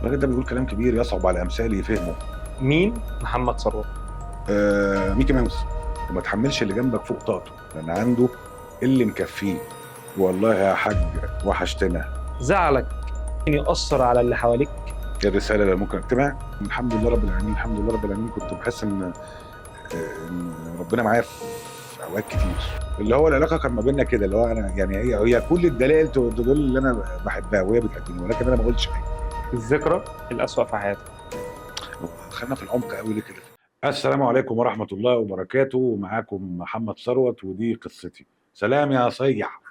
الراجل ده بيقول كلام كبير يصعب على امثالي يفهمه. مين محمد ثروت؟ ميكي ماوس. وما تحملش اللي جنبك فوق طاقته، لان عنده اللي مكفيه. والله يا حاج وحشتنا. زعلك ممكن يؤثر على اللي حواليك؟ إيه الرساله اللي ممكن اكتبها؟ الحمد لله رب العالمين، الحمد لله رب العالمين. كنت بحس إن ربنا معايا في اوقات كتير. اللي هو العلاقه كان ما بيننا كده، اللي هو انا يعني هي كل الدلائل تدل اللي انا بحبها وهي بتحبني، ولكن انا ما قلتش حاجه. الذكرى الأسوأ في حياتك؟ خلينا في العمق قوي ليه كده. السلام عليكم ورحمه الله وبركاته، معاكم محمد ثروت ودي قصتي. سلام يا صيح.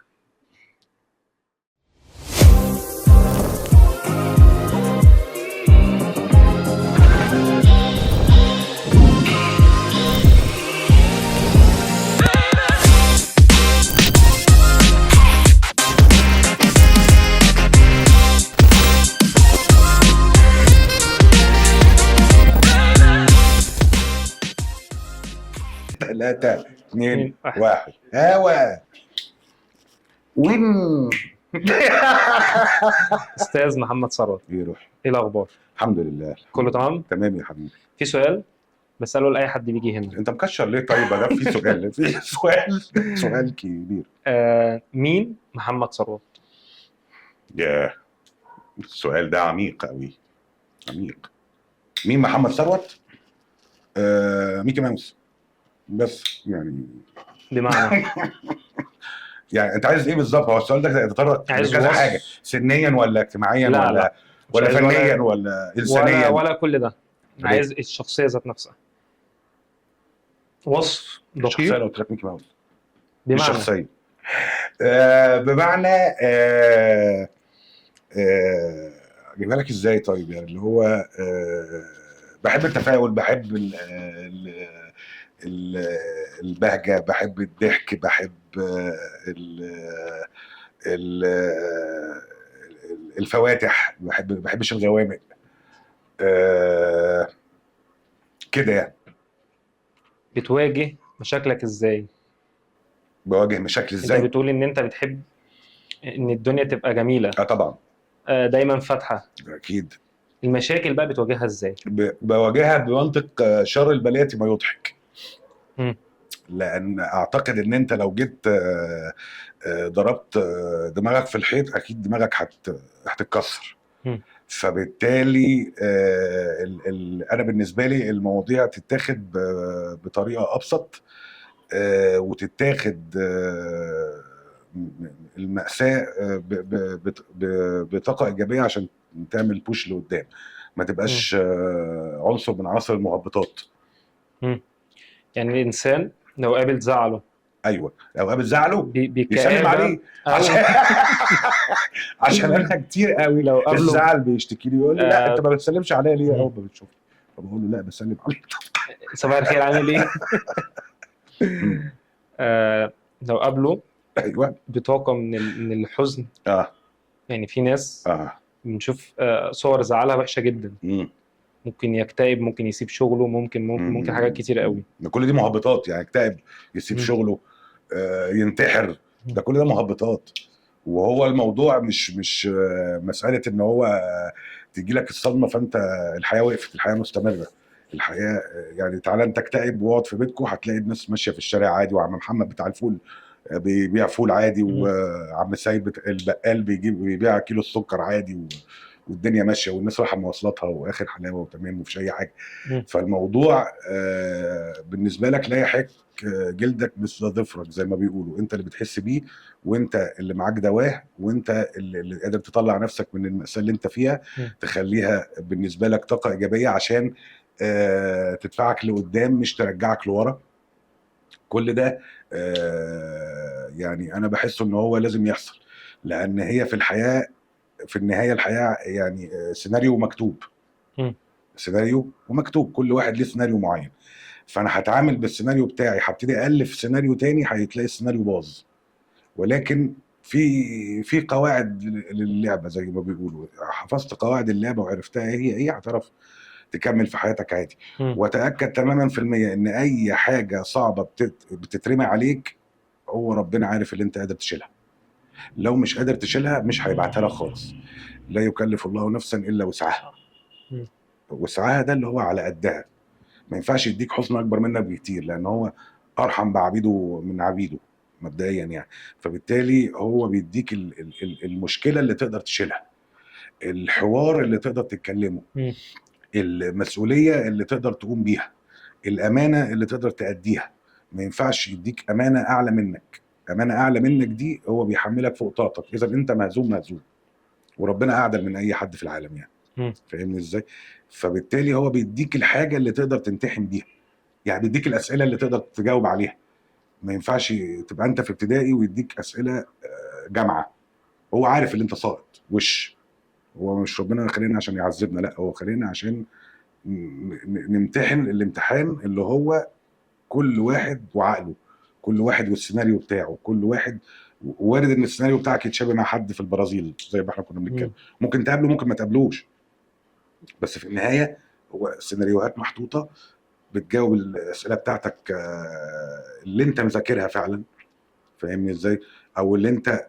ثلاثة اثنين واحد هوا وين. أستاذ محمد ثروت، يروح. إيه الأخبار؟ الحمد لله كله تمام؟ تمام يا حبيبي. في سؤال بسأله لأي حد بيجي هنا. انت مكشر ليه؟ طيب ده في سؤال سؤال كبير. مين محمد ثروت؟ يا السؤال ده عميق قوي، عميق. مين محمد ثروت؟ ميكي ماوس بس يعني. بمعنى يعني انت عايز ايه بالظبط؟ هو السؤال ده يتطرق عايز لكذا وصف. حاجه، سنيا ولا اجتماعيا لا، ولا لا. ولا عايز فنيا ولا انسانيا ولا كل ده. ليه؟ عايز الشخصية ذات نفسها، وصف الشخصيه دقيق. لو قلت لك ميكي ماوس مش بمعنى شخصيه. بمعنى اجيبها لك ازاي؟ طيب يعني اللي هو بحب التفاؤل، بحب ال- البهجه، بحب الضحك، بحب ال- الفواتح، بحبش الغوامق كده يعني. بتواجه مشاكلك إزاي؟ بواجه مشاكل أنت ازاي؟ بتقول إن أنت بتحب إن الدنيا تبقى جميلة، طبعا دايما فاتحة. اكيد. المشاكل بقى بتواجهها إزاي؟ بواجهها بمنطق شر البلية ما يضحك. مم. لان اعتقد ان انت لو جيت ضربت دماغك في الحيط، اكيد دماغك هتتكسر. مم. فبالتالي انا بالنسبه لي المواضيع تتاخد بطريقه ابسط، وتتاخد المأساة بطاقة إيجابية عشان تعمل بوش لقدام، ما تبقاش عنصر من عناصر المهبطات. مم. يعني الإنسان لو قابل زعله، ايوه لو قابل زعله يسلم بكآبة عليه. أو عشان عشان انا كتير قوي لو قابله الزعل بيشتكي لي يقول لي لا انت آه، ما بتسلمش عليا ليه مم. اول ما بتشوفني؟ فبقول له لا بسلم عليك. صباح الخير، عامل إيه؟ لو قابله ايوه بطاقة من الحزن. اه يعني في ناس اه بنشوف صور زعلها وحشة جدا، مم. ممكن يكتئب، ممكن يسيب شغله، ممكن حاجات كتير قوي. كل دي مهبطات، يعني يكتئب، يسيب مم. شغله، ينتحر. ده كل ده مهبطات. وهو الموضوع مش مسألة ان هو تيجي لك الصدمة فانت الحياة وقفت. الحياة مستمرة. الحياة يعني تعالى انت اكتئب واقعد في بيتكم، هتلاقي الناس ماشية في الشارع عادي، وعم محمد بتاع الفول بيبيع فول عادي، وعم سيد البقال بيبيع كيلو السكر عادي، والدنيا ماشيه والناس رايحه مواصلاتها واخر حلاوه وتمام ومفيش اي حاجه. مم. فالموضوع بالنسبه لك لا يحك جلدك مثل ظفرك زي ما بيقولوا. انت اللي بتحس بيه، وانت اللي معاك دواه، وانت اللي قادر تطلع نفسك من المأساة اللي انت فيها، مم. تخليها بالنسبه لك طاقه ايجابيه عشان تدفعك لقدام مش ترجعك لورا. كل ده يعني انا بحس ان هو لازم يحصل، لان هي في الحياه في النهايه الحياه يعني سيناريو مكتوب. مم. سيناريو ومكتوب، كل واحد ليه سيناريو معين. فانا هتعامل بالسيناريو بتاعي، هبتدي الف سيناريو تاني هتلاقي السيناريو باظ. ولكن في قواعد للعبه زي ما بيقولوا. حفظت قواعد اللعبه وعرفتها هي هتعرف تكمل في حياتك عادي. مم. وتأكد تماما في المية ان اي حاجة صعبة بتترمي عليك، هو ربنا عارف اللي انت قادر تشيلها. لو مش قادر تشيلها مش هيبعتها لك خالص. لا يكلف الله نفسا الا وسعها. مم. وسعها ده اللي هو على قدها. ما ينفعش يديك حسن اكبر منك بكتير، لان هو ارحم بعبيده من عبيده مبدئيا يعني. فبالتالي هو بيديك المشكله اللي تقدر تشيلها، الحوار اللي تقدر تتكلمه، مم. المسؤوليه اللي تقدر تقوم بيها، الامانه اللي تقدر تأديها. ما ينفعش يديك امانه اعلى منك. امانه اعلى منك دي هو بيحملك فوق طاقتك، اذا انت مهزوم مهزوم، وربنا اعدل من اي حد في العالم يعني. مم. فاهمني ازاي؟ فبالتالي هو بيديك الحاجه اللي تقدر تمتحن بيها، يعني بيديك الاسئله اللي تقدر تجاوب عليها. ما ينفعش تبقى انت في ابتدائي ويديك اسئله جامعه، هو عارف اللي انت ساقط وش. هو مش ربنا خلينا عشان يعذبنا، لا، هو خلينا عشان نمتحن الامتحان اللي هو كل واحد وعقله، كل واحد والسيناريو بتاعه. كل واحد وارد ان السيناريو بتاعك يتشابه مع حد في البرازيل زي ما احنا كنا بنتكلم، مم. ممكن تقابله ممكن ما تقابلوش، بس في النهايه هو سيناريوهات محطوطه بتجاوب الاسئله بتاعتك اللي انت مذاكرها فعلا. فاهمني ازاي؟ او اللي انت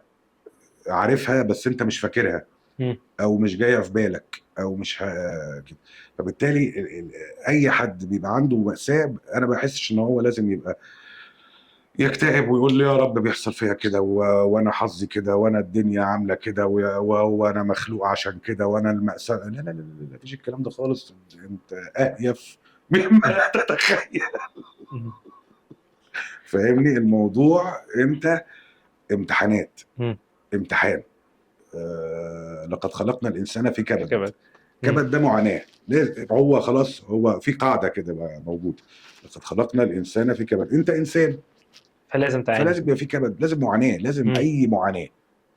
عارفها بس انت مش فاكرها، مم. او مش جايه في بالك، او مش كده. فبالتالي اي حد بيبقى عنده مأساة انا ما بحسش ان هو لازم يبقى يكتئب ويقول لي يا رب بيحصل فيها كده وانا حظي كده وانا الدنيا عامله كده وانا مخلوق عشان كده وانا المأساة. لا لا لا لا، لا فيش الكلام ده خالص. انت اهيف مما لا تتخيل. مم. فاهمني؟ الموضوع انت امتحانات. مم. امتحان. لقد خلقنا الانسان في كبد. كبد. مم. كبد ده معاناه. هو خلاص هو في قاعده كده بقى موجوده، لقد خلقنا الانسان في كبد. انت انسان، فلازم تعاني. فلازم يبقى في كبد، لازم معاناه، لازم مم. اي معاناه.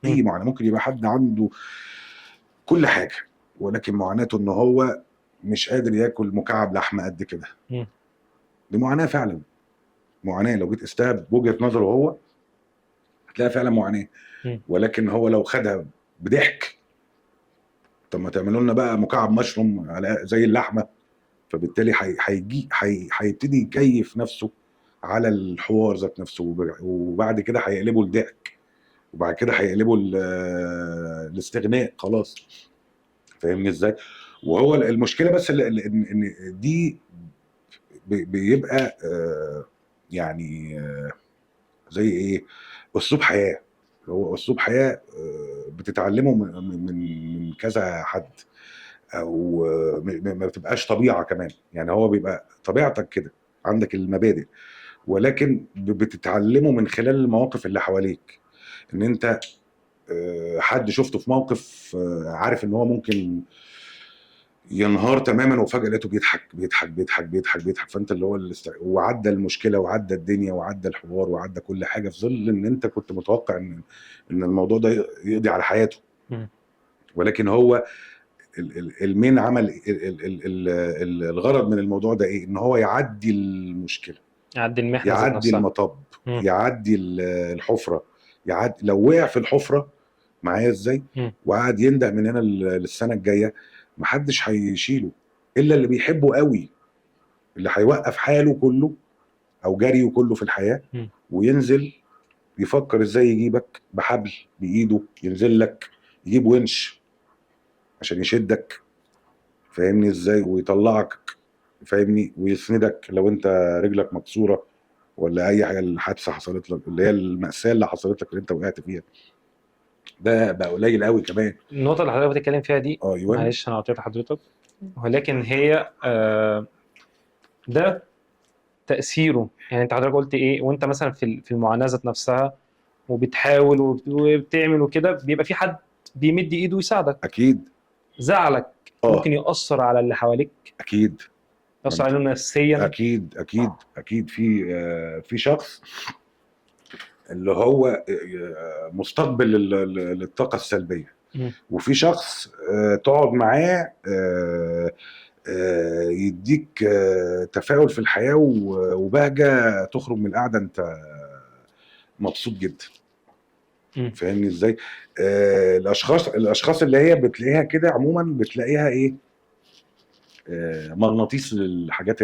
مم. اي معاناه. ممكن يبقى حد عنده كل حاجه ولكن معاناته ان هو مش قادر ياكل مكعب لحمه قد كده. مم. دي معاناه فعلا. معاناه لو جيت قستها بوجهه نظره هو هتلاقيها فعلا معاناه. مم. ولكن هو لو خدها بضحك، طب ما تعملوا لنا بقى مكعب مشروم على زي اللحمه. فبالتالي هيبتدي يكيف نفسه على الحوار ذات نفسه، وبعد كده هيقلبه الضحك، وبعد كده هيقلبه الاستغناء خلاص. فاهمني ازاي؟ وهو المشكله بس ان دي بيبقى يعني زي ايه، اسلوب حياه. هو اسلوب حياه بتتعلمه من كذا حد، او ما بتبقاش طبيعه كمان. يعني هو بيبقى طبيعتك كده، عندك المبادئ، ولكن بتتعلمه من خلال المواقف اللي حواليك. ان انت حد شفته في موقف عارف ان هو ممكن ينهار تماما، وفجاه لقيته بيضحك بيضحك بيضحك بيضحك بيضحك. فانت اللي هو وعدى المشكله وعدى الدنيا وعدى الحوار وعدى كل حاجه، في ظل ان انت كنت متوقع ان الموضوع ده يقضي على حياته. مم. ولكن هو المين عمل الغرض من الموضوع ده ايه؟ ان هو يعدي المشكله، يعدي المحنة ذات يعدي نفسها. المطب، مم. يعدي الحفره. يعدي لو وقع في الحفره معايا ازاي، مم. وقعد يندق من هنا للسنه الجايه، محدش هيشيله الا اللي بيحبه قوي، اللي هيوقف حاله كله او جريه كله في الحياه مم. وينزل يفكر ازاي يجيبك بحبل بايده، ينزل لك يجيب ونش عشان يشدك. فاهمني ازاي؟ ويطلعك. فاهمني؟ ويسندك لو انت رجلك مكسوره ولا اي حاجه، الحادثه حصلت لك اللي هي المأساة اللي حصلت لك اللي انت وقعت فيها. ده بقى قليل قوي كمان. النقطة اللي حضرتك بتتكلم فيها دي، ايوه. معلش أنا قطعت حضرتك، ولكن هي ده تأثيره. يعني أنت حضرتك قلت إيه، وأنت مثلا في المعاناة ذات نفسها وبتحاول وبتعمل وكده، بيبقى في حد بيمد إيده ويساعدك. اكيد. زعلك اه ممكن يأثر على اللي حواليك، اكيد. يأثر عليهم نفسيا. اكيد اكيد اكيد. في شخص اللي هو مستقبل للطاقه السلبيه، مم. وفي شخص تقعد معاه يديك تفاؤل في الحياه وبهجه، تخرج من القعده انت مبسوط جدا. مم. فاهمني ازاي؟ الاشخاص اللي هي بتلاقيها كده عموما بتلاقيها ايه، مغناطيس للحاجات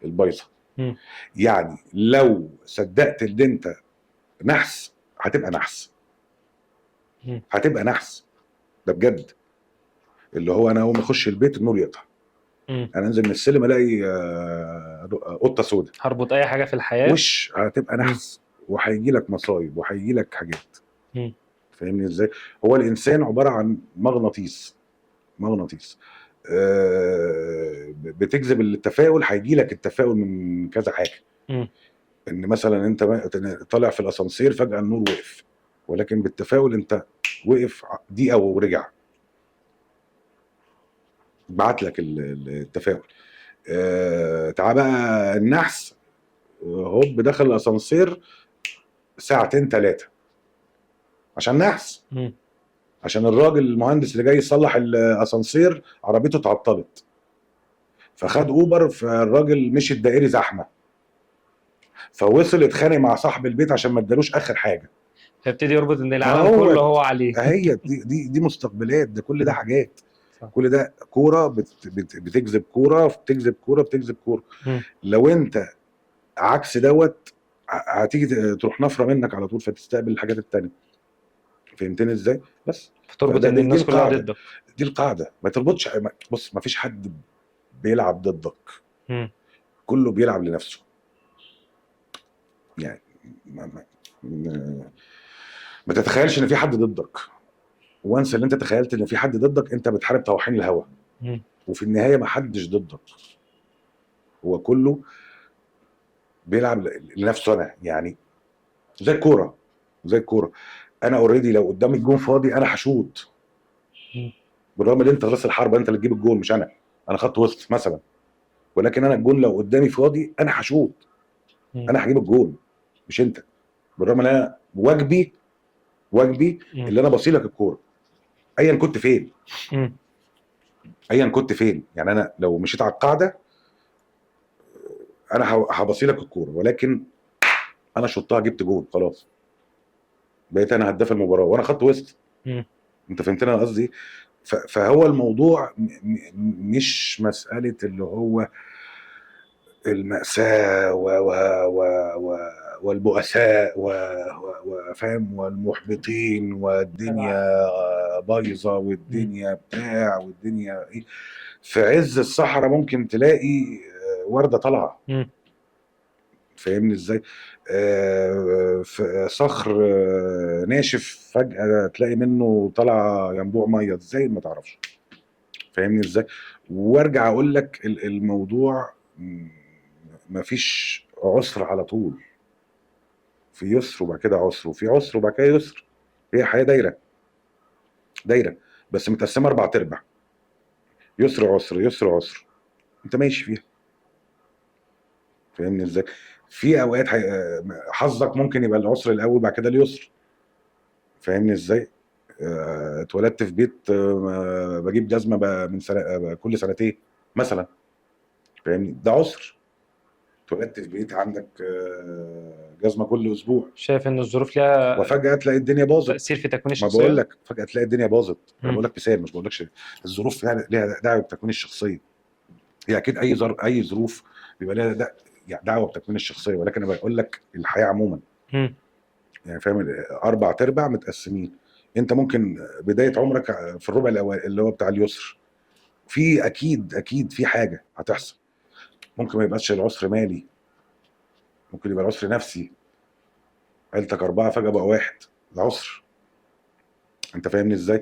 البايظه. مم. يعني لو صدقت ان انت نحس هتبقى نحس. مم. هتبقى نحس، ده بجد. اللي هو انا اول ما اخش البيت النور يقطع، مم. انا انزل من السلم الاقي قطه سوداء، هربط اي حاجه في الحياه. وش هتبقى مم. نحس، وهيجي لك مصايب وهيجي لك حاجات. مم. فاهمني ازاي؟ هو الانسان عباره عن مغناطيس، مغناطيس بتجذب التفاؤل، هيجي لك التفاؤل من كذا حاجه. مم. ان مثلا انت طالع في الاسانسير فجاه النور وقف، ولكن بالتفاؤل انت وقف دقيقه ورجع، بعت لك التفاؤل. تعال بقى النحس، هوب دخل الاسانسير ساعتين ثلاثه عشان نحس، مم. عشان الراجل المهندس اللي جاي يصلح الاسانسير عربيته اتعطلت، فخد اوبر، فالراجل مشي الدائري زحمه، فوصل اتخانق مع صاحب البيت عشان ما ادالوش اخر حاجه. فيبتدي يربط ان العالم هو كله هو عليه. هي دي مستقبلات، ده كل ده حاجات، صح. كل ده كوره بتجذب كوره، بتجذب كوره، بتجذب كوره. مم. لو انت عكس دوت هتيجي تروح نفره منك على طول، فتستقبل الحاجات التانيه. فهمتني ازاي؟ بس فتربط ان دي الناس كلها القاعده، ضدك. دي القاعده، ما تربطش. بص، ما فيش حد بيلعب ضدك، مم. كله بيلعب لنفسه. يعني ما, ما, ما ما تتخيلش ان في حد ضدك، وانس اللي انت تخيلت ان في حد ضدك، انت بتحارب طواحين الهوا، مم. وفي النهايه ما حدش ضدك، هو كله بيلعب لنفسه. انا يعني زي الكوره، زي الكوره، انا اوريدي لو قدامي الجون فاضي انا هشوط، مم. بالرغم ان انت راس الحربه، انت اللي تجيب الجون مش انا خط وسط مثلا، ولكن انا الجون لو قدامي فاضي انا هشوط، مم. انا هجيب الجون مش انت، بالرغم ان انا واجبي مم. اللي انا بصيلك الكوره ايا كنت فين، مم. ايا كنت فين. يعني انا لو مشيت على القاعده انا هبصيلك الكوره، ولكن انا شطها جبت جول خلاص، بقيت انا هداف المباراه وانا خط وسط. مم. انت فهمتني انا قصدي؟ فهو الموضوع مش مساله اللي هو المأساة و والبؤساء وفاهم والمحبطين والدنيا بايظة مم. والدنيا بتاع والدنيا ايه. في عز الصحراء ممكن تلاقي وردة طالعة، مم. فاهمني ازاي؟ في صخر ناشف فجأة تلاقي منه طالع ينبوع مية ازاي ما تعرفش، فاهمني ازاي؟ وارجع اقول لك الموضوع مفيش عسر على طول، في يسر وبعد كده عسر، وفي عسر وبعد كده يسر. هي حياة دايرة، دايرة بس متقسمة 4 ارباع، يسر عسر يسر عسر، انت ماشي فيها. فاهمني ازاي؟ في اوقات حظك ممكن يبقى العسر الاول بعد كده اليسر، فاهمني ازاي؟ اتولدت في بيت بجيب جزمه من سنة كل سنتين مثلا، فاهمني؟ ده عسر. اتولدت في بيت عندك جزمه كل اسبوع، شايف ان الظروف ليها وفجاه تلاقي الدنيا باظت. تأثير في تكوين ما بقول الشخصية؟ لك فجاه تلاقي الدنيا باظت، انا مم. بقول لك مثال، مش بقولكش الظروف ليها دعوه بتكوين الشخصيه. هي اكيد اي ظروف بيبقى ليها يعني دعوه بتكوين الشخصيه، ولكن انا بقول لك الحياه عموما. مم. يعني فاهم 4 ارباع متقسمين. انت ممكن بدايه عمرك في الربع الاول اللي هو بتاع اليسر، في اكيد في حاجه هتحصل، ممكن ما يبقاش العسر مالي، ممكن يبقى العسر نفسي، عيلتك 4 فجاه بقى 1، ده عسر. انت فاهمني ازاي؟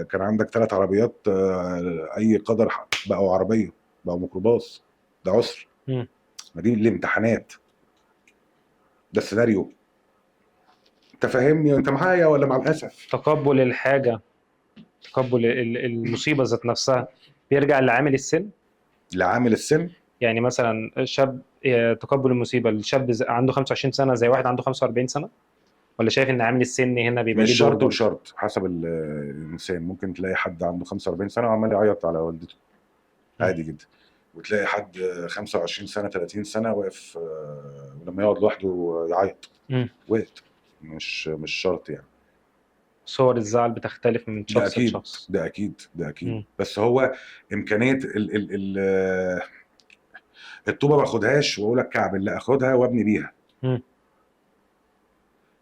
كان عندك 3 عربيات اي قدر بقوا عربيه، بقوا ميكروباص، ده عسر. مم. ما دي الامتحانات، ده السيناريو. انت فاهمني؟ انت معايا ولا مع الاسف؟ تقبل الحاجة، تقبل المصيبة ذات نفسها بيرجع لعامل السن. لعامل السن. يعني مثلا شاب تقبل المصيبة، الشاب عنده 25 سنة زي واحد عنده 45 سنة، ولا شايف ان عامل السن هنا بيبقى مش ليه دور شرط برضه؟ وشرط، حسب الانسان. ممكن تلاقي حد عنده 45 سنه وعمال يعيط على والدته، مم. عادي جدا. وتلاقي حد 25 سنه 30 سنه واقف ولما يقعد لوحده يعيط، مم. وقت. مش شرط يعني. صور الزعل بتختلف من ده شخص اكيد، لشخص. ده اكيد، ده اكيد. مم. بس هو امكانيه الطوبه ما اخدهاش واقول لك كعب، لا اخدها وابني بيها. مم.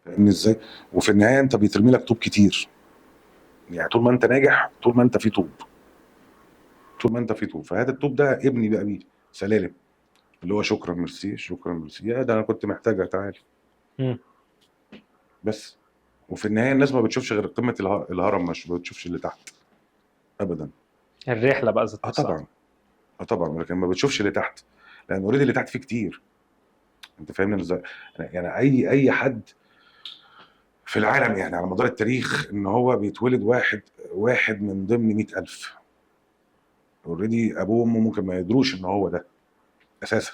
فاهمني ازاي؟ وفي النهايه انت بيترمي لك طوب كتير، يعني طول ما انت ناجح، طول ما انت في طوب، طول ما انت في طوب، فهذا الطوب ده ابني بقى بيه سلالم، اللي هو شكرا ميرسي شكرا ميرسي، يا ده انا كنت محتاجها تعالى. مم. بس. وفي النهايه الناس ما بتشوفش غير قمه الهرم، مش بتشوفش اللي تحت ابدا. الرحله بقى ذات اه نفسها. طبعا، اه طبعا، لكن ما بتشوفش اللي تحت، لان اوريدي اللي تحت فيه كتير. انت فاهمني ازاي؟ يعني اي حد في العالم يعني على مدار التاريخ ان هو بيتولد واحد من ضمن 100,000. اوريدي ابوه وامه ممكن ما يدروش ان هو ده اساسا.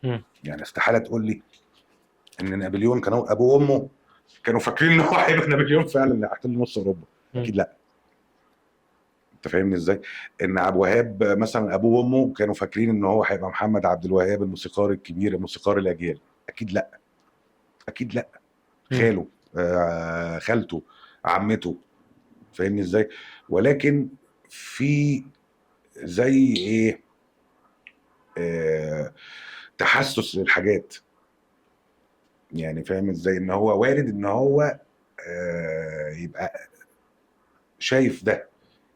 مم. يعني استحاله تقول لي ان نابليون كانوا ابوه وامه كانوا فاكرين ان هو هيبقى نابليون فعلا اللي هيحتل نص اوروبا. مم. اكيد لا. انت فاهمني ازاي؟ ان عبد الوهاب مثلا ابوه وامه كانوا فاكرين ان هو هيبقى محمد عبد الوهاب الموسيقار الكبير، موسيقار الاجيال. اكيد لا. اكيد لا. مم. خاله، خالته، عمته. فاهمني ازاي؟ ولكن في زي ايه، آه تحسس للحاجات. يعني فاهم ازاي ان هو وارد ان هو يبقى شايف ده،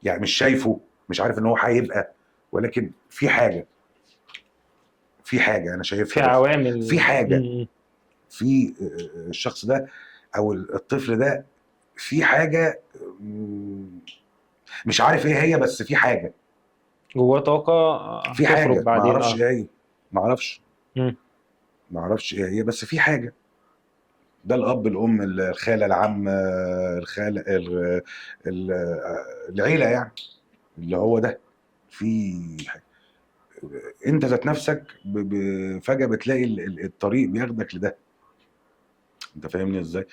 يعني مش شايفه، مش عارف ان هو هيبقى، ولكن في حاجه، في حاجه انا في شايفها في عوامل. حاجه مم. في الشخص ده او الطفل ده، في حاجه مش عارف ايه هي، بس في حاجه، جواه طاقه في هتخرج حاجه ما بعدين. اعرفش اه. ايه هي. ما اعرفش، مم. ما اعرفش ايه هي، بس في حاجه. ده الاب الام الخاله العم الخاله العيله يعني، اللي هو ده في حاجة. انت ذات نفسك فجاه بتلاقي الطريق بياخدك لده. انت فاهمني ازاي؟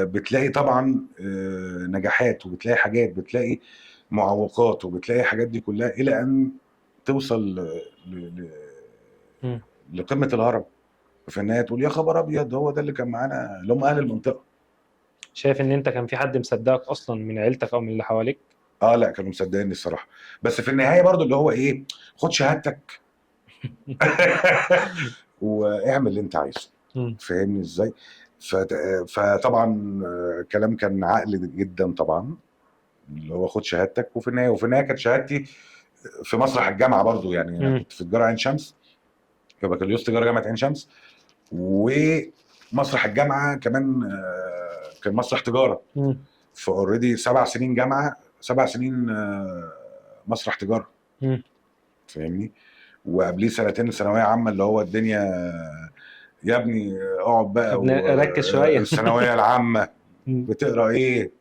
بتلاقي طبعا نجاحات، وبتلاقي حاجات، بتلاقي معوقات، وبتلاقي حاجات دي كلها الى ان توصل ل- مم. لقمه الهرم. في النهايه تقول يا خبر ابيض، هو ده اللي كان معانا، اللي هم اهل المنطقه. شايف ان انت كان في حد مصدقك اصلا من عيلتك او من اللي حواليك؟ اه لا، كانوا مصدقيني الصراحه. بس في النهايه برضو اللي هو ايه، خد شهادتك واعمل اللي انت عايزه. مم. فاهمني ازاي؟ فطبعا كلام كان عقل جدا طبعا، اللي هو خد شهادتك. وفي النهايه كانت شهادتي في مسرح الجامعه برضو. يعني انا مم. كنت في تجاره عين شمس، في بكالوريوس تجاره جامعه عين شمس، ومسرح الجامعه كمان كان مسرح تجاره. مم. فاوريدي 7 سنين جامعه، 7 سنين مسرح تجاره. مم. فاهمني؟ وقبليه سنتين ثانويه عامه، اللي هو الدنيا يا ابني اقعد يا بقى، ابني ركز شويه. والثانويه العامه مم. بتقرا ايه؟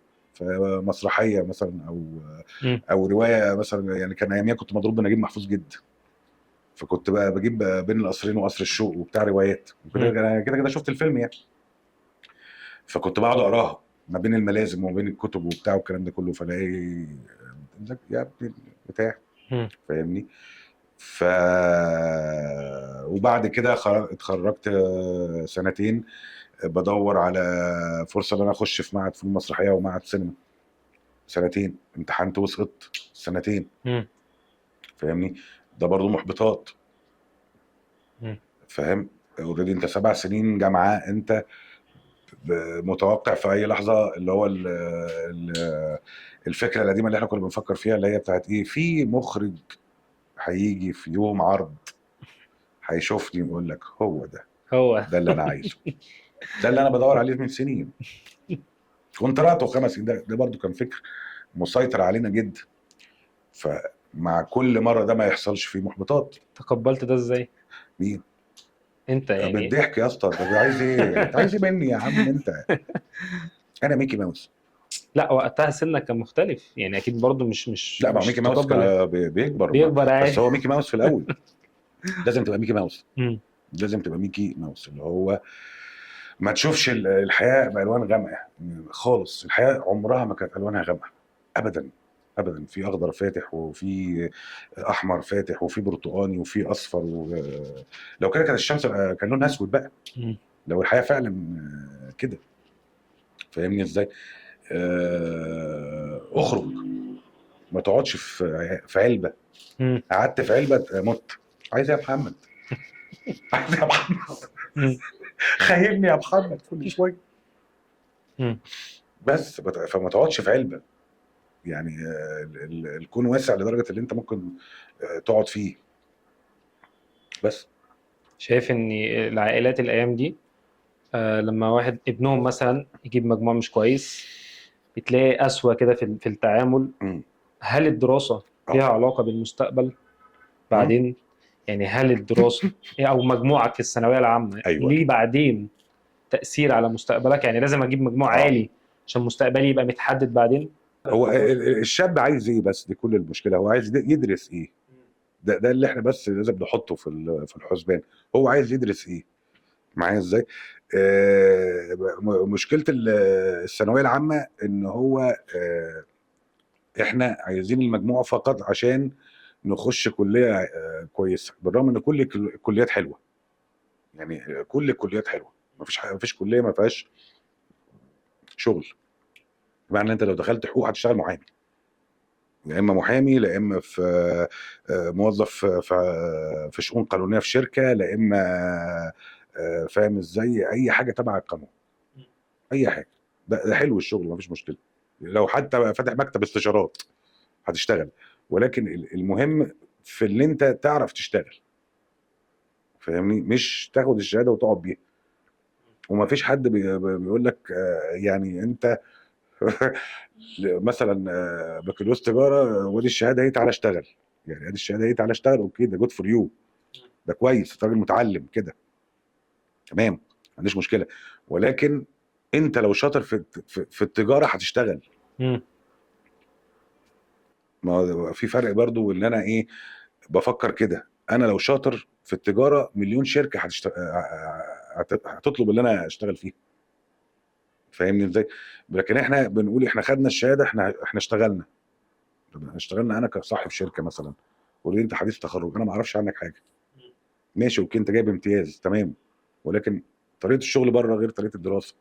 مسرحيه مثلا، مم. او روايه مثلا. يعني كان اياميها كنت مضروب بنجيب محفوظ جدا، فكنت بقى بجيب بين القصرين وقصر الشوق وبتاع روايات وكده. مم. انا كده كده شفت الفيلم يعني، فكنت بقعد اقراها ما بين الملازم وما بين الكتب وبتاع والكلام ده كله، فلاقي يا ابني بتاع. مم. فاهمني؟ ف وبعد كده اتخرجت سنتين بدور على فرصه ان انا اخش في معهد فنون مسرحيه ومعهد سينما. سنتين امتحنت وسقطت سنتين. مم. فاهمني؟ ده برضو محبطات. مم. فاهم؟ اوريدي انت 7 سنين جامعه، انت متوقع في اي لحظه اللي هو الفكره القديمه اللي احنا كنا بنفكر فيها، اللي هي بتاعت ايه، في مخرج هيجي في يوم عرض هيشوفني ويقول لك هو ده، هو. ده اللي انا عايزه، ده اللي انا بدور عليه من سنين. كنت رأته 5 سنين، ده برضو كان فكر مسيطر علينا جدا. فمع كل مره ده ما يحصلش فيه محبطات. تقبلت ده ازاي مين؟ انت يعني؟ بالضحك يا اسطى. انت عايز ايه؟ انت عايز ايه مني يا عم انت؟ انا ميكي ماوس. لا وقتها سنك كان مختلف يعني، اكيد برضو مش لا، ما هو مش ميكي ماوس تقبل. كان بيكبر بيكبر بس عادي. هو ميكي ماوس في الاول. لازم تبقى ميكي ماوس. مم. لازم تبقى ميكي ماوس، اللي هو ما تشوفش الحياه بالوان غامقه خالص. الحياه عمرها ما كانت الوانها غامقه ابدا. ابدا. في اخضر فاتح، وفي احمر فاتح، وفي برتقاني، وفي اصفر لو كده كانت الشمس كان لونها اسود بقى، مم. لو الحياه فعلا كده. فاهمني ازاي؟ اخرج، ما تقعدش في علبه. مم. قعدت في علبه مت. عايز إيه يا محمد؟ عايز إيه يا محمد؟ مم. خيلني يا محمد كل شويه. مم. بس فما تقعدش في علبه. يعني الكون واسع لدرجه اللي انت ممكن تقعد فيه بس. شايف ان العائلات الايام دي لما واحد ابنهم مثلا يجيب مجموع مش كويس بتلاقي قسوة كده في التعامل. مم. هل الدراسة ليها اه. علاقة بالمستقبل مم. بعدين؟ يعني هل الدراسة او مجموعك في الثانوية العامة ايوه. ليه بعدين تأثير على مستقبلك؟ يعني لازم اجيب مجموع اه. عالي عشان مستقبلي يبقى متحدد بعدين؟ هو الشاب عايز ايه بس؟ دي كل المشكله، هو عايز يدرس ايه. ده اللي احنا بس لازم نحطه في الحسبان. هو عايز يدرس ايه؟ معايا ازاي؟ مشكله الثانويه العامه ان هو احنا عايزين المجموع فقط عشان نخش كليه كويسه، بالرغم ان كل الكليات حلوه. يعني كل الكليات حلوه، مفيش كليه ما فيهاش شغل. بمعنى انت لو دخلت حقوق هتشتغل محامي، يا اما محامي، لا اما في موظف في شؤون قانونيه في شركه، لا اما فاهم ازاي، اي حاجه تبع القانون، اي حاجه. ده حلو الشغل، مفيش مشكله. لو حتى فاتح مكتب استشارات هتشتغل، ولكن المهم في اللي انت تعرف تشتغل. فاهمني؟ مش تاخد الشهاده وتقعد بيها. ومفيش حد بيقول لك يعني انت مثلا بكالوريوس تجاره، ودي الشهاده اهي تعالى اشتغل. يعني ادي الشهاده اهي تعالى اشتغل، اوكي، ده جود فور يو، ده كويس، أنت راجل متعلم كده، تمام، ما عنديش مشكله. ولكن انت لو شاطر في التجاره هتشتغل. مم. ما هو في فرق برضو، ان انا ايه بفكر كده. انا لو شاطر في التجاره مليون شركه هتطلب اللي انا اشتغل فيه. فاهمني ازاي؟ لكن احنا بنقول احنا خدنا الشهاده، احنا اشتغلنا. طب اشتغلنا، انا كصاحب شركه مثلا، قول انت حديث تخرج، انا ما اعرفش عنك حاجه، ماشي اوكي، انت جايب امتياز تمام، ولكن طريقه الشغل بره غير طريقه الدراسه.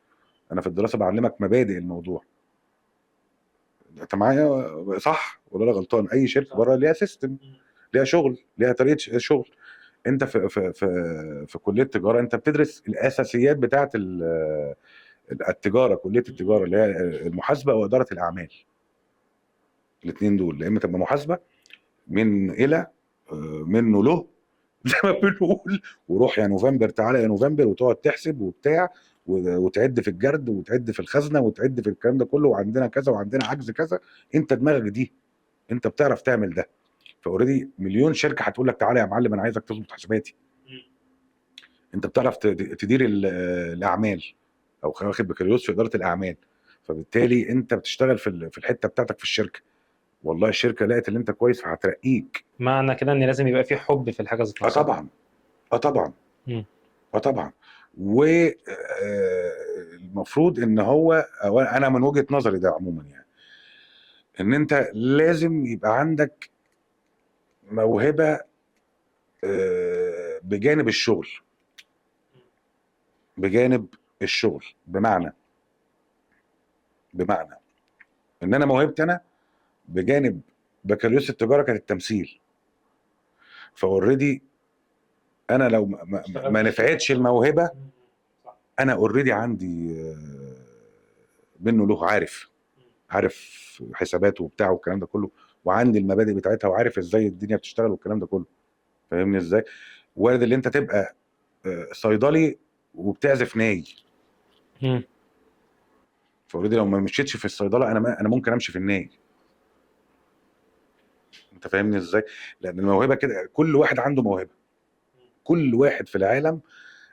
انا في الدراسه بعلمك مبادئ الموضوع. انت معايا صح ولا انا غلطان؟ اي شركه بره ليها سيستم، ليها شغل، ليها طريقه شغل. انت في كليه التجاره انت بتدرس الاساسيات بتاعه التجاره، كليه التجاره اللي هي المحاسبه واداره الاعمال. الاثنين دول، يا اما تبقى محاسبه من الى منه له زي ما بنقول، وروح يا نوفمبر تعالى يا نوفمبر، وتقعد تحسب وبتاع وتعد في الجرد وتعد في الخزنه وتعد في الكلام ده كله، وعندنا كذا وعندنا عجز كذا. انت دماغك دي، انت بتعرف تعمل ده. فاوريدي مليون شركه هتقول لك تعالى يا معلم انا عايزك تظبط حساباتي. انت بتعرف تدير الاعمال، او واخد بكالوريوس في اداره الاعمال، فبالتالي انت بتشتغل في الحته بتاعتك في الشركه. والله الشركه لقت اللي انت كويس فهترقيك. معنى كده ان لازم يبقى في حب في الحاجة ذات اه نفسها. طبعا. اه طبعا. مم. اه طبعا. والمفروض ان هو، أو انا من وجهة نظري ده عموما يعني، ان انت لازم يبقى عندك موهبة بجانب الشغل. بجانب الشغل بمعنى ان انا موهبتي انا بجانب بكالوريوس التجارة كانت التمثيل. فاوريدي انا لو ما نفعتش الموهبة، انا اوريدي عندي منه له، عارف حساباته وبتاعه والكلام ده كله، وعندي المبادئ بتاعتها، وعارف ازاي الدنيا بتشتغل والكلام ده كله. فاهمني ازاي؟ وارد اللي انت تبقى صيدلي وبتعزف ناي، مم. فاوريدي لو ما مشيتش في الصيدله انا ممكن امشي في الناي. انت فاهمني ازاي؟ لان الموهبه كده، كل واحد عنده موهبه، كل واحد في العالم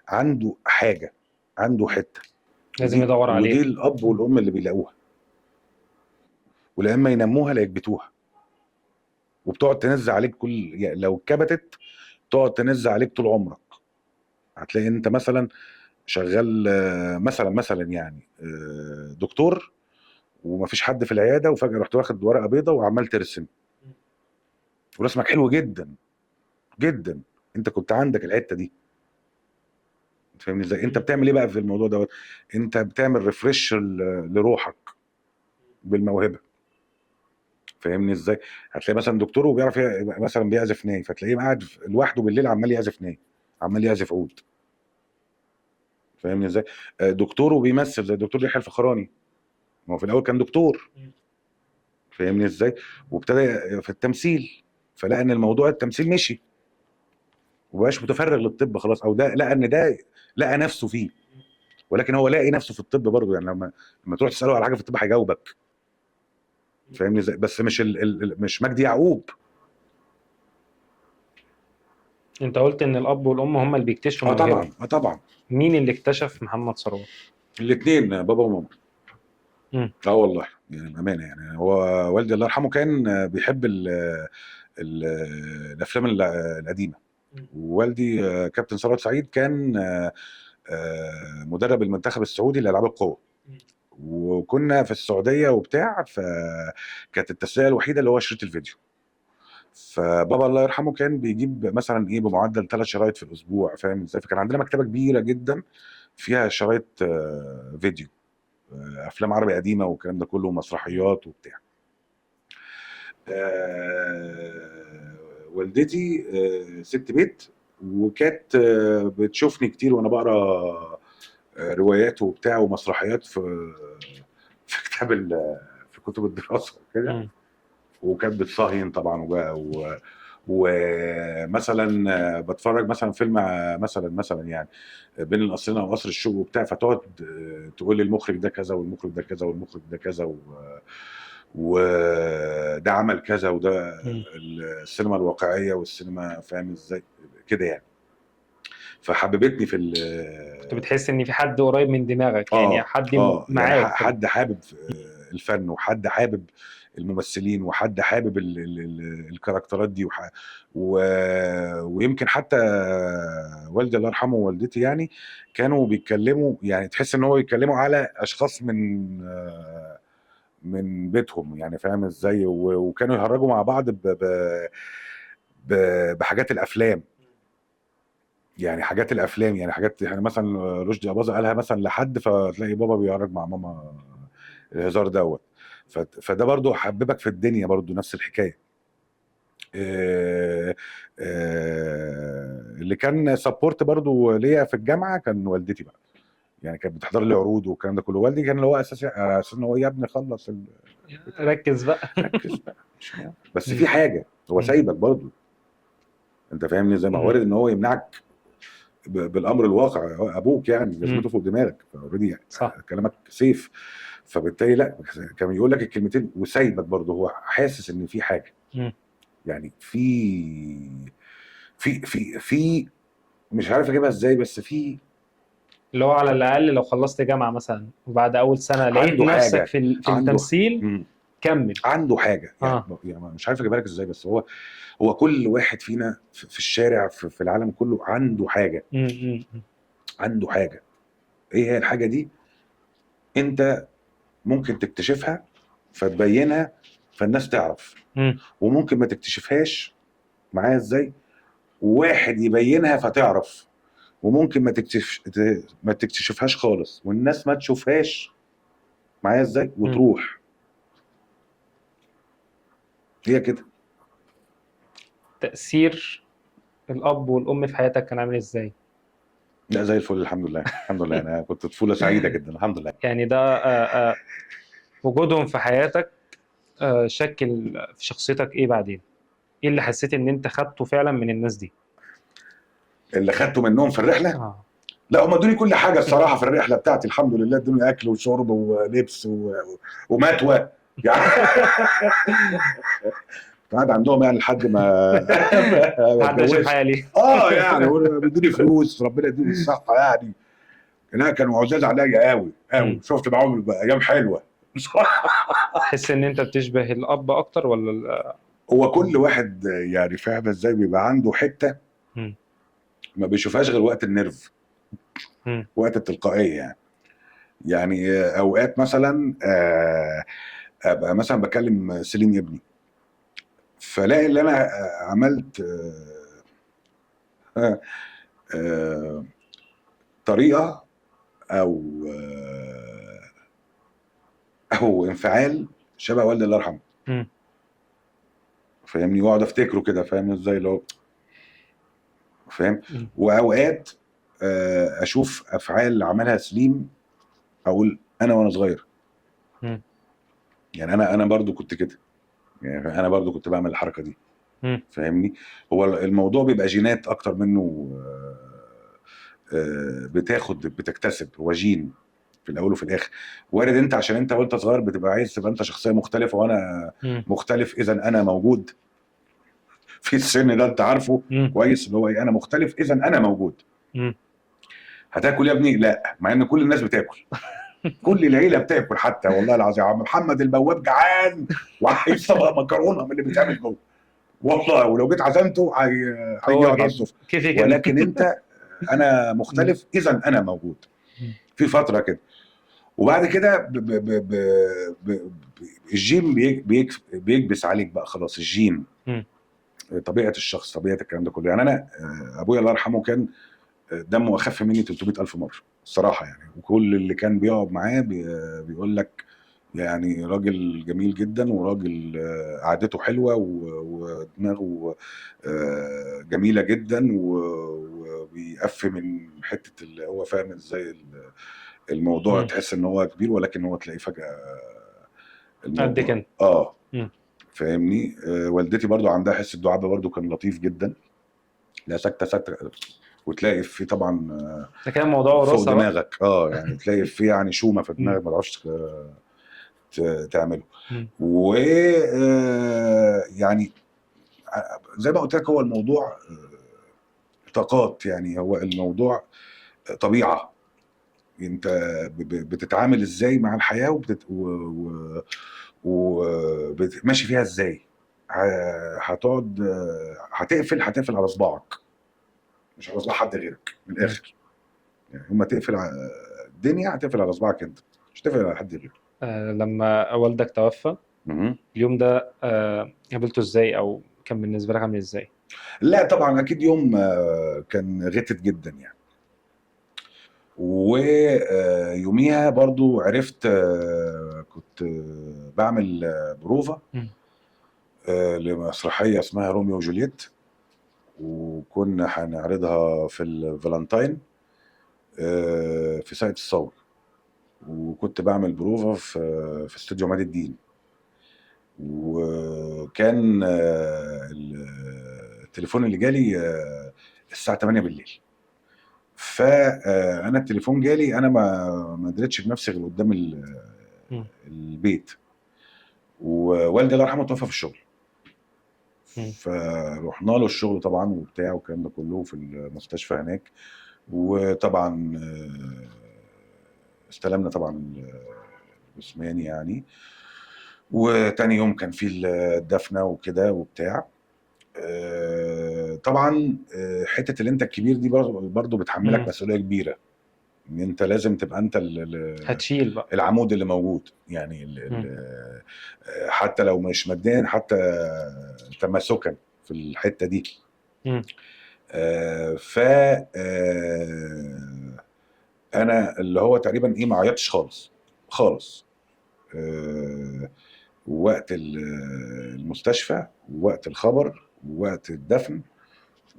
عنده حاجه، عنده حته. لازم ودي يدور ودي عليها. الاب والام اللي بيلاقوها، ولا اما ينموها لا يكبتوها. وبتقعد تنزع عليك كل، يعني لو اتكبتت تقعد تنزع عليك طول عمرك. هتلاقي انت مثلا شغال مثلا يعني دكتور، ومفيش حد في العياده، وفجاه رحت واخد ورقه بيضه وعمال ترسم، ورسمك حلو جدا جدا. انت كنت عندك الحته دي. انت فاهمني ازاي؟ انت بتعمل ايه بقى في الموضوع دوت؟ انت بتعمل ريفرش لروحك بالموهبه. فاهمني ازاي؟ هتلاقي مثلا دكتور وبيعرف مثلا بيعزف ناي، فتلاقيه قاعد لوحده بالليل عمال يعزف ناي، عمال يعزف عود. فاهمني ازاي؟ دكتور وبيمثل زي الدكتور يحيى الفخراني، ما هو في الاول كان دكتور. فاهمني ازاي؟ وابتدى في التمثيل، فلقى ان الموضوع التمثيل مشي ومبقاش متفرغ للطب خلاص، او ده لقى ان ده لقى نفسه فيه. ولكن هو لاقي نفسه في الطب برضه، يعني لما تروح تساله على حاجه في الطب هيجاوبك. فاهمني ازاي؟ بس مش مش مجدي يعقوب. انت قلت ان الاب والام هم اللي بيكتشفوا اه الموهبه. طبعا، اه طبعا. مين اللي اكتشف محمد ثروت؟ الاثنين بابا وماما. مم. اه والله يعني بامانه، يعني هو والدي الله يرحمه كان بيحب ال الافلام القديمه. ووالدي كابتن ثروت سعيد كان مدرب المنتخب السعودي لالعاب القوه. وكنا في السعوديه وبتاع، فكانت التسليه الوحيده اللي هو شريط الفيديو. فبابا الله يرحمه كان بيجيب مثلا ايه بمعدل 3 شرايط في الاسبوع، فاهم ازاي؟ فكان عندنا مكتبه كبيره جدا فيها شرايط فيديو، افلام عربي قديمه والكلام ده كله، ومسرحيات وبتاع. والدتي ست بيت، وكانت بتشوفني كتير وانا بقرا روايات وبتاع ومسرحيات في في كتب الدراسه وكده. مم. وكانت بتصهين طبعا ومثلا بتفرج مثلا فيلم مثلا يعني بين القصرين او قصر الشوق وبتاع، فتقعد تقول لي المخرج ده كذا والمخرج ده كذا والمخرج ده كذا وده عمل كذا وده مم. السينما الواقعيه والسينما، فاهم ازاي كده يعني. فحببتني في كنت بتحس ان في حد قريب من دماغك، يعني حد يعني معاك كده. حد حابب الفن، وحد حابب الممثلين، وحد حابب الكاركترات دي و... ويمكن حتى والدي الله يرحمه ووالدتي يعني كانوا بيتكلموا، يعني تحس ان هو يتكلموا على اشخاص من بيتهم، يعني فاهم ازاي؟ وكانوا يهرجوا مع بعض بحاجات الافلام، يعني حاجات الافلام، يعني حاجات يعني مثلا رشدي اباظه قالها مثلا لحد، فتلاقي بابا بيهرج مع ماما الهزار دوت. فده برضو حببك في الدنيا، برضو نفس الحكايه. اللي كان سبورت برضو ليا في الجامعه كان والدتي بقى، يعني كانت بتحضر لي عروض والكلام ده كله. والدي كان اللي هو اساسي على اساس ان هو يا ابني خلص ركز بقى. ركز بقى بس مم. في حاجه هو مم. سايبك برضو، انت فاهمني؟ زي ما هو مم. وارد ان هو يمنعك بالامر الواقع، هو ابوك يعني مم. جزمته فوق دماغك، فاوريدي يعني صح. كلامك سيف. فبالتالي لا، كان يقول لك الكلمتين وسايبك برضه، هو حاسس ان في حاجه، مم. يعني في مش عارف اجيبها ازاي، بس في اللي هو على الاقل لو خلصت جامعه مثلا وبعد اول سنه لقيت عنده نفسك حاجه، في عنده التمثيل، مم. كمل. عنده حاجه يعني، اه. يعني مش عارف اجيبها لك ازاي، بس هو كل واحد فينا في الشارع في العالم كله عنده حاجه، مم. مم. عنده حاجه. ايه هي الحاجه دي؟ انت ممكن تكتشفها فتبينها فالناس تعرف، مم. وممكن ما تكتشفهاش، معايا ازاي؟ وواحد يبينها فتعرف، وممكن ما تكتشفهاش خالص والناس ما تشوفهاش، معايا ازاي؟ مم. وتروح. هي كده. تأثير الأب والأم في حياتك كان عامل إزاي؟ لا زي الفل، الحمد لله الحمد لله، انا كنت طفوله سعيده جدا الحمد لله. يعني ده وجودهم في حياتك شكل في شخصيتك إيه بعدين؟ إيه اللي حسيت إن أنت خدته فعلا من الناس دي؟ اللي خدته منهم في الرحله، آه. لا هم ادوني كل حاجه الصراحه في الرحله بتاعتي، الحمد لله ادوني اكل وشرب ولبس ومتوى يعني. قاعد عندهم يعني لحد ما ما محدش شاف اتجوزت. حالي. يعني بيدوني فلوس، ربنا يديهم الصحه يعني. لا كانوا عزاز عليا قوي قوي، مم. شفت معاهم ايام حلوه. تحس إن أنت بتشبه الأب أكتر ولا هو كل واحد يعني فاهم ازاي بيبقى عنده حته مم. ما بيشوفهاش غير وقت النرف، مم. وقت التلقائيه يعني. يعني اوقات مثلا ابقى مثلا بكلم سليم ابني، فلاقي اللي انا عملت آه، طريقه او او انفعال شبه والدي الله يرحمه، مم. فاهمني؟ واقعد افتكره كده، فاهم ازاي؟ اللي هو فاهم. مم. واوقات اشوف افعال عملها سليم اقول انا وانا صغير، مم. يعني انا برضو كنت كده. يعني انا برضو كنت بعمل الحركه دي. مم. فاهمني؟ هو الموضوع بيبقى جينات اكتر منه بتكتسب، هو جين في الاول وفي الاخر. وارد انت عشان انت وانت صغير بتبقى عايز تبقى انت شخصيه مختلفه وانا مم. مختلف، اذا انا موجود في السن ده، انت عارفه مم. كويس اللي هو ايه، انا مختلف اذا انا موجود. مم. هتاكل يا ابني؟ لا، مع ان كل الناس بتاكل، كل العيله بتاكل، حتى والله العظيم عم محمد البواب جعان وعايز طبق مكرونه من اللي بيتعمل جوه، والله ولو جيت عزمته هو هيقعد على جايب السفره. كيفي كده. ولكن انت، انا مم. مختلف اذا انا موجود مم. في فتره كده. وبعد كده ب... الجين بيكبس عليك بقى خلاص، الجين مم. طبيعه الشخص، طبيعه الكلام ده كله. يعني انا ابويا الله يرحمه كان دمه اخف مني 300,000 مره الصراحه يعني. وكل اللي كان بيقعد معاه بيقول لك يعني راجل جميل جدا، وراجل قعدته حلوه ودماغه جميله جدا، وبيقف من حته اللي هو فاهم ازاي الموضوع، مم. تحس ان هو كبير ولكن هو تلاقيه فجاه قد الموضوع كده. مم. فاهمني. والدتي برضو عندها حس الدعابه برضو كان لطيف جدا، لا ساكته ساكته، وتلاقي في طبعا ده كان موضوع فوق وراثة بقى. دماغك، يعني تلاقي في يعني شومه في مم. دماغك ما تعرفش تعمله. مم. و يعني زي ما قلت لك، هو الموضوع طاقات، يعني هو الموضوع طبيعه. انت بتتعامل ازاي مع الحياه وماشي فيها ازاي. هتقعد هتقفل على صباعك، مش على صباع حد غيرك من مم. الاخر. يعني يوم ما تقفل الدنيا هتقفل على صباعك انت، مش هتقفل على حد غيرك. لما والدك توفى مهم. اليوم ده قابلته ازاي، او كان بالنسبة لك عامل ازاي؟ لا طبعا اكيد يوم كان غتت جدا يعني. ويوميها برضو عرفت كنت بعمل بروفا مم. لمسرحيه اسمها روميو وجولييت، وكنا هنعرضها في الفالنتاين في ساقية الصاوي. وكنت بعمل بروفا في استوديو عماد الدين. وكان التليفون اللي جالي الساعه 8 بالليل. فانا التليفون جالي، انا ما دريتش بنفسي غير قدام مم. البيت. ووالدي الله يرحمه توفى في الشغل، مم. فرحنا له الشغل طبعا وبتاع والكلام ده كله في المستشفى هناك. وطبعا استلمنا طبعا الجثمان يعني. وتاني يوم كان في الدفنه وكده وبتاع. طبعا حته اللي انت الكبير دي برضه بتحملك مم. مسؤوليه كبيره، ان انت لازم تبقى انت هتشيل بقى. العمود اللي موجود يعني مم. حتى لو مش ماديا، حتى تماسكا في الحته دي. مم. ف انا اللي هو تقريبا ايه، ما عيطتش خالص خالص وقت المستشفى، ووقت الخبر، ووقت الدفن،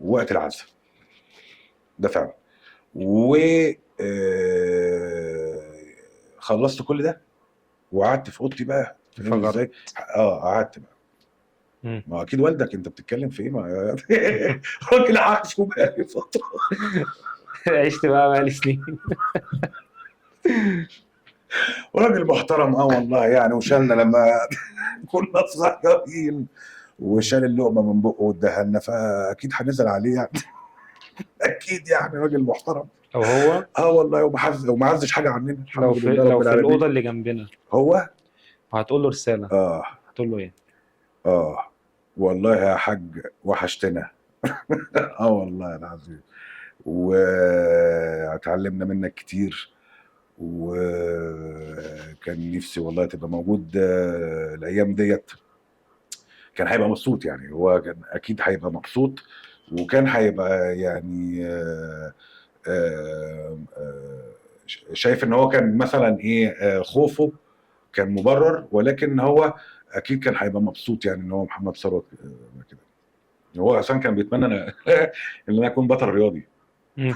ووقت العزاء، ده فعلا. و خلصت كل ده وقعدت في اوضتي بقى، فاهم انفجرت. ازاي؟ قعدت بقى. مم. ما اكيد والدك انت بتتكلم في ايه، ما راجل عارفه بقى فتره، عشت بقى بقالي سنين. وراجل محترم والله يعني. وشالنا لما كنا صغيرين، وشال اللقمه من بقه واداها لنا، فاكيد هنزل عليه يعني. اكيد يعني راجل محترم. او هو والله، وما عزش حاجه عننا، الحمد لله لو رب في العالمين. الأوضة اللي جنبنا هو وهتقول له رسالة، اه هتقول له ايه؟ والله يا حاج وحشتنا. والله العظيم. واتعلمنا منك كتير، وكان نفسي والله تبقى موجود الايام ديت. كان هيبقى مبسوط يعني، هو كان اكيد هيبقى مبسوط. وكان هيبقى يعني شايف ان هو كان مثلا ايه خوفه كان مبرر، ولكن هو اكيد كان هيبقى مبسوط يعني ان هو محمد ثروت كده. هو اصلا كان بيتمنى ان انا اكون بطل رياضي. مم.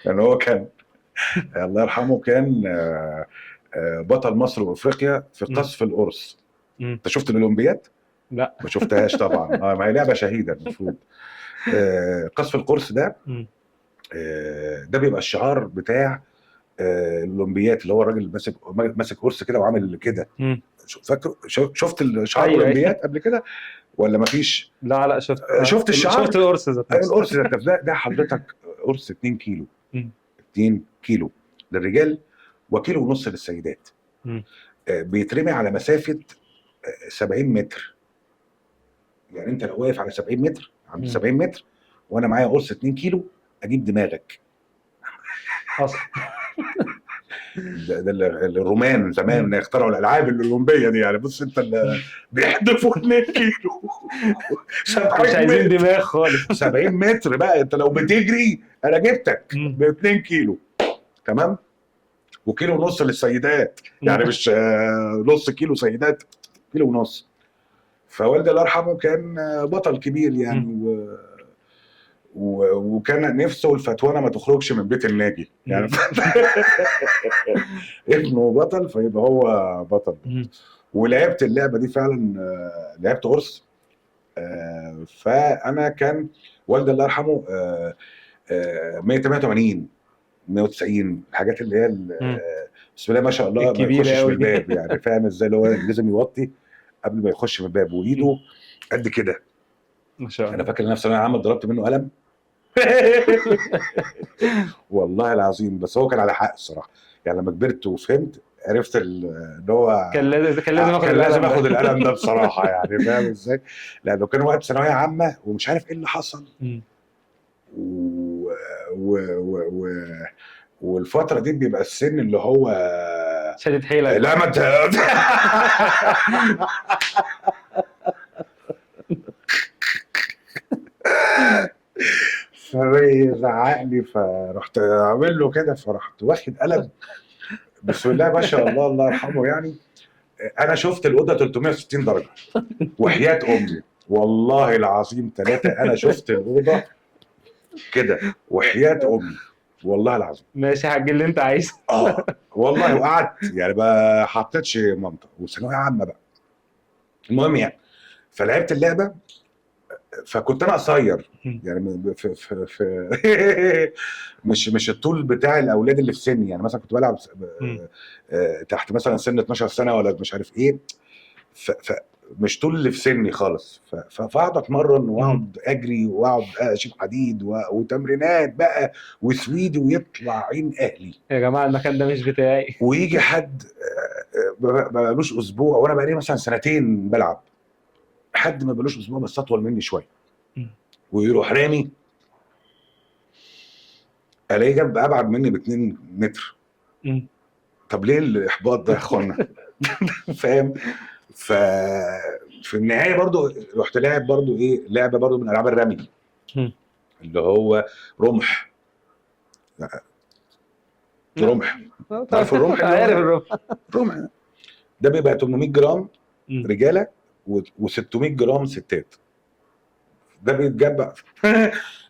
لان هو كان الله يرحمه كان بطل مصر وافريقيا في قصف القرص. انت شفت الاولمبياد؟ لا ما شفتهاش طبعا. ما هي لعبه شهيده المفروض. قصف القرص ده ده بيبقى الشعار بتاع الاولمبياد، اللي هو الراجل اللي ماسك قرص كده وعامل كده. فاكر شفت الشعار أيوة. الاولمبياد قبل كده ولا مفيش؟ لا شفت. شفت الشعار، شفت القرص ذات نفسه. القرص ده حضرتك قرص 2 كيلو. 2 كيلو للرجال وكيلو ونص للسيدات. بيترمي على مسافه 70 متر. يعني انت لو واقف على 70 متر، عند 70 متر وانا معايا قرص 2 كيلو، اجيب دماغك اصلا. ده الرومان زمان اخترعوا الالعاب الاولمبيه دي. يعني بص انت اللي بيحدفوا 2 كيلو مش عايزين دماغ خالص. 70 متر بقى، انت لو بتجري انا جبتك ب 2 كيلو. تمام. وكيلو ونص للسيدات، يعني مش نص كيلو سيدات، كيلو ونص. فوالدي الله يرحمه كان بطل كبير يعني وكان نفسه الفتوانه ما تخرجش من بيت الناجي يعني. ابنه بطل فيبقى هو بطل. ولعبت اللعبه دي فعلا، لعبت قرص. فانا كان والدي الله يرحمه 188 190 الحاجات اللي هي بسم الله ما شاء الله ما يخشش من الباب يعني. فاهم ازاي؟ اللي هو لازم يوطي قبل ما يخش من الباب، وايده قد كده ما شاء الله. انا فاكر ان انا في ثانويه عامه ضربت منه قلم. والله العظيم. بس هو كان على حق الصراحه يعني. لما كبرت وفهمت عرفت ان هو كان لازم اخد القلم ده بصراحه يعني. فاهم ازاي؟ لانه كان وقت ثانويه عامه ومش عارف ايه اللي حصل. والفتره دي بيبقى السن اللي هو شدت حيلك. لا ما فزعق لي، فرحت عامل له كده، فرحت واخد قلم. بسم الله ما شاء الله الله يرحمه يعني. انا شفت الاوضه 360 درجه وحياه امي والله العظيم 3. انا شفت الاوضه كده وحياه امي والله العظيم. ماشي يا حاج اللي انت عايزه. والله. وقعدت يعني ما حطيتش منطق. وثانويه عامه بقى المهم يعني. فلعبت اللعبه، فكنت انا قصير يعني في مش الطول بتاع الاولاد اللي في سني يعني. مثلا كنت بلعب تحت مثلا سن 12 سنه ولا مش عارف ايه. مش طول اللي في سني خالص. فاقعد اتمرن واقعد اجري واقعد اشيل حديد وتمرينات بقى وسويدي ويطلع عين اهلي. يا جماعه المكان ده مش بتاعي. ويجي حد بقالوش اسبوع وانا بقالي مثلا سنتين بلعب، حد ما بقالوش اسبوع بس اطول مني شويه، ويروح رامي الاقيه جنب ابعد مني ب 2 متر. طب ليه الاحباط ده يا اخوانا؟ فاهم؟ في النهايه برضو رحت لاعب برضو ايه، لعبه برضو من العاب الرمي اللي هو رمح. رمح، عارف الرمح؟ عارف الرمح. رمح ده بيبقى 800 جرام رجاله و600 جرام ستات. ده بيتجمع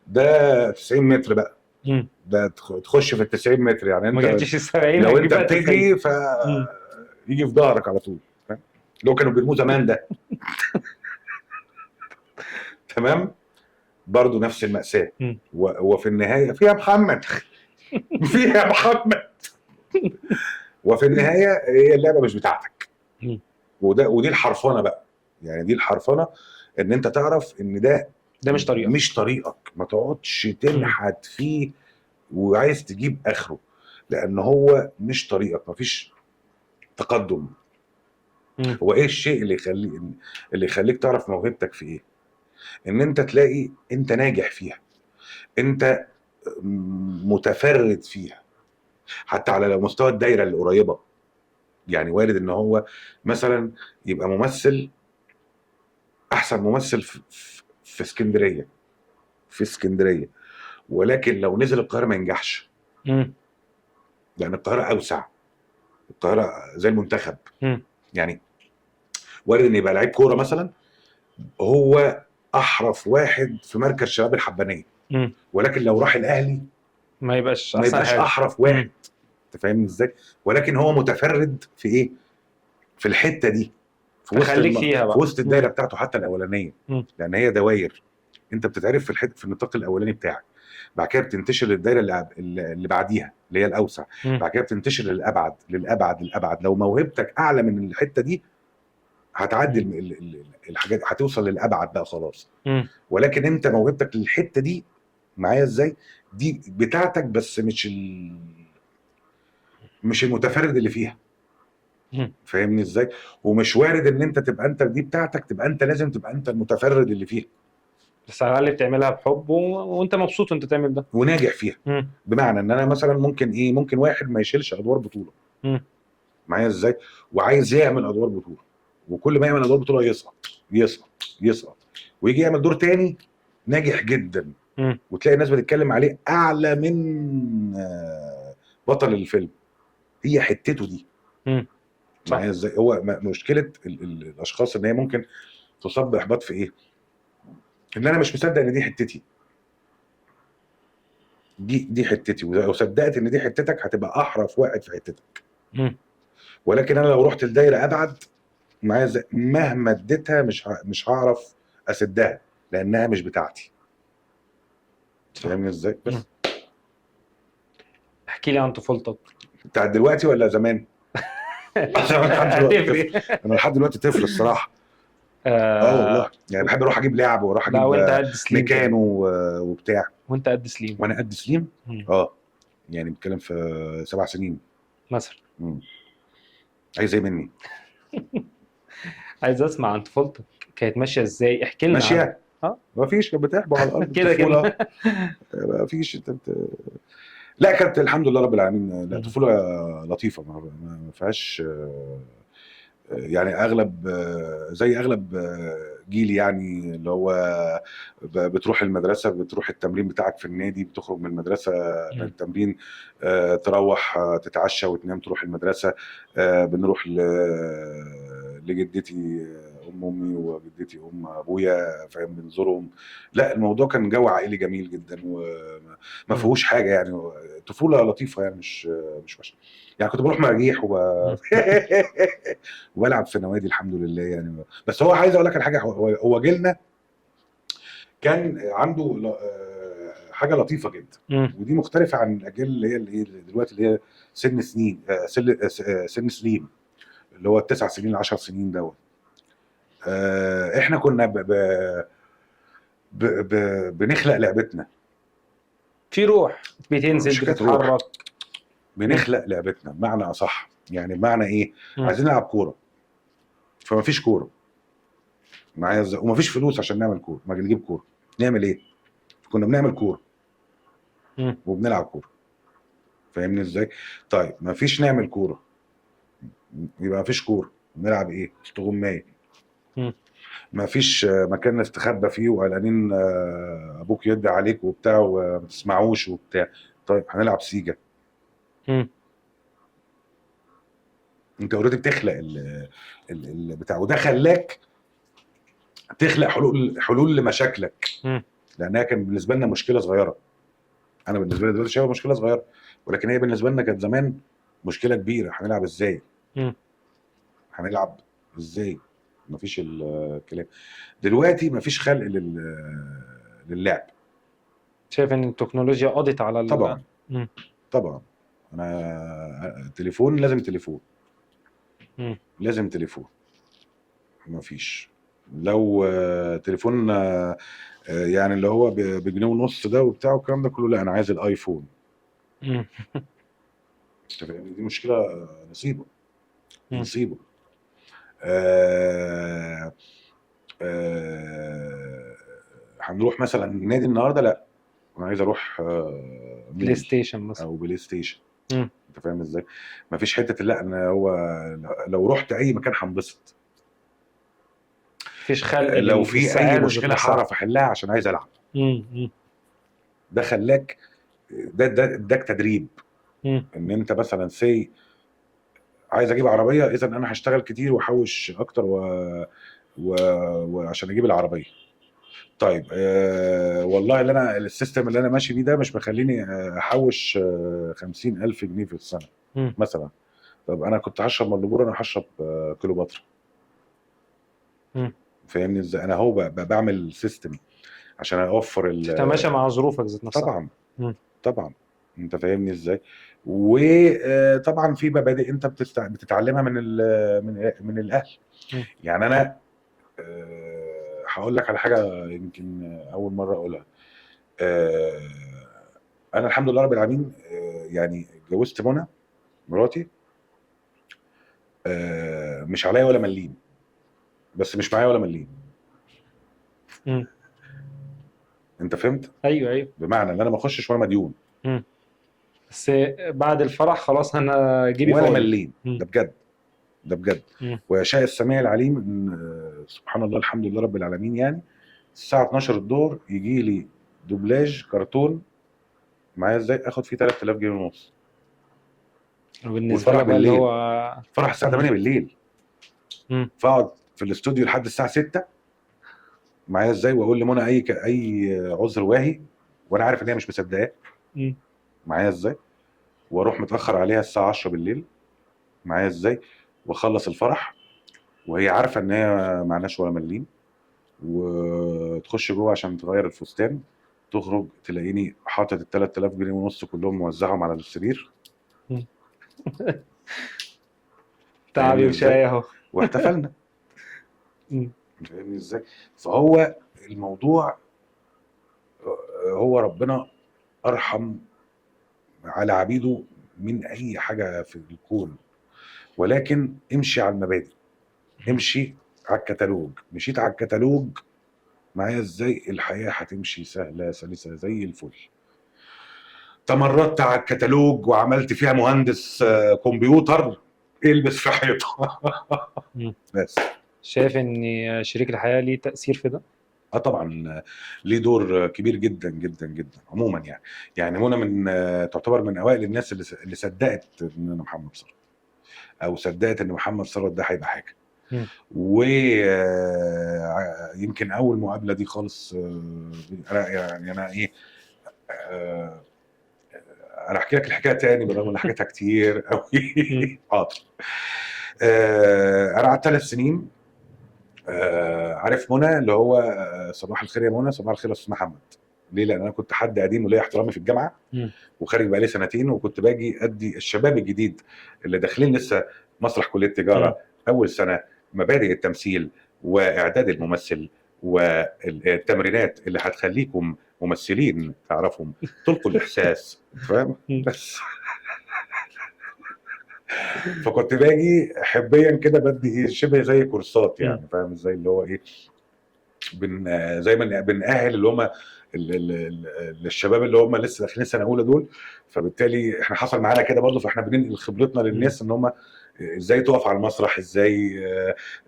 ده 90 متر بقى. ده تخش في ال 90 متر يعني. انت ما جبتش ال 70 لو انت بتجري يجي في ظهرك على طول. لو كانوا بيرموا زمان ده. تمام. برضو نفس المأساة. وفي النهاية فيها محمد. فيها محمد. وفي النهاية هي اللعبة مش بتاعتك. ودي الحرفنة بقى يعني. دي الحرفنة ان انت تعرف ان ده مش طريقك. مش طريقك. ما تقعدش تنحت فيه وعايز تجيب اخره، لان هو مش طريقك. مفيش تقدم. هو ايه الشيء اللي يخليك تعرف موهبتك في ايه؟ ان انت تلاقي انت ناجح فيها، انت متفرد فيها، حتى على مستوى الدايره اللي قريبه. يعني وارد ان هو مثلا يبقى ممثل، احسن ممثل في اسكندريه، ولكن لو نزل القاهره ما ينجحش. لان القاهره اوسع، القاهره زي المنتخب. يعني وارد ان يبقى لعيب كوره مثلا هو احرف واحد في مركز شباب الحبانيه، ولكن لو راح الاهلي ما يبقاش احرف واحد. انت فاهمني ازاي؟ ولكن هو متفرد في ايه؟ في الحته دي، في وسط فخليك فيها في بقى. وسط الدايره بتاعته حتى الاولانيه، مم. لان هي دواير. انت بتتعرف في النطاق الاولاني بتاعك، بعد كده بتنتشر للدايره اللي بعديها اللي هي الاوسع، مم. بعد كده بتنتشر للابعد للابعد للابعد. لو موهبتك اعلى من الحته دي هتعدي مم. الحاجات، هتوصل للابعد بقى خلاص. مم. ولكن انت موهبتك للحته دي معايا ازاي؟ دي بتاعتك بس مش المتفرد اللي فيها. مم. فاهمني ازاي؟ ومش وارد ان انت تبقى انت دي بتاعتك تبقى انت لازم تبقى انت المتفرد اللي فيها بس على الاقل بتعملها بحب وانت مبسوط وانت تعمل ده. وناجح فيها. مم. بمعنى ان انا مثلا ممكن ايه، ممكن واحد ما يشيلش ادوار بطوله مم. معايا ازاي، وعايز يعمل ادوار بطوله، وكل ما يعمل ادوار بطوله يسقط يسقط يسقط، ويجي يعمل دور تاني ناجح جدا، مم. وتلاقي الناس بتتكلم عليه اعلى من بطل الفيلم. هي حتته دي مم. صح. معايا ازاي. هو مشكله الاشخاص ان هي ممكن تصاب باحباط في ايه؟ ان انا مش مصدق ان دي حتتي، دي حتتي، ولو صدقت ان دي حتتك هتبقى احرف واحد في حتتك. مم. ولكن انا لو رحت لدايره ابعد معايا ازاي، مهما اديتها مش هعرف اسدها لانها مش بتاعتي. صح. فاهمني ازاي؟ مم. بس احكي لي عن طفولتك. بتاعت دلوقتي ولا زمان؟ زمان لحد دلوقتي طفل. هتفرق. انا لحد دلوقتي طفل الصراحه. اه والله، آه. يعني بحب اروح اجيب لعب واروح لا اجيب وانت قد سليم كده. ميكانو وبتاع. وانت قد سليم. وانا قد سليم مم. اه، يعني بتكلم في 7 سنين. مثلا. مم. عايز ايه مني؟ عايز اسمع عن طفولتك، كانت ماشيه ازاي؟ احكي لنا عنها. ماشيه. اه ما فيش، كانت بتحبوا على الارض كده الطفوله. كده. ما فيش لا كانت الحمد لله رب العالمين، لا مم. طفوله لطيفه ما فيهاش يعني اغلب زي اغلب جيلي، يعني اللي هو بتروح المدرسه، بتروح التمرين بتاعك في النادي، بتخرج من المدرسه من مم. التمرين تروح تتعشى وتنام، تروح المدرسه بنروح لجدتي ام امي وجدتي ام ابويا، فاهم، بنزورهم. لا الموضوع كان جو عائلي جميل جدا وما مم. فيهوش حاجه، يعني طفوله لطيفه يعني مش وحشه. يعني كنت بروح مراجيح مم. وبلعب في نوادي الحمد لله يعني. بس هو عايز اقول لك على حاجه، هو جيلنا كان عنده حاجه لطيفه جدا، مم. ودي مختلفه عن الاجيال اللي هي دلوقتي، اللي هي سن سنين سن سليم، اللي هو التسع سنين 10 سنين دوت. احنا كنا بنخلق لعبتنا. في روح بتنزل مش حكايه روح، بتتحرك. مم. بنخلق لعبتنا بمعنى اصح. يعني بمعنى ايه؟ مم. عايزين نلعب كوره، فما فيش كوره معايا ازاي، وما فيش فلوس عشان نعمل كوره، ما نجيب كوره نعمل ايه؟ كنا بنعمل كوره مم. وبنلعب كوره. فاهمني ازاي؟ طيب ما فيش نعمل كوره، يبقى ما فيش كوره، نلعب ايه؟ استغمايه. مم. ما فيش مكان نستخبى فيه وقلقانين ابوك يدعي عليك وبتاع وما تسمعوش وبتاع. طيب هنلعب سيجا. مم. انت اوريدي بتخلق بتاع، وده خلاك تخلق حلول لمشاكلك، مم. لانها كان بالنسبه لنا مشكله صغيره. انا بالنسبه لي دلوقتي شايفها مشكله صغيره، ولكن هي بالنسبه لنا كانت زمان مشكله كبيره. هنلعب ازاي؟ مم. هنلعب ازاي؟ مفيش الكلام. دلوقتي مفيش خلق للعب. شايف ان التكنولوجيا قضت على طبعا مم. طبعا. انا تليفون لازم تليفون، مم. لازم تليفون. مفيش لو تليفون يعني اللي هو بجنيه ونص ده وبتاع والكلام ده كله، لا انا عايز الايفون. مم. انت فاهم؟ دي مشكله نصيبه، دي مم. نصيبه. آه هنروح مثلا نادي النهارده، لا انا عايز اروح بلاي مول ستيشن مثلا. او بلاي ستيشن. مم. انت فاهم ازاي؟ مفيش حته لا ان هو لو رحت اي مكان هنبسط، مفيش خلق لو في اي للسعادة ذات مشكله نفسها. هعرف احلها عشان عايز العب. مم. مم. ده خلاك، ده اداك تدريب مم. ان انت مثلا عايز اجيب عربيه، اذا انا هشتغل كتير واحوش اكتر و... وعشان اجيب العربيه. طيب والله السيستم اللي انا ماشي بيه ده مش مخليني احوش 50,000 جنيه في السنه. مم. مثلا. طب انا كنت هشرب مالبورو، انا هشرب كليوباترا. مم. فاهمني ازاي؟ انا هو بعمل سيستم عشان اوفر تتماشى مع ظروفك ذات نفسها. طبعا. مم. طبعا. انت فاهمني ازاي؟ وطبعا في مبادئ انت بتتعلمها من الاهل. مم. يعني انا هقول لك على حاجه يمكن اول مره اقولها. آه، انا الحمد لله رب العالمين يعني اتجوزت منى مراتي، مش عليا ولا مليم، بس مش معايا ولا مليم. مم. انت فهمت؟ ايوه ايوه. بمعنى ان انا ما اخشش ولا مديون مم. بس بعد الفرح خلاص انا جيبي ولا فاضي. مليم، مم. ده بجد، ده بجد. مم. ويشاء السميع العليم ان سبحان الله الحمد لله رب العالمين، يعني الساعه 12 الظهر يجي لي دوبلاج كرتون معايا ازاي، اخد فيه 3000 جنيه ونص. وبالنسبه والفرح لك بقى اللي بالليل، هو فرح الساعه 8 بالليل، مم. فاقعد في الاستوديو لحد الساعه 6 معايا ازاي، واقول لمنى اي عذر واهي، وانا عارف ان هي مش مصدقاه مم. معايا ازاي، واروح متاخر عليها الساعه 10 بالليل معايا ازاي، واخلص الفرح وهي عارفه ان هي معناش ولا مليم، وتخش جوه عشان تغير الفستان، تخرج تلاقيني حاطط ال 3000 جنيه ونص كلهم موزعهم على السرير. مم. فاهمني تعبي ازاي؟ وشاي اهو. واحتفلنا. مم. فاهمني ازاي؟ فهو الموضوع هو ربنا ارحم على عبيده من اي حاجه في الكون، ولكن امشي على المبادئ، امشي على الكتالوج. مشيت على الكتالوج معايا ازاي، الحياه هتمشي سهله سلسه زي الفل. تمردت على الكتالوج وعملت فيها مهندس كمبيوتر، البس في حيطه. مم. بس شايف ان شريك الحياه ليه تاثير في ده؟ اه طبعا ليه دور كبير جدا جدا جدا عموما. يعني منى من تعتبر من اوائل الناس اللي صدقت ان انا محمد ثروت، او صدقت ان محمد ثروت ده هيبقى حاجه. مم. ويمكن اول مقابله دي خالص انا يعني انا ايه آه، انا احكي لك الحكايه تاني بالرغم ان حكيتها كتير مم. قوي. حاضر. انا قعدت 3 سنين عارف منى اللي هو صباح الخير يا منى، صباح الخير يا استاذ محمد. ليه؟ لان انا كنت حد قديم وليا احترامي في الجامعه، مم. وخارج بقالي سنتين، وكنت باجي ادي الشباب الجديد اللي داخلين لسه مسرح كليه مم. تجاره اول سنه مبادئ التمثيل واعداد الممثل والتمرينات اللي هتخليكم ممثلين تعرفهم، تلقوا الاحساس. فاهم؟ مم. بس فكنت باجي حبيا كده بدي ايه شبه زي كورسات، مم. يعني فاهم ازاي اللي هو ايه زي ما بنأهل اللي هم الشباب اللي هم لسه داخلين سنه اولى دول. فبالتالي احنا حصل معانا كده برضه، فاحنا بننقل خبرتنا مم. للناس ان هم ازاي تقف على المسرح، ازاي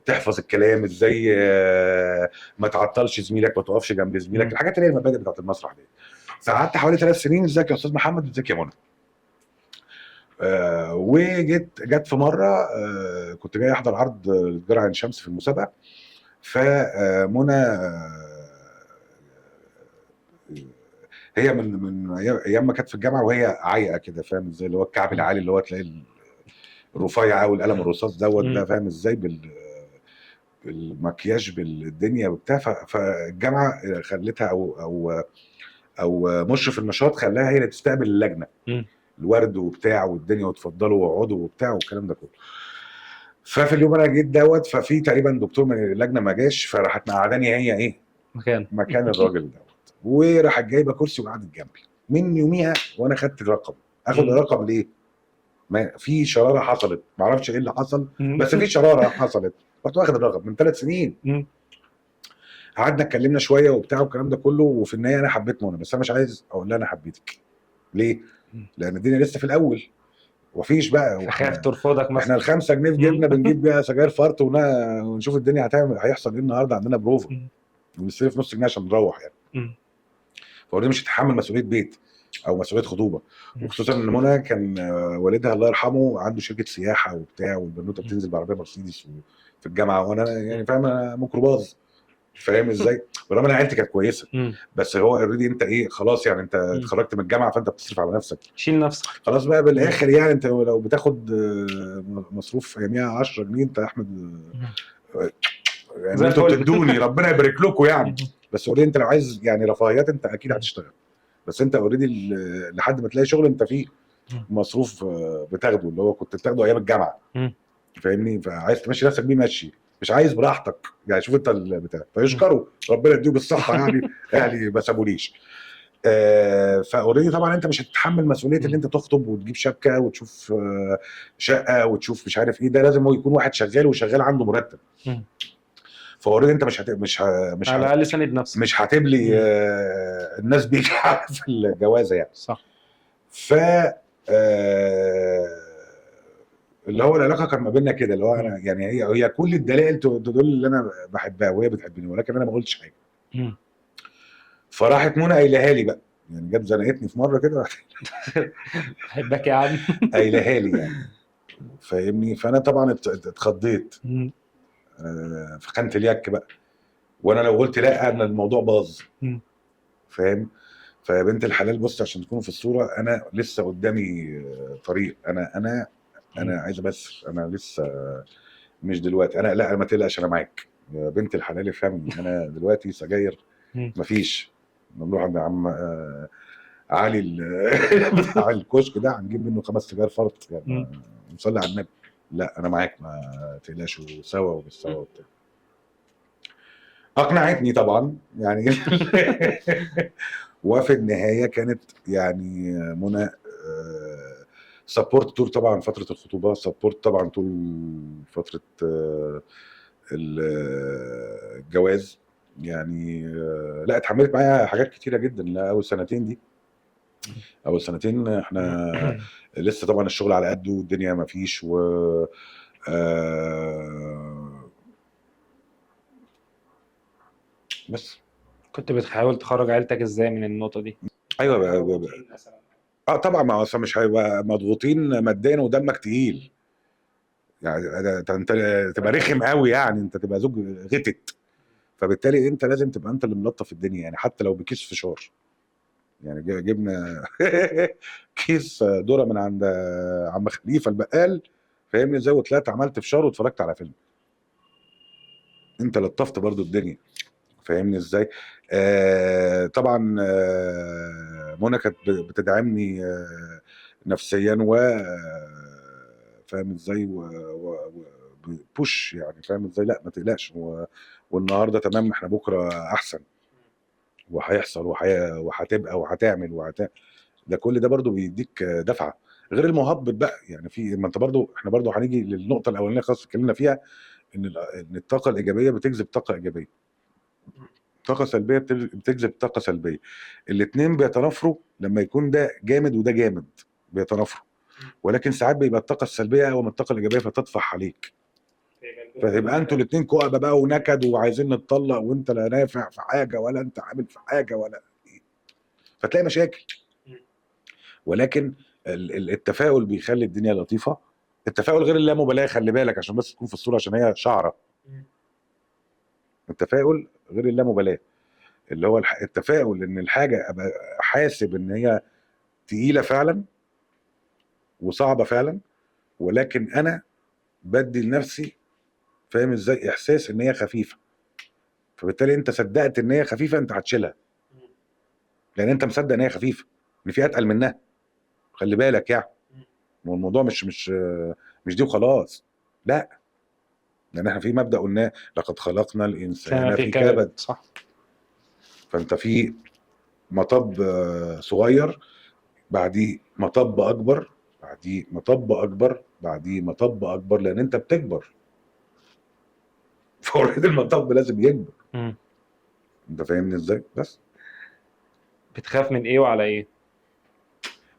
تحفظ الكلام، ازاي ما تعطلش زميلك، ما تقفش جنب زميلك، مم. الحاجات اللي هي المبادئ بتاعت المسرح دي. فقعدت حوالي 3 سنين. ازيك يا استاذ محمد، ازيك يا منى. جت في مره كنت جاي احضر عرض تجاره عين شمس في المسابقه. فمنى هي من ايام ما كانت في الجامعه وهي عايقه كده، فاهم ازاي، اللي هو الكعب مم. العالي اللي هو تلاقي الرفيع او القلم الرصاص دوت مم. ده، فاهم ازاي، بالمكياج بالدنيا وبتاع. فالجامعه خلتها او مشرف النشاط خلاها هي اللي تستقبل اللجنه، مم. الورد وبتاع والدنيا، وتفضلوا واقعدوا وبتاع والكلام ده كله. ففي اليوم انا جيت دوت، ففي تقريبا دكتور من اللجنه ما جاش، فراحت مقعداني هي ايه مكان. مكان الراجل دوت، وراحت جايبه كرسي وقعدت جنبي. من يوميها وانا خدت الرقم. اخد مم. الرقم ليه؟ ما في شراره حصلت، ما اعرفش ايه اللي حصل، مم. بس في شراره حصلت. رحت واخد الرقم من 3 سنين. مم. قعدنا اتكلمنا شويه وبتاع والكلام ده كله، وفي النهايه انا حبيت منى، بس انا مش عايز اقول لها انا حبيتك. ليه؟ مم. لان الدنيا لسه في الاول، ومفيش بقى، فخاف واحنا ترفضك مثلا. ال5 جنيه في مم. جيبنا بنجيب بيها سجاير فرط ونشوف الدنيا هيحصل ايه النهارده، عندنا بروفا مم. ونستلف نص جنيه عشان نروح يعني. مم. فهو مش هتحمل مسؤوليه بيت او مسؤوليه خطوبه، مم. وخصوصا ان منى كان والدها الله يرحمه عنده شركه سياحه وبتاع، والبنوته مم. بتنزل بعربيه مرسيدس في الجامعه، وانا يعني فاهم انا ميكروباص، فاهم ازاي. ورغم ان عيلتي كانت كويسه، مم. بس هو اوريدي انت ايه خلاص يعني انت مم. اتخرجت من الجامعه فانت بتصرف على نفسك شيل نفسك. خلاص بقى بالاخر. يعني انت لو بتاخد مصروف اياميها 10 جنيه انت يا احمد مم. يعني زي انتوا الفل. بتدوني ربنا يبارك لكم يعني. مم. بس اوريدي انت لو عايز يعني رفاهيات انت اكيد مم. هتشتغل، بس انت اوريدي لحد ما تلاقي شغل انت فيه مم. مصروف بتاخده اللي هو كنت بتاخده ايام الجامعه، مم. فاهمني؟ فعايز تمشي نفسك بيه ماشي، مش عايز براحتك يعني. شوف انت البتاع، مم. فيشكروا ربنا يديهم الصحه يعني. اهلي ما سابونيش. فاوريدي طبعا انت مش هتتحمل مسؤوليه ان مم. انت تخطب وتجيب شبكه وتشوف شقه وتشوف مش عارف ايه. ده لازم هو يكون واحد شغال وشغال عنده مرتب. مم. فاوريدي انت مش على الاقل ساند نفسك. مش هتبلي مم. الناس بيك في الجوازه يعني. صح. ف اللي هو العلاقه كان ما بيننا كده اللي هو مم. انا يعني هي كل الدلائل تدل اللي انا بحبها وهي بتحبني، ولكن انا ما قلتش حاجه. مم. فراحت منى قايلها لي بقى، يعني جت زنقتني في مره كده راحت بحبك يا عم. قايلها لي يعني، فاهمني؟ فانا طبعا اتخضيت مم. في خانه اليك بقى، وانا لو قلت لا ان الموضوع باظ، مم. فاهم؟ فيا بنت الحلال بص عشان تكونوا في الصوره، انا لسه قدامي طريق. انا عايز بس انا لسه مش دلوقتي. انا لا ما تقلقش انا معاك يا بنت الحلال، افهمي انا دلوقتي سجاير مم. مفيش. نروح عند عم علي بتاع الكشك ده هنجيب منه 5 سجاير فرط يعني مم. نصلي على النبي. لا انا معاك ما تقلقش، وسوا ومش سوا وبتاع. اقنعتني طبعا يعني. وفي النهايه كانت يعني منى سبورت طول طبعا فتره الخطوبه، سبورت طبعا طول فتره الجواز يعني. لا اتحملت معايا حاجات كتيره جدا. لا اول سنتين دي، اول سنتين احنا لسه طبعا الشغل على قده والدنيا ما فيش و بس. كنت بتحاول تخرج عيلتك ازاي من النقطة دي؟ ايوه مضغوطين مثلا. اه طبعا ما هو أصلاً مش هيبقى مضغوطين ماديا ودمك تقيل يعني. انت تبقى رخم قوي يعني، انت تبقى زوج غتت. فبالتالي انت لازم تبقى انت اللي ملطف الدنيا يعني، حتى لو بكيس فشار يعني. جبنا كيس ذره من عند عم خليفه البقال، فاهمني ازاي؟ وطلعت عملت فشار واتفرجت على فيلم. انت لطفت برضو الدنيا، فاهمني ازاي؟ طبعا منى كانت بتدعمني نفسيا و فاهم ازاي بوش يعني، فاهم ازاي؟ لا ما تقلقش والنهارده تمام، احنا بكره احسن وهيحصل وهتبقى وهتعمل ده كل ده برضو بيديك دفعه غير المهبط بقى يعني. في ما انت برضو احنا برضو هنيجي للنقطه الاولانيه خالص اتكلمنا فيها، ان الطاقه الايجابيه بتجذب طاقه ايجابيه، طاقه سلبيه بتجذب طاقه سلبيه. الاثنين بيتنافروا لما يكون ده جامد وده جامد، بيتنافروا. ولكن ساعات بيبقى الطاقه السلبيه اقوى من الطاقه الايجابيه فتطفح عليك، فتبقى انتوا الاثنين كؤبه بقى ونكد وعايزين نتطلق وانت لا نافع في حاجه ولا انت عامل في حاجه ولا إيه. فتلاقي مشاكل. ولكن التفاؤل بيخلي الدنيا لطيفه. التفاؤل غير اللامبالاه، خلي بالك عشان بس تكون في الصوره عشان هي شعره. التفاؤل غير اللامبالاه، اللي هو التفاؤل ان الحاجه ابقى حاسب ان هي تقيله فعلا وصعبه فعلا، ولكن انا بدي لنفسي فاهم ازاي احساس ان هي خفيفه. فبالتالي انت صدقت ان هي خفيفه انت هتشيلها، لان انت مصدق ان هي خفيفه، ان في اتقل منها. خلي بالك يعني الموضوع مش دي وخلاص، لا. لان احنا في مبدا قلناه، لقد خلقنا كان الانسان في في كبد، كبد. صح. فانت في مطب صغير، بعديه مطب اكبر، بعديه مطب اكبر، بعديه مطب اكبر، لان انت بتكبر. فوريد المطب لازم يكبر. مم. انت فاهمني ازاي؟ بس بتخاف من ايه وعلى ايه؟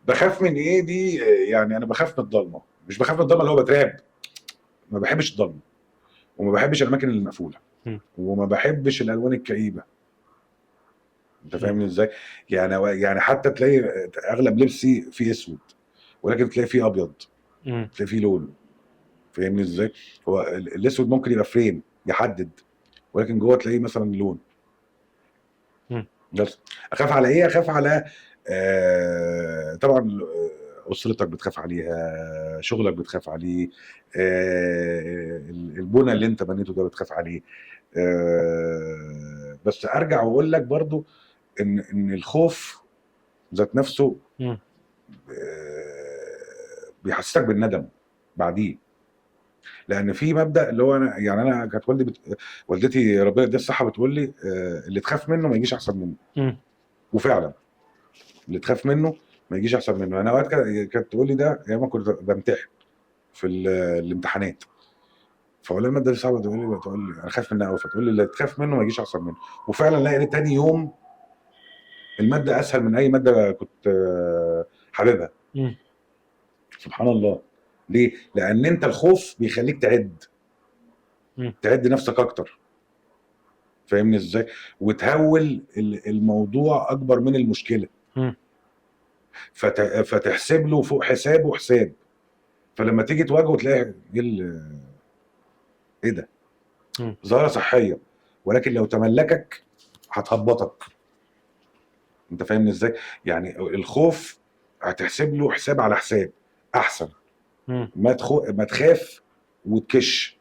بخاف من ايه دي يعني انا بخاف من الضلمه. مش بخاف من الضلمه اللي هو بترعب، ما بحبش الضلمه، وما بحبش الاماكن المقفوله، مم. وما بحبش الالوان الكئيبه. انت مم. فاهمني ازاي؟ يعني حتى تلاقي اغلب لبسي فيه اسود، ولكن تلاقي فيه ابيض، مم. تلاقي فيه لون. فاهمني ازاي؟ هو الاسود ممكن يبقى فريم يحدد، ولكن جوه تلاقيه مثلا لون. بس اخاف على ايه؟ اخاف على طبعا اسرتك بتخاف عليها، شغلك بتخاف عليه، البنى اللي انت بنيته ده بتخاف عليه. بس ارجع واقول لك برضو ان الخوف ذات نفسه مم. بيحسسك بالندم بعديه. لان في مبدا اللي هو انا يعني انا كانت والدتي ربنا يديها الصحه بتقول لي اللي تخاف منه ما يجيش احسن منه. مم. وفعلا اللي تخاف منه ما يجيش احسن منه. انا اوقات كانت تقول لي ده ايام ما كنت بمتحن في الامتحانات، فاقول لها الماده دي صعبه، تقول لي انا خايف منها قوي، فتقول لي اللي تخاف منه ما يجيش احسن منه. وفعلا لاقي تاني يوم الماده اسهل من اي ماده كنت حاببها. مم. سبحان الله. ليه؟ لان انت الخوف بيخليك مم. تعد نفسك اكتر. فاهمني ازاي؟ وتهول الموضوع اكبر من المشكله، مم. فتحسب له فوق حسابه حساب. فلما تيجي تواجهه تلاقي ايه ده؟ مم. ظاهره صحيه، ولكن لو تملكك هتهبطك. انت فاهمني ازاي؟ يعني الخوف هتحسب له حساب على حساب احسن مم. ما تخاف وتكش.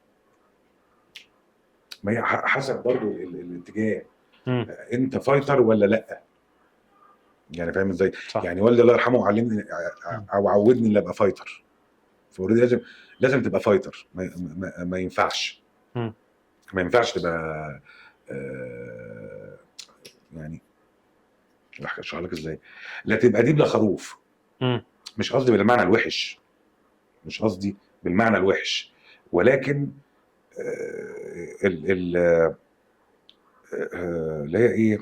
ما هي حسب برضو الاتجاه. مم. انت فايتر ولا لا؟ يعني فاهم ازاي؟ صح. يعني والدي الله يرحمه علمني مم. او عودني اني ابقى فايتر. فاوريدي لازم تبقى فايتر. ما ينفعش. مم. ما ينفعش تبقى آه، يعني اشرح لك ازاي. لا تبقى ديب لا خروف. مم. مش قصدي بالمعنى الوحش، مش قصدي بالمعنى الوحش، ولكن اللي هي ايه،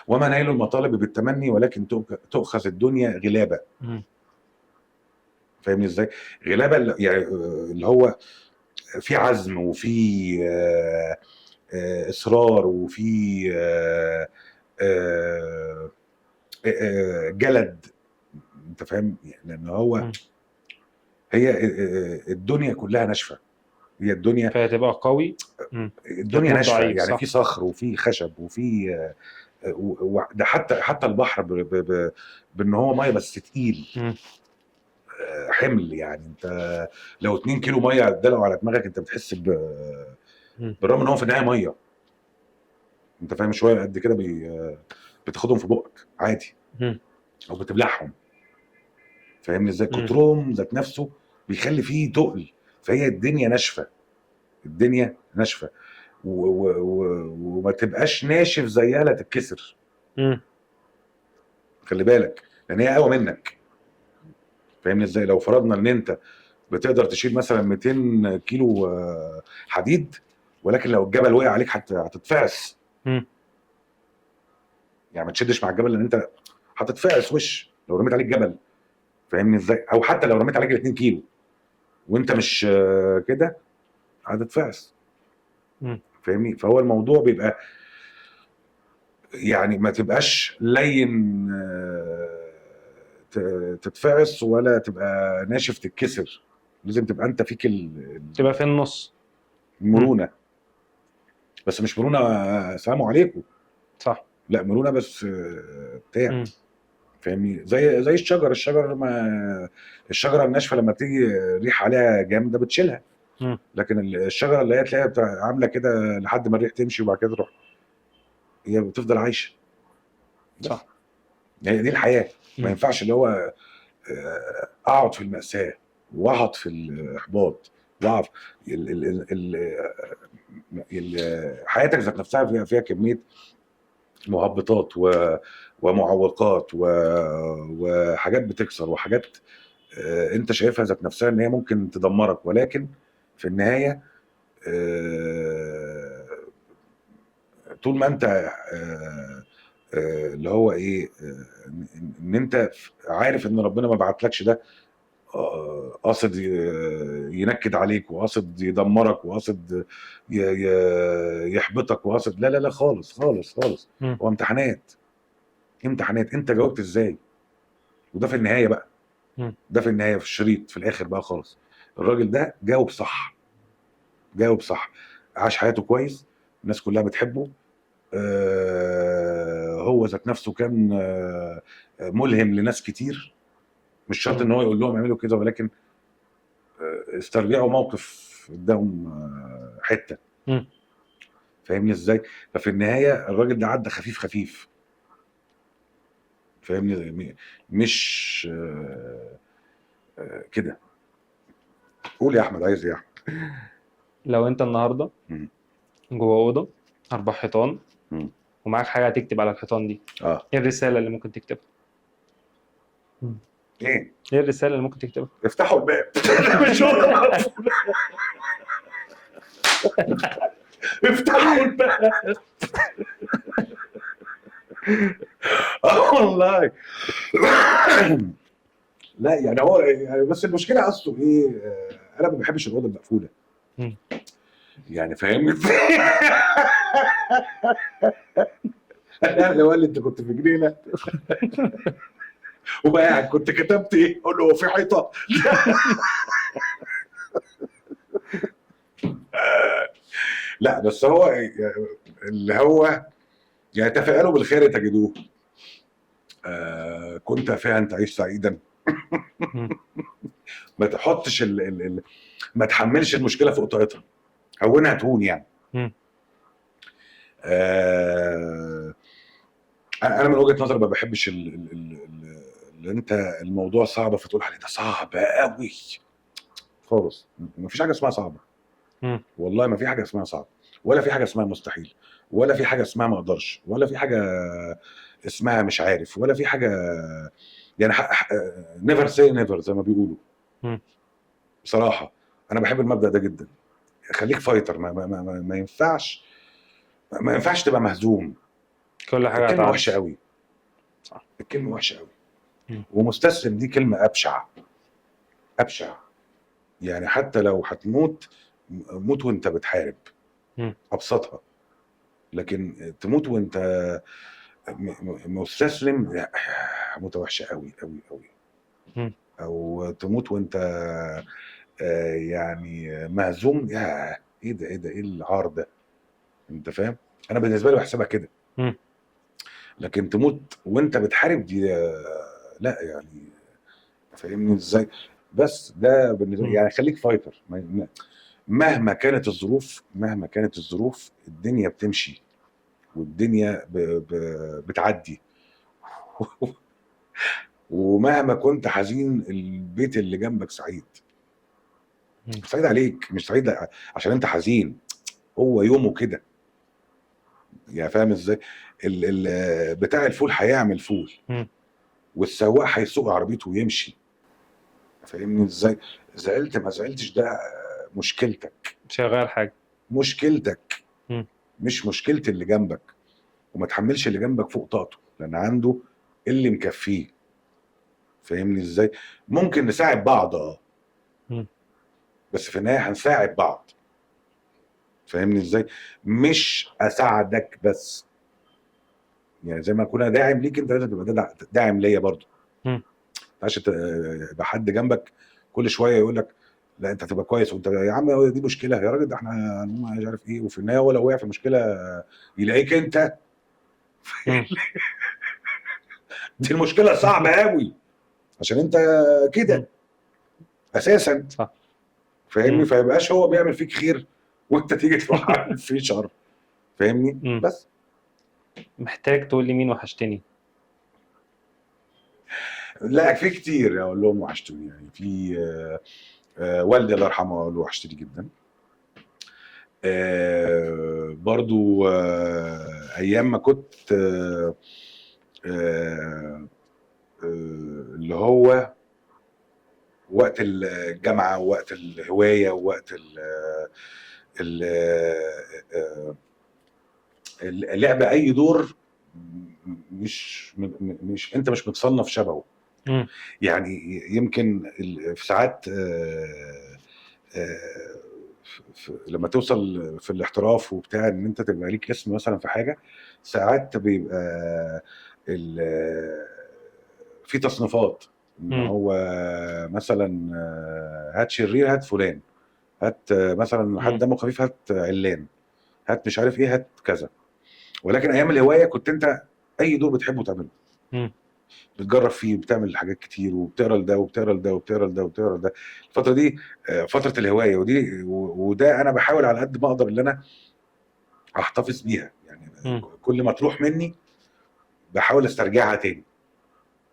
وما نيل المطالب بالتمني ولكن تؤخذ الدنيا غلابه. مم. فاهمني ازاي؟ غلابه يعني اللي هو في عزم وفي اصرار وفي جلد. انت فاهم؟ لان هو مم. هي الدنيا كلها ناشفه. هي الدنيا فهتبقى قوي. مم. الدنيا تكون ناشفه، ضعيف، يعني في صح. صخر وفي خشب وفي ده حتى البحر بان هو ميه بس تقيل. مم. حمل. يعني انت لو 2 كيلو ميه اتدلقوا على دماغك انت بتحس مم. بالرغم ان هو في النهايه ميه. انت فاهم؟ شويه قد كده بتاخدهم في بقك عادي مم. او بتبلعهم. فاهمني ازاي؟ مم. كترهم ذات نفسه بيخلي فيه تقل. فهي الدنيا ناشفه. الدنيا ناشفه وما تبقاش ناشف زيها لا تتكسر. مم. خلي بالك لان هي اقوى منك. فاهمني ازاي؟ لو فرضنا ان انت بتقدر تشيل مثلا 200 كيلو حديد، ولكن لو الجبل وقع عليك هتتفعس. مم. يعني ما تشدش مع الجبل لان انت هتتفعس وش لو رميت عليك جبل. فاهمني ازاي؟ او حتى لو رميت عليك 2 كيلو وانت مش كده هتتفعس. مم. فاهمني؟ فهو الموضوع بيبقى يعني ما تبقاش لين تتفعس ولا تبقى ناشف تتكسر. لازم تبقى انت فيك تبقى في النص. مم. المرونه. بس مش مرونه سلام عليكم، صح. لا مرونه بس بتاع. مم. فاهمني؟ زي الشجر لما الشجره الناشفه لما تيجي ريح عليها جامده بتشيلها. مم. لكن الشجره اللي هي تلاقيها عامله كده لحد ما الريح تمشي وبعد كده تروح، هي بتفضل عايشه. بس صح. هي دي الحياه. ما مم. ينفعش اللي هو اقعد في المأساة واقعد في الاحباط واقعد ال- ال- ال- حياتك ذات نفسها فيها كمية مهبطات ومعوقات وحاجات بتكسر وحاجات انت شايفها ذات نفسها ان هي ممكن تدمرك، ولكن في النهاية آه، طول ما انت اللي هو ايه ان انت عارف ان ربنا ما بعتلكش ده قاصد ينكد عليك وقاصد يدمرك وقاصد يحبطك وقاصد، لا لا لا خالص خالص خالص. مم. هو امتحانات. امتحانات انت جاوبت ازاي. وده في النهايه بقى، مم. ده في النهايه في الشريط في الاخر بقى خالص الراجل ده جاوب صح. جاوب صح. عاش حياته كويس. الناس كلها بتحبه. هو ذات نفسه كان ملهم لناس كتير، مش شرط ان هو يقول لهم اعملوا كده، ولكن استرجعوا موقف اداهم حته. مم. فاهمني ازاي؟ ففي النهايه الراجل ده عدى خفيف خفيف، فاهمني؟ مش كده. قول يا احمد، عايز ايه يا احمد؟ لو انت النهارده مم. جوه اوضه 4 حيطان مم. ومعاك حاجه هتكتب على الحيطان دي، اه ايه الرساله اللي ممكن تكتبها؟ ايه؟ ايه الرساله اللي ممكن تكتبها؟ افتحوا الباب. مش هو مقفول. افتحوا الباب. والله. لا يعني هو يعني، بس المشكله اصله ايه، انا ما بحبش الاوضه المقفوله، مم. يعني فاهمني ازاي؟ الاهلي قال لي انت كنت في جنينه وقاعد كنت كتبت ايه؟ اقول له هو في حيطه؟ لا بس هو اللي هو يعني تفائلوا بالخير تجدوه، كنت فيها تعيش سعيدا. مم. ما تحطش ما تحملش المشكله فوق طاقتها، هونها تهون يعني. مم. آه انا من وجهه نظري ما بحبش اللي انت الموضوع صعب فتقول عليه ده صعب قوي خالص. ما فيش حاجه اسمها صعبه، مم. والله ما في حاجه اسمها صعب، ولا في حاجه اسمها مستحيل، ولا في حاجه اسمها ما اقدرش، ولا في حاجه اسمها مش عارف، ولا في حاجه يعني نيفر سي نيفر زي ما بيقولوا. مم. بصراحه انا بحب المبدأ ده جدا. خليك فايتر، ما ينفعش، ما ينفعش تبقى مهزوم. كل حاجه الكلمه هتعدي. وحشه قوي، صح. الكلمه وحشه قوي. مم. ومستسلم دي كلمه ابشع، ابشع. يعني حتى لو هتموت، موت وانت بتحارب، مم. ابسطها. لكن تموت وانت مستسلم، لا، موتة وحشه قوي قوي قوي. مم. او تموت وانت يعني مهزوم، يا ايه ده، ايه ده، ايه العار ده؟ انت فاهم؟ انا بالنسبه لي بحسبها كده. مم. لكن تموت وانت بتحارب دي لا يعني، فاهمني ازاي؟ بس ده بالنسبه مم. يعني خليك فايتر. مهما كانت الظروف، مهما كانت الظروف، الدنيا بتمشي، والدنيا بتعدي. ومهما كنت حزين البيت اللي جنبك سعيد، مم. سعيد عليك، مش سعيد عشان انت حزين، هو يومه كده. يعني فاهم ازاي؟ بتاع الفول هيعمل فول، مم. والسواق هيسوق عربيته ويمشي. فاهمني ازاي؟ زعلت ما زعلتش ده مشكلتك، مش هيغير حاجه. مشكلتك، مم. مش مشكلة اللي جنبك. وما تحملش اللي جنبك فوق طاقته، لان عنده اللي مكفيه. فاهمني ازاي؟ ممكن نساعد بعض مم. بس في النهاية هنساعد بعض. فاهمني ازاي؟ مش اساعدك بس، يعني زي ما اكون داعم ليك، انت لازم تبقى داعم ليا برضه. مم. ما ينفعش يبقى حد جنبك كل شويه يقول لك لا انت هتبقى كويس، وانت يا عم دي مشكله يا راجل، ده احنا مش عارف ايه، وفي النهايه هو لو وقع في مشكله يلاقيك انت. مم. دي المشكله صعبه قوي عشان انت مم. كده اساسا. صح. فاهمني؟ مم. فيبقاش هو بيعمل فيك خير وانت تيجي تروح عامل فيه شر. فاهمني؟ مم. بس محتاج تقول لي مين وحشتني. لا، في كتير اقول لهم وحشتوني، يعني في والدي الله يرحمه اقول له وحشتني جدا. برضو ايام ما كنت آه، اللي هو وقت الجامعه، ووقت الهوايه، ووقت ال- آه، اللعب اي دور، مش انت مش متصنف شبهه. مم. يعني يمكن في ساعات لما توصل في الاحتراف وبتاع ان انت تبقى ليك اسم مثلا في حاجه، ساعات بيبقى في تصنيفات، ان مم. هو مثلا هات شرير هات فلان، هات مثلا حد مم. دمه خفيف هات علان، هات مش عارف ايه هات كذا. ولكن ايام الهوايه كنت انت اي دور بتحبه تعمله، مم. بتجرب فيه، بتعمل حاجات كتير، وبتقرا لده وبتقرا لده وبتقرا لده وبتقرا لده. الفتره دي فتره الهوايه، وده انا بحاول على قد ما اقدر ان انا احتفظ بيها يعني. مم. كل ما تروح مني بحاول استرجعها تاني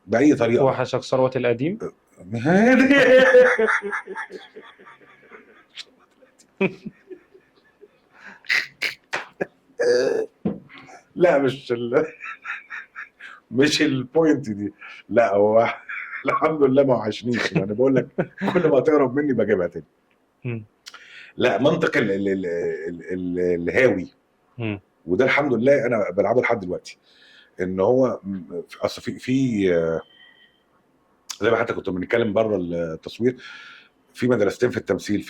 باي طريقه بقى. وحشك ثروة القديم؟ لا مش البوينت دي. لا هو الحمد لله ما وحشنيش يعني، بقول لك كل ما تقرب مني بجيبها تاني. مم. لا منطق الهاوي، مم. وده الحمد لله انا بلعبه لحد دلوقتي. ان هو اصل في زي ما حتى كنت بنتكلم بره التصوير، في مدرستين في التمثيل،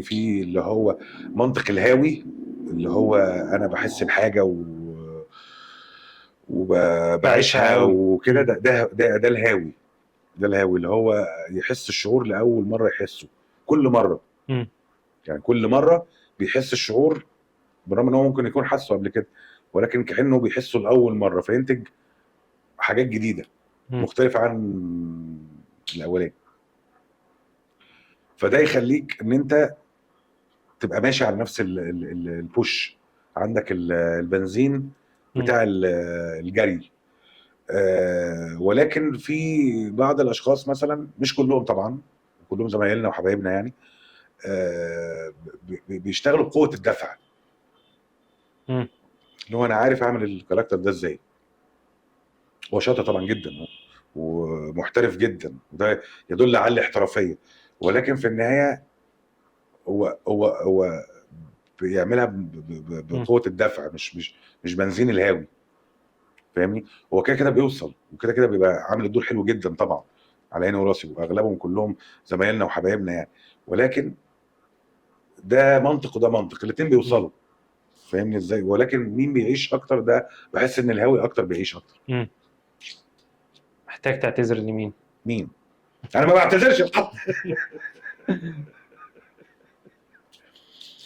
في اللي هو منطق الهاوي، اللي هو انا بحس الحاجه بعيشها وبعيشها قوي. وكده. ده الهاوي. ده الهاوي اللي هو يحس الشعور لاول مره يحسه كل مره. مم. يعني كل مره بيحس الشعور، بالرغم ان هو ممكن يكون حاسه قبل كده، ولكن كانه بيحسه لاول مره، فينتج حاجات جديده مم. مختلفه عن الاولاني. فده يخليك ان انت تبقى ماشي على نفس البوش، عندك البنزين مم. بتاع الجري. ولكن في بعض الاشخاص مثلا، مش كلهم طبعا، كلهم زمايلنا وحبايبنا يعني، بيشتغلوا بقوه الدفع، مم. اللي هو انا عارف اعمل الكاركتر ده ازاي. هو شاطر طبعا جدا ومحترف جدا، وده يدل على الاحترافيه، ولكن في النهايه هو بيعملها مم. بقوه الدفع، مش بنزين الهاوي. فاهمني؟ هو كده كده بيوصل، وكده كده بيبقى عامل الدور حلو جدا طبعا، على عيني وراسي، واغلبهم كلهم زمايلنا وحبايبنا يعني. ولكن ده منطق وده منطق، الاثنين مم. بيوصلوا. فاهمني ازاي؟ ولكن مين بيعيش اكتر؟ ده بحس ان الهاوي اكتر بيعيش اكتر. مم. محتاج تعتذر لمين؟ مين؟ انا ما بعتذرش لحد.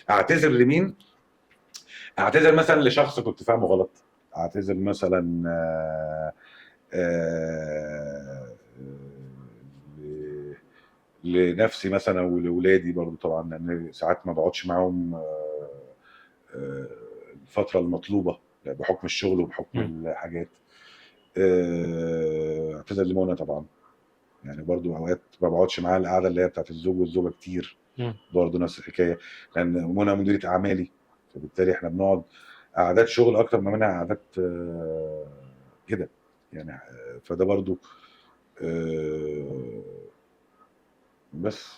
اعتذر لمين؟ اعتذر مثلا لشخص كنت فاهمه غلط، اعتذر مثلا آه، ل- لنفسي مثلا ولولادي برضو طبعا، لان ساعات ما بقعدش معاهم آه، الفتره المطلوبه بحكم الشغل وبحكم مم. الحاجات. اعتذر لمنى طبعا، يعني برضو اوقات ما بقعدش معاها القعده اللي هي بتاعت الزوج والزوجه كتير، مم. برضو نفس الحكايه، لان منى مديره اعمالي، فبالتالي احنا بنقعد قعدات شغل اكتر ما منها قعدات كده يعني. فده برضو آه، بس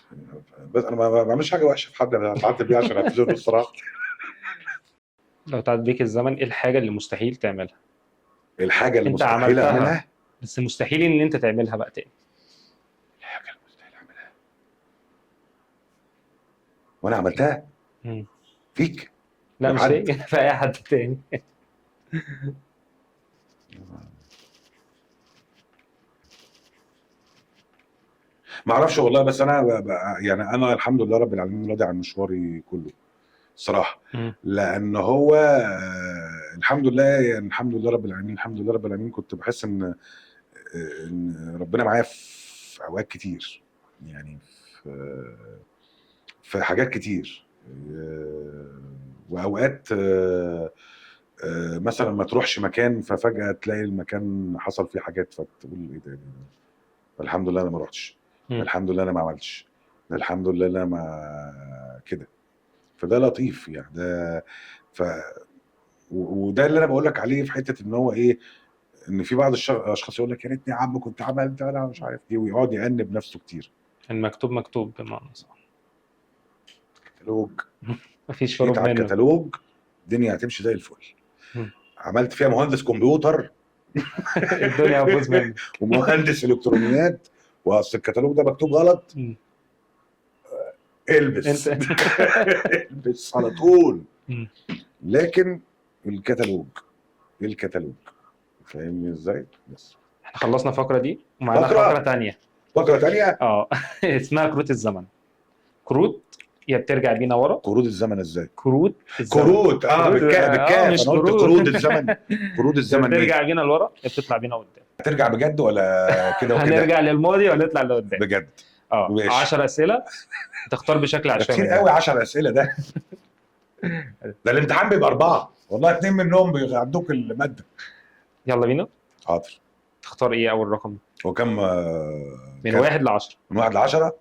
انا ما بعملش حاجه وحشه في حد انا اتعدى بيها عشان اعتذر له الصراحه. لو تعاد بيك الزمن، ايه الحاجة اللي مستحيل تعملها؟ الحاجه اللي انت مستحيل عملتها اعملها، بس مستحيل ان انت تعملها بقى تاني. الحاجه اللي مستحيل اعملها وانا عملتها مم. فيك لا لو مش حد. في في اي حد تاني. ما اعرفش والله، بس انا يعني انا الحمد لله رب العالمين راضي عن مشواري كله صراحه. مم. لان هو الحمد لله، يعني الحمد لله رب العالمين، الحمد لله رب العالمين، كنت بحس ان ربنا معايا في اوقات كتير، يعني في حاجات كتير. واوقات مثلا ما تروحش مكان ففجأة تلاقي المكان حصل فيه حاجات فتقول ايه ده؟ الحمد لله انا ما رحتش، مم. الحمد لله انا ما عملتش، الحمد لله انا ما كده. فده لطيف يعني. ده ف وده اللي انا بقول لك عليه في حته ان هو ايه، ان في بعض الاشخاص يقول لك يا ريتني يا عم كنت عملت انا مش عارف ايه، ويقعد يأنب نفسه كتير. المكتوب مكتوب بمعنى صح. كتالوج، مفيش جيت هروب على منه. الكتالوج الدنيا هتمشي زي الفل. مم. عملت فيها مهندس كمبيوتر الدنيا هتبوظ منه. ومهندس الكترونيات، واصل الكتالوج ده مكتوب غلط، مم. انت. البس. البس على طول. مم. لكن الكتالوج، الكتالوج، فاهمني ازاي؟ بس احنا خلصنا الفقرة دي ومعانا فقرة فقره تانية. فقره تانيه. اه. اسمها كروت الزمن. كروت يا بترجع بينا ورا. قرود الزمن ازاي؟ كروت الزمن. كروت بالكاف، مش انا قلت كروت. قرود الزمن. قرود يا الزمن بترجع ايه؟ بينا لورا يا بتطلع بينا قدام. هترجع بجد ولا كده وكده؟ هنرجع للماضي ولا نطلع لقدام. بجد. اه ماشي. 10 اسئله تختار بشكل ده عشوائي كتير منهم. قوي 10 اسئله ده. ده الامتحان بيبقى 4 والله، 2 منهم بيعدوك الماده. يلا بينا. حاضر. تختار ايه اول رقم؟ وكم من كام؟ 1 ل 10. من 1 ل 10.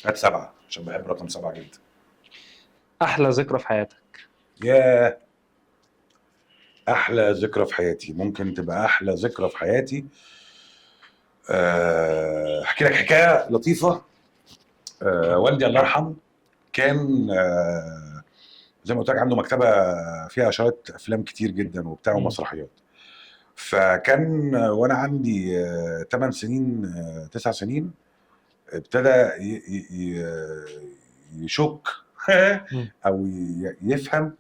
هات 7 عشان بحب رقم 7 جدا. احلى ذكرى في حياتك. ياه، احلى ذكرى في حياتي ممكن تبقى احلى ذكرى في حياتي. احكي لك حكايه لطيفه. والدي الله يرحمه كان زي ما قلت لك عنده مكتبه فيها شويه افلام كتير جدا وبتاع ومسرحيات. فكان وانا عندي 8 سنين 9 سنين ابتدى يشك او يفهم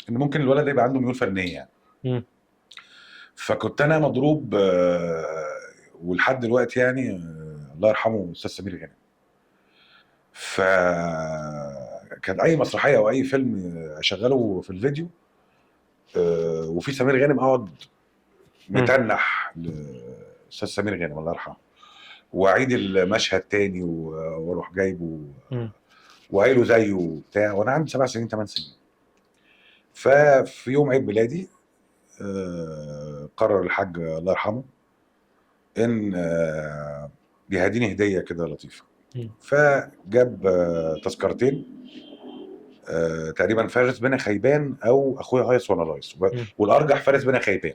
ان ممكن الولد ده يبقى عنده ميول فنيه يعني. فكنت انا مضروب ولحد دلوقتي يعني الله يرحمه استاذ سمير غانم. فكان اي مسرحيه او اي فيلم اشغله في الفيديو وفي سمير غانم اقعد متنح لاستاذ سمير غانم الله يرحمه، واعيد المشهد تاني واروح جايبه وقايله زيه وبتاع وانا عندي 7 سنين 8 سنين. ففي يوم عيد ميلادي قرر الحاج الله يرحمه ان بيهديني هديه كده لطيفه. فجاب تذكرتين تقريبا فارس بن خيبان او اخويا هايص وانا لايص، والارجح فارس بن خيبان.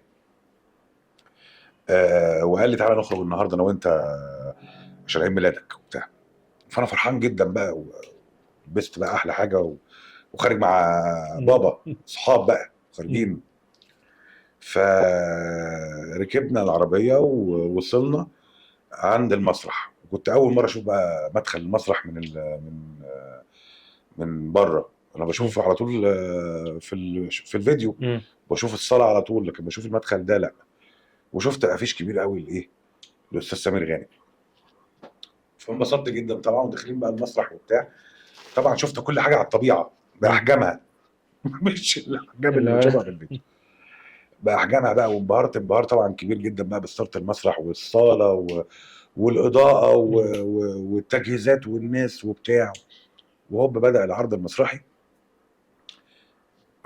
وقال لي تعالى نخرج النهارده انا وانت عشان عيد ميلادك وبتاع. فانا فرحان جدا بقى ولبست بقى احلى حاجه وخارج مع بابا صحاب بقى خارجين. فركبنا العربيه ووصلنا عند المسرح. كنت اول مره اشوف بقى مدخل المسرح من بره. انا بشوفه على طول في الفيديو بشوف الصاله على طول، لكن بشوف المدخل ده لا. وشفت افيش كبير قوي لايه الاستاذ سمير غانم. فانبسطت جدا طبعا وداخلين بقى المسرح وبتاع. طبعا شفت كل حاجه على الطبيعه باحجامها مش الاحجام اللي بشوفها في الفيديو، باحجامها بقى. وانبهرت انبهار طبعا كبير جدا بقى بصاله المسرح والصاله والاضاءه والتجهيزات والناس وبتاع. وهوب بدأ العرض المسرحي.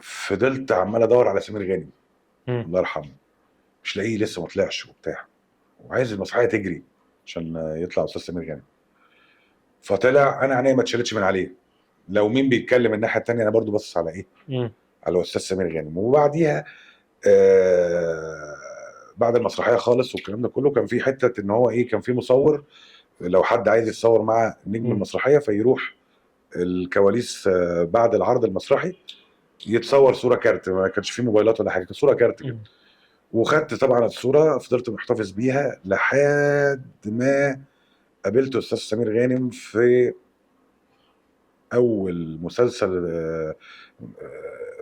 فضلت عمال ادور على سمير غانم الله يرحمه، مش لاقيه لسه ما طلعش وبتاع، وعايز المسرحيه تجري عشان يطلع استاذ سمير غانم. فطلع انا عينيا ما اتشالتش من عليه، لو مين بيتكلم الناحيه الثانيه انا برضو باصص على ايه؟ على الاستاذ سمير غانم. وبعديها بعد المسرحيه خالص والكلام ده كله كان في حته ان هو ايه، كان في مصور لو حد عايز يتصور مع نجم المسرحيه فيروح الكواليس بعد العرض المسرحي يتصور صوره كارت. ما كانش فيه موبايلات ولا حاجه، كانت صوره كارت كده. وخدت طبعا الصوره فضلت محتفظ بيها لحد ما قابلت استاذ سمير غانم في اول مسلسل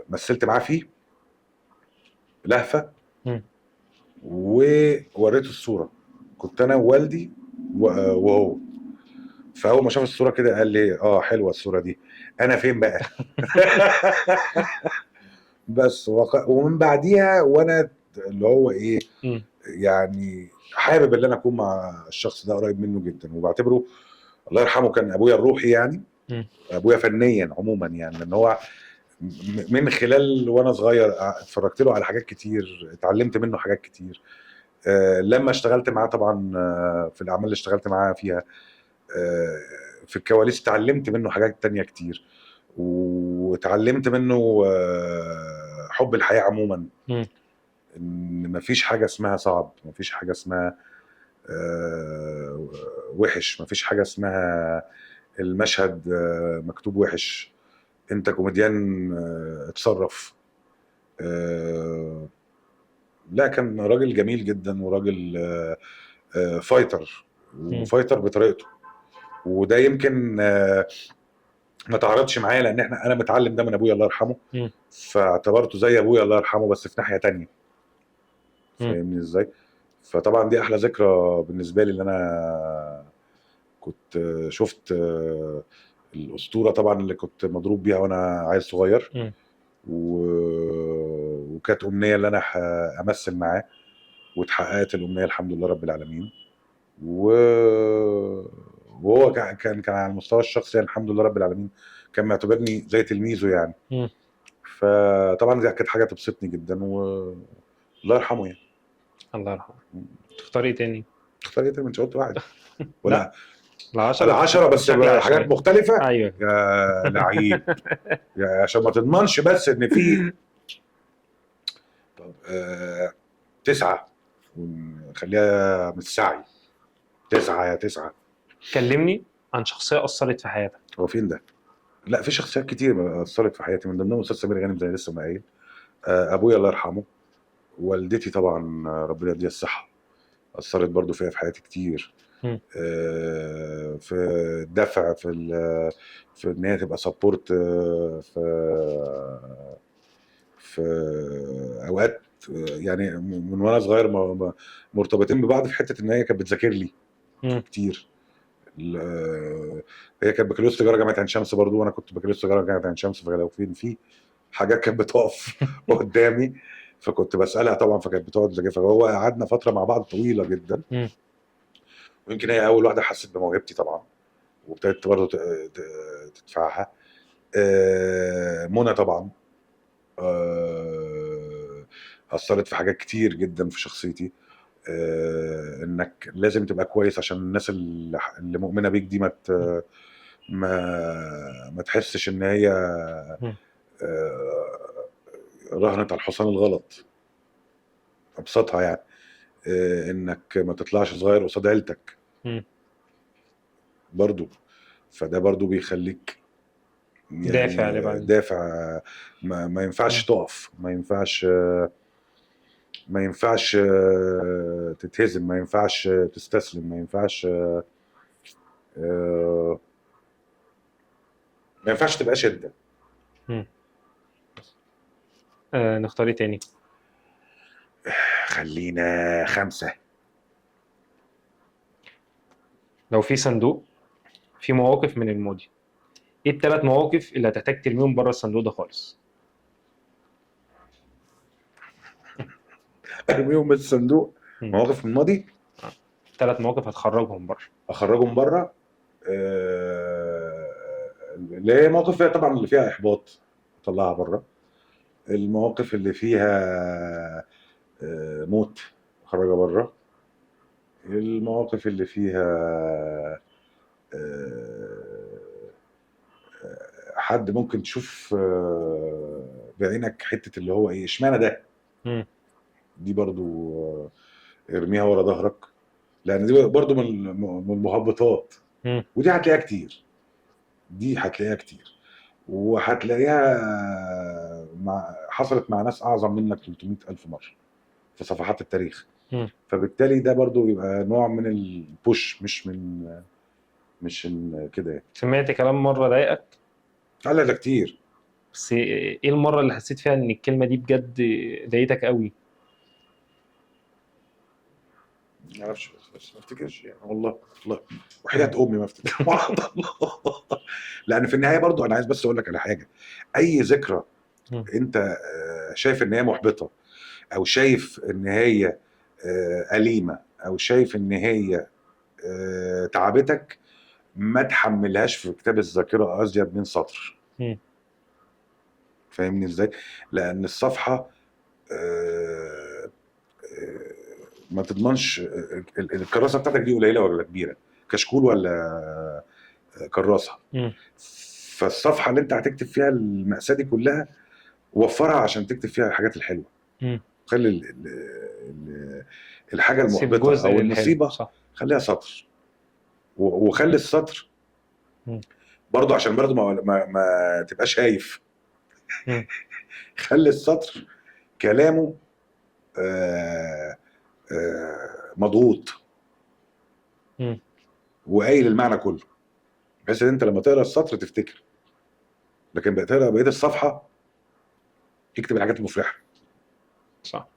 مثلت معاه فيه لهفه. ووريته الصوره، كنت انا ووالدي وهو. فاول ما شاف الصوره كده قال لي حلوه الصوره دي، انا فين بقى؟ بس ومن بعديها وانا اللي هو ايه يعني حابب ان انا اكون مع الشخص ده قريب منه جدا. وبعتبره الله يرحمه كان ابويا الروحي يعني، ابويا فنيا عموما يعني، لان هو من خلال وانا صغير اتفرجت له على حاجات كتير، اتعلمت منه حاجات كتير. لما اشتغلت معاه طبعا في الاعمال اللي اشتغلت معاه فيها في الكواليس اتعلمت منه حاجات تانية كتير. واتعلمت منه حب الحياة عموما، ان مفيش حاجة اسمها صعب، مفيش حاجة اسمها وحش، مفيش حاجة اسمها المشهد مكتوب وحش، انت كوميديان اتصرف. لا كان راجل جميل جدا وراجل فايتر، وفايتر بطريقته. وده يمكن ما تعرضش معايا لان انا متعلم ده من ابويا الله يرحمه، فاعتبرته زي ابويا الله يرحمه بس في ناحيه تانية. فاهمني ازاي؟ فطبعا دي احلى ذكرى بالنسبه لي، اللي انا كنت شفت الاسطوره طبعا اللي كنت مضروب بيها وانا عيل صغير، مم. وكانت امنيه ان انا امثل معاه، واتحققت الامنيه الحمد لله رب العالمين. و... وهو كان على المستوى الشخصي يعني الحمد لله رب العالمين كان معتبرني زي تلميذه يعني. مم. فطبعا دي كانت حاجه تبسطني جدا، والله يرحمه يعني. الله يرحمه. تختار ايه تاني؟ تختار ايه تاني؟ انت قلت واحد لا، ولا العشرة العشرة بس بشكل حاجات عشوائي. مختلفة؟ ايوه. يا لعيب، عشان ما تضمنش بس ان في. طب 9، خليها من السعي، 9 يا 9. كلمني عن شخصية أثرت في حياتك. هو فين ده؟ لا، في شخصيات كتير اثرت في حياتي، من ضمنهم استاذ سمير غانم زي لسه ما قايل. ابويا الله يرحمه، والدتي طبعا ربنا يديها الصحه، اثرت برضو فيها في حياتي كتير. مم. في الدفع، في ان هي تبقى سبورت في في اوقات، يعني من وانا صغير مرتبطين ببعض في حته ان هي كانت بتذاكر لي مم. كتير. هي كانت بكالوريوس تجاره جامعه عين شمس برضو، وانا كنت بكالوريوس تجاره جامعه عين شمس، فلو في حاجات كانت بتقف قدامي فكنت بسالها طبعا، فكانت بتقعد تذاكر. فهو قعدنا فتره مع بعض طويله جدا، مم. ويمكن هي اول واحده حست بموهبتي طبعا، وابتدت برضه تدفعها. منى طبعا اثرت في حاجات كتير جدا في شخصيتي. انك لازم تبقى كويس عشان الناس اللي مؤمنه بيك دي ما تحسش ان هي مم. آه، رهنت على الحصان الغلط. ابسطها يعني انك ما تطلعش صغير قصاد عيلتك مم. برضو. فده برضو بيخليك دافع يعني لبعض. دافع. ما مم. ينفعش تقف، ما ينفعش تتهزم، ما ينفعش تستسلم، آه، ما ينفعش تبقى شدة. مم. نختار ايه تاني؟ خلينا 5. لو في صندوق في مواقف من الماضي، ايه الثلاث مواقف اللي هتحتاج ترميهم بره الصندوق ده خالص؟ ارميهم من الصندوق. مم. مواقف من الماضي 3 مواقف هتخرجهم بره. اخرجهم بره. اللي هي مواقف فيها طبعا اللي فيها احباط اطلعها بره. المواقف اللي فيها موت اخرجها بره. المواقف اللي فيها آه، حد ممكن تشوف بعينك حتة اللي هو ايه اشمعنى ده، مم. دي برضو ارميها ورا ظهرك، لان دي برضو من المهبطات. مم. ودي هتلاقيها كتير، دي هتلاقيها كتير، وهتلاقيها حصلت مع ناس اعظم منك 300 الف مرة في صفحات التاريخ. مم. فبالتالي ده برضو يبقى نوع من البوش، مش كده يعني. سمعت كلام مرة ضايقك، لا ده كتير. بس ايه المرة اللي حسيت فيها ان الكلمة دي بجد ضايقتك قوي؟ ما اعرفش، بس ما افتكرش يعني، والله وحياة مم. امي ما افتكر. وعد الله. لان في النهايه برضو انا عايز بس اقول لك على حاجه. اي ذكرى مم. انت شايف ان هي محبطه، او شايف ان هي اليمه، او شايف ان هي تعبتك، ما تحملهاش في كتاب الذاكره ازيد من سطر. مم. فاهمني ازاي؟ لان الصفحه آه، ما تضمنش الكراسه بتاعتك دي قليله ولا كبيره، كشكول ولا كراسه. مم. فالصفحه اللي انت هتكتب فيها المأساة دي كلها وفرها عشان تكتب فيها الحاجات الحلوه. مم. خلي الحاجه سيب المحبطه جزء او للحلو، المصيبه صح. خليها سطر، وخلي السطر مم. برضه عشان برضه ما تبقاش هايف. مم. خلي السطر كلامه مضغوط مم. وقايل المعنى كله، بحيث ان انت لما تقرا السطر تفتكر، لكن بقى بقيه الصفحه اكتب الحاجات المفرحه. صح.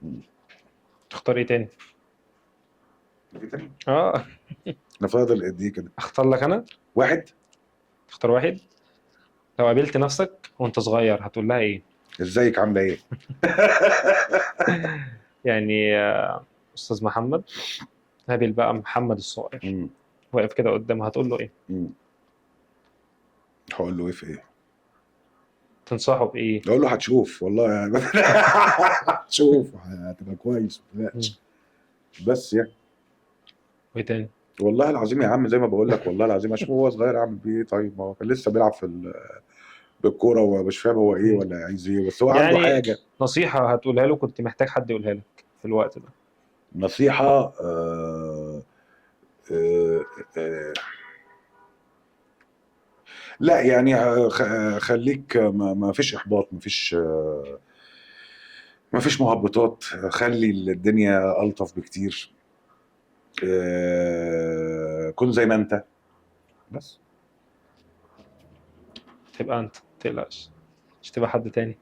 تختار ايه تاني؟ في تاني؟ اه انا فاضل قد ايه كده؟ اختار لك انا. واحد. اختار واحد. لو قابلت نفسك وانت صغير هتقول لها ايه؟ ازيك عامله ايه؟ يعني استاذ محمد، قابل بقى محمد الصغير مم. واقف كده قدامه، هتقول له ايه؟ مم. هقول له ايه في ايه؟ تنصحه بايه؟ اقول له هتشوف والله يعني. هتشوف هتبقى كويس ما مم. تقلقش. بس يعني وايه تاني؟ والله العظيم يا عم زي ما بقول لك والله العظيم اشوف هو صغير اعمل بيه ايه. طيب ما هو كان لسه بيلعب بالكوره ومش فاهم هو ايه مم. ولا عايز ايه، بس هو عنده يعني حاجه. نصيحة هتقولها له كنت محتاج حد يقولها لك في الوقت ده. نصيحه آه آه لا يعني خليك ما فيش احباط، ما فيش مهبطات. خلي الدنيا الطف بكتير. كن زي ما انت بس. تبقى انت متقلقش، مش تبقى حد تاني.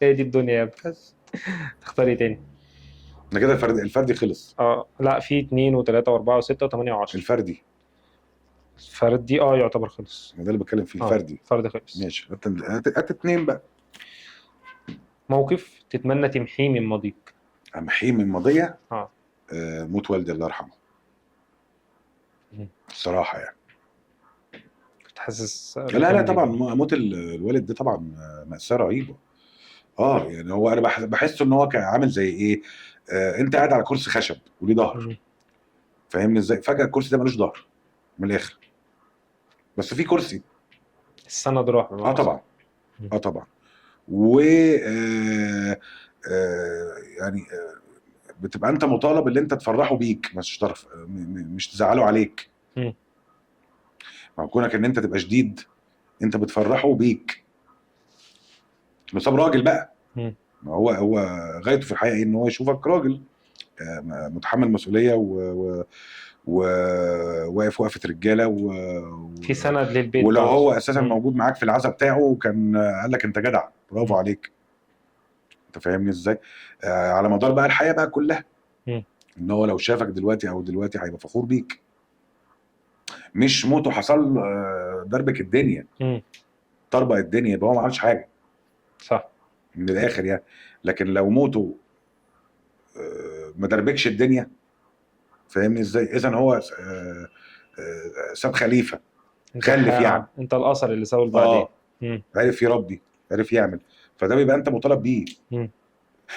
هي دي الدنيا يا ابني. بس تختار ايه تاني؟ انا كده الفردي خلص. اه لا، في 2 و3 و4 و6 و8 و10. الفردي الفردي يعتبر خلص. ده اللي بتكلم فيه الفردي. فرد خلص. ماشي هات اتنين بقى. موقف تتمنى تمحيه من ماضيك. امحيه من الماضيه. اه. موت والدي الله يرحمه مم. الصراحه يعني. كنت حاسس لا بكم طبعا ليه. موت الوالد ده طبعا مأساة رهيبه. يعني هو انا بحس ان هو كان عامل زي ايه. انت قاعد على كرسي خشب وليه ظهر. مم. فاهمني ازاي؟ فجاه الكرسي ده ملوش ظهر من الاخر، بس في كرسي. السند راح اه بمعنى صح. طبعا. اه طبعا. و يعني بتبقى انت مطالب ان انت تفرحه بيك، مش طرف مش تزعله عليك. مم. ما كونك ان انت تبقى شديد، انت بتفرحه بيك. بس هو راجل بقى. مم. ما هو غايته في الحياه ان هو يشوفك راجل متحمل مسؤوليه وواقف وقفه رجاله في سند للبيت ولو برضه. هو اساسا مم. موجود معاك في العزا بتاعه كان قال لك انت جدع برافو مم. عليك. انت فاهمني ازاي؟ على مدار بقى الحياه بقى كلها، مم. ان هو لو شافك دلوقتي او دلوقتي هيبقى فخور بيك. مش موته حصل دربك الدنيا، مم. طربق الدنيا، يبقى هو ما عملش حاجه صح. من الاخر يعني. لكن لو موته ما دربكش الدنيا، فاهمني ازاي؟ اذا هو ساب خليفه، انت خلف يعني. انت الاثر اللي سوى بعدين. اه مم. عرف يربي، عرف يعمل. فده بيبقى انت مطالب بيه. مم.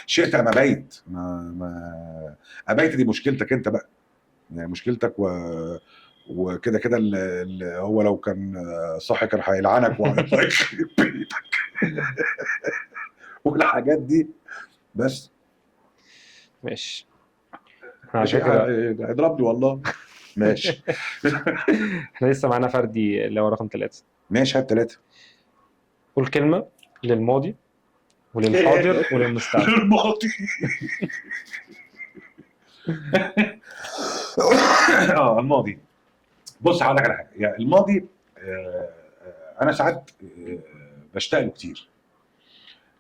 شئت ام ابيت. ما ابيت دي مشكلتك انت بقى، يعني مشكلتك وكده كده هو لو كان صاحي كان هيلعنك وهيطلع يخرب بيتك والحاجات دي بس. ماشي. على ماشي فكرة اضربني والله. ماشي. احنا لسه معانا فردي اللي هو رقم 3. ماشي هات ثلاثة. قول كلمة للماضي وللحاضر وللمستقبل. الماضي. الماضي. بص هقول لك على حاجه، يعني الماضي انا ساعات بشتاق له كتير،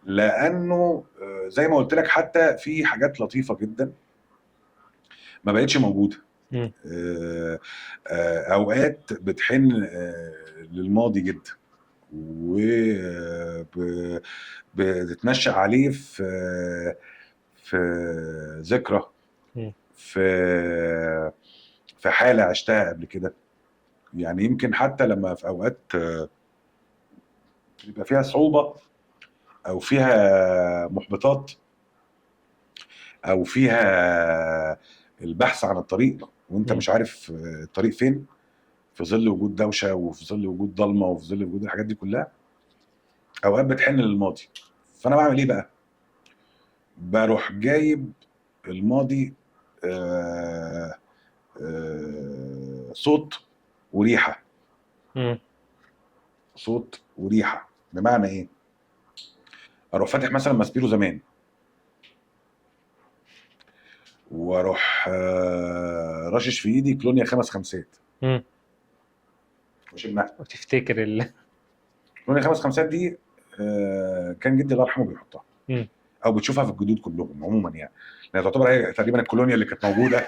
لانه زي ما قلت لك حتى في حاجات لطيفه جدا ما بقتش موجوده. مم. اوقات بتحن للماضي جدا، وبتتنشأ عليه في ذكرى، مم. في حاله عشتها قبل كده. يعني يمكن حتى لما في اوقات بيبقى فيها صعوبه او فيها محبطات او فيها البحث عن الطريق وانت مم. مش عارف الطريق فين، في ظل وجود دوشه وفي ظل وجود ضلمه وفي ظل وجود الحاجات دي كلها، اوقات بتحن للماضي. فانا بعمل ايه بقى؟ بروح جايب الماضي صوت وريحه. مم. صوت وريحه بمعنى ايه؟ اروح فاتح مثلا ماسبيرو زمان، واروح رشش في ايدي كلونيا 5 خمسات مم. وشمها. وتفتكر كلونيا 5 خمسات دي كان جدي الله يرحمه بيحطها. مم. او بتشوفها في الجدود كلهم عموما يعني، لان تعتبر هي تقريبا الكولونيا اللي كانت موجوده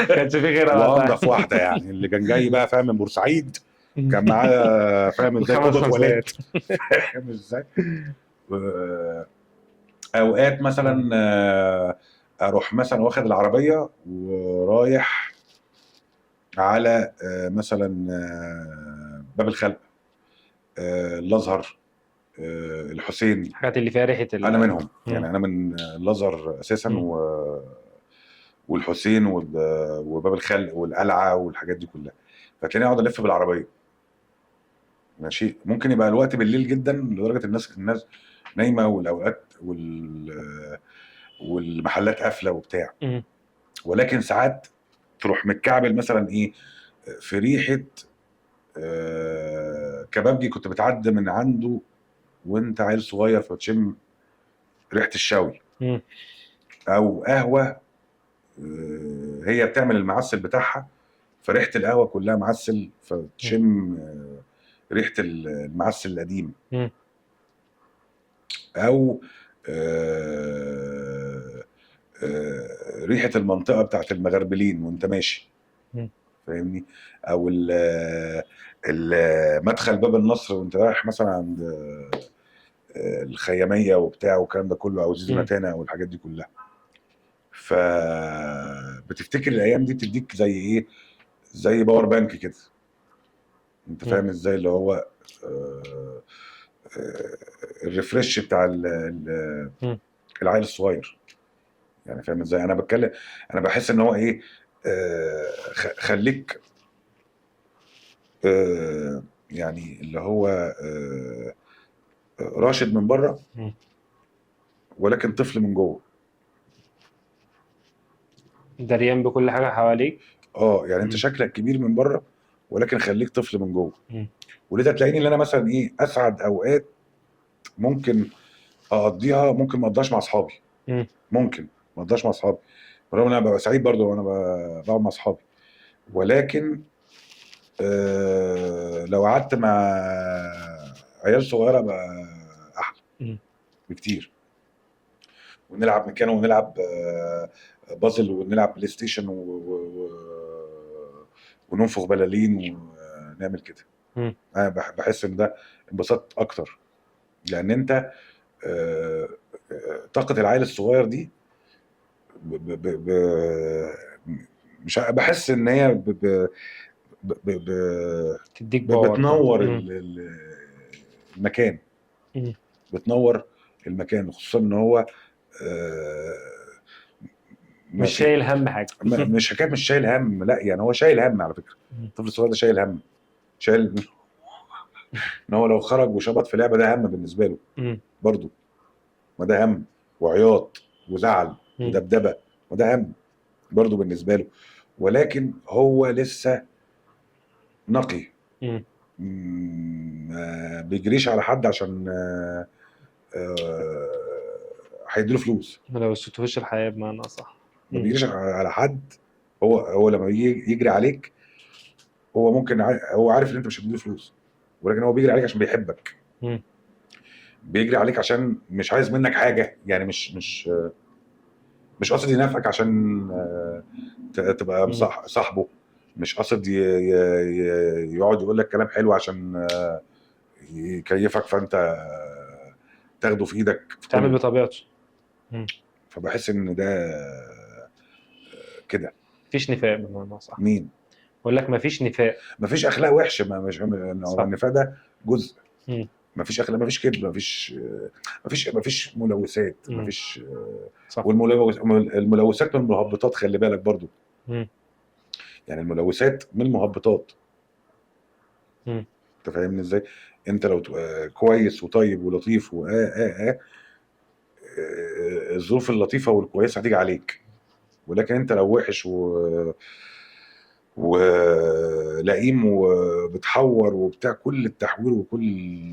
كانش في غيرها وقتها. وانضف واحده يعني. اللي كان جاي بقى فاهم من بورسعيد كان معاه فاهم ازاي خمس كوبا تواليت، خزانات. فاهم ازاي. اوقات مثلا اروح مثلا واخد العربيه ورايح على مثلا باب الخلق، الازهر، الحسين. الحاجات اللي فيها ريحه انا منهم يعني، مم. انا من الازهر اساسا مم. والحسين وباب الخلق والقلعه والحاجات دي كلها. فتلاقيني اقعد الف بالعربيه ماشي. ممكن يبقى الوقت بالليل جدا لدرجه الناس نايمه، والاوقات والمحلات قافله وبتاع، مم. ولكن ساعات تروح متكعبل مثلا ايه في ريحه كبابجي كنت بتعدي من عنده وانت عيل صغير فتشم ريحه الشوي، مم. او قهوه هي بتعمل المعسل بتاعها فريحه القهوه كلها معسل فتشم ريحه المعسل القديم، مم. او ريحه المنطقه بتاعت المغربلين وانت ماشي، مم. فاهمني. او مدخل باب النصر وانت رايح مثلا عند الخياميه وبتاع والكلام ده كله، او زيزو مم. نتانا او الحاجات دي كلها. ف بتفتكر الايام دي تديك زي ايه، زي باور بانك كده، انت مم. فاهم ازاي، اللي هو الريفرش بتاع مم. العيل الصغير يعني، فاهم ازاي. انا بتكلم، انا بحس ان هو ايه، خليك يعني اللي هو راشد من بره مم. ولكن طفل من جوه. دريان بكل حاجه حواليك. يعني انت مم. شكلك كبير من بره ولكن خليك طفل من جوه. مم. ولذا تلاقيني اللي انا مثلا ايه اسعد اوقات ممكن اقضيها، ممكن ما اقضيهاش مع اصحابي، مم. ممكن ما اقضيهاش مع اصحابي، برغم ان انا ببقى سعيد برضه وانا بقعد مع اصحابي، ولكن لو قعدت مع عيال صغيره بقى احلى مم. بكتير. ونلعب مكانه ونلعب بازل ونلعب بلاي ستيشن وننفخ بلالين ونعمل كده. مم. انا بحس ان ده انبساط اكتر، لان انت طاقه العيل الصغير دي ب ب ب ب مش بحس ان هي ب ب ب تديك باور كده. بتنور مم. المكان، مم. بتنور المكان، خصوصا ان هو آه، ما مش في شايل هم حاجه. مش حكايه مش شايل هم، لا يعني هو شايل هم على فكره. مم. الطفل الصغير ده شايل هم، شايل ان هو لو خرج وشبط في لعبه ده هم بالنسبه له مم. برضه، ما ده هم، وعياط وزعل مم. ودبدبه، وده هم برضه بالنسبه له، ولكن هو لسه نقي. مم. ما بيجريش على حد عشان هيديله فلوس، ما لبستهوش الحياه بمعنى اصح. ما مم. بيجريش على حد. هو لما يجري عليك هو ممكن هو عارف ان انت مش هتديله فلوس، ولكن هو بيجري عليك عشان بيحبك، مم. بيجري عليك عشان مش عايز منك حاجه يعني، مش قاصد ينافقك عشان تبقى مم. صاحبه، مش قاصد يقعد يقول لك كلام حلو عشان يكيفك فانت تاخده في ايدك في تعمل كل. بطبيعته. مم. فبحس ان ده كده. مفيش نفاق بمعنى اصح. مين؟ بقول لك مفيش نفاق. مفيش اخلاق وحشه، ما مش هو صح. النفاق ده جزء. مم. مفيش اخلاق، مفيش كذب، مفيش ملوثات، مم. مفيش صح. والملوثات من المهبطات، خلي بالك برضو، مم. يعني الملوثات من المهبطات، مم. انت فاهمني ازاي. انت لو كويس وطيب ولطيف الظروف اللطيفه والكويسه هتيجي عليك، ولكن انت لو وحش ولئيم وبتحور وبتاع، كل التحوير وكل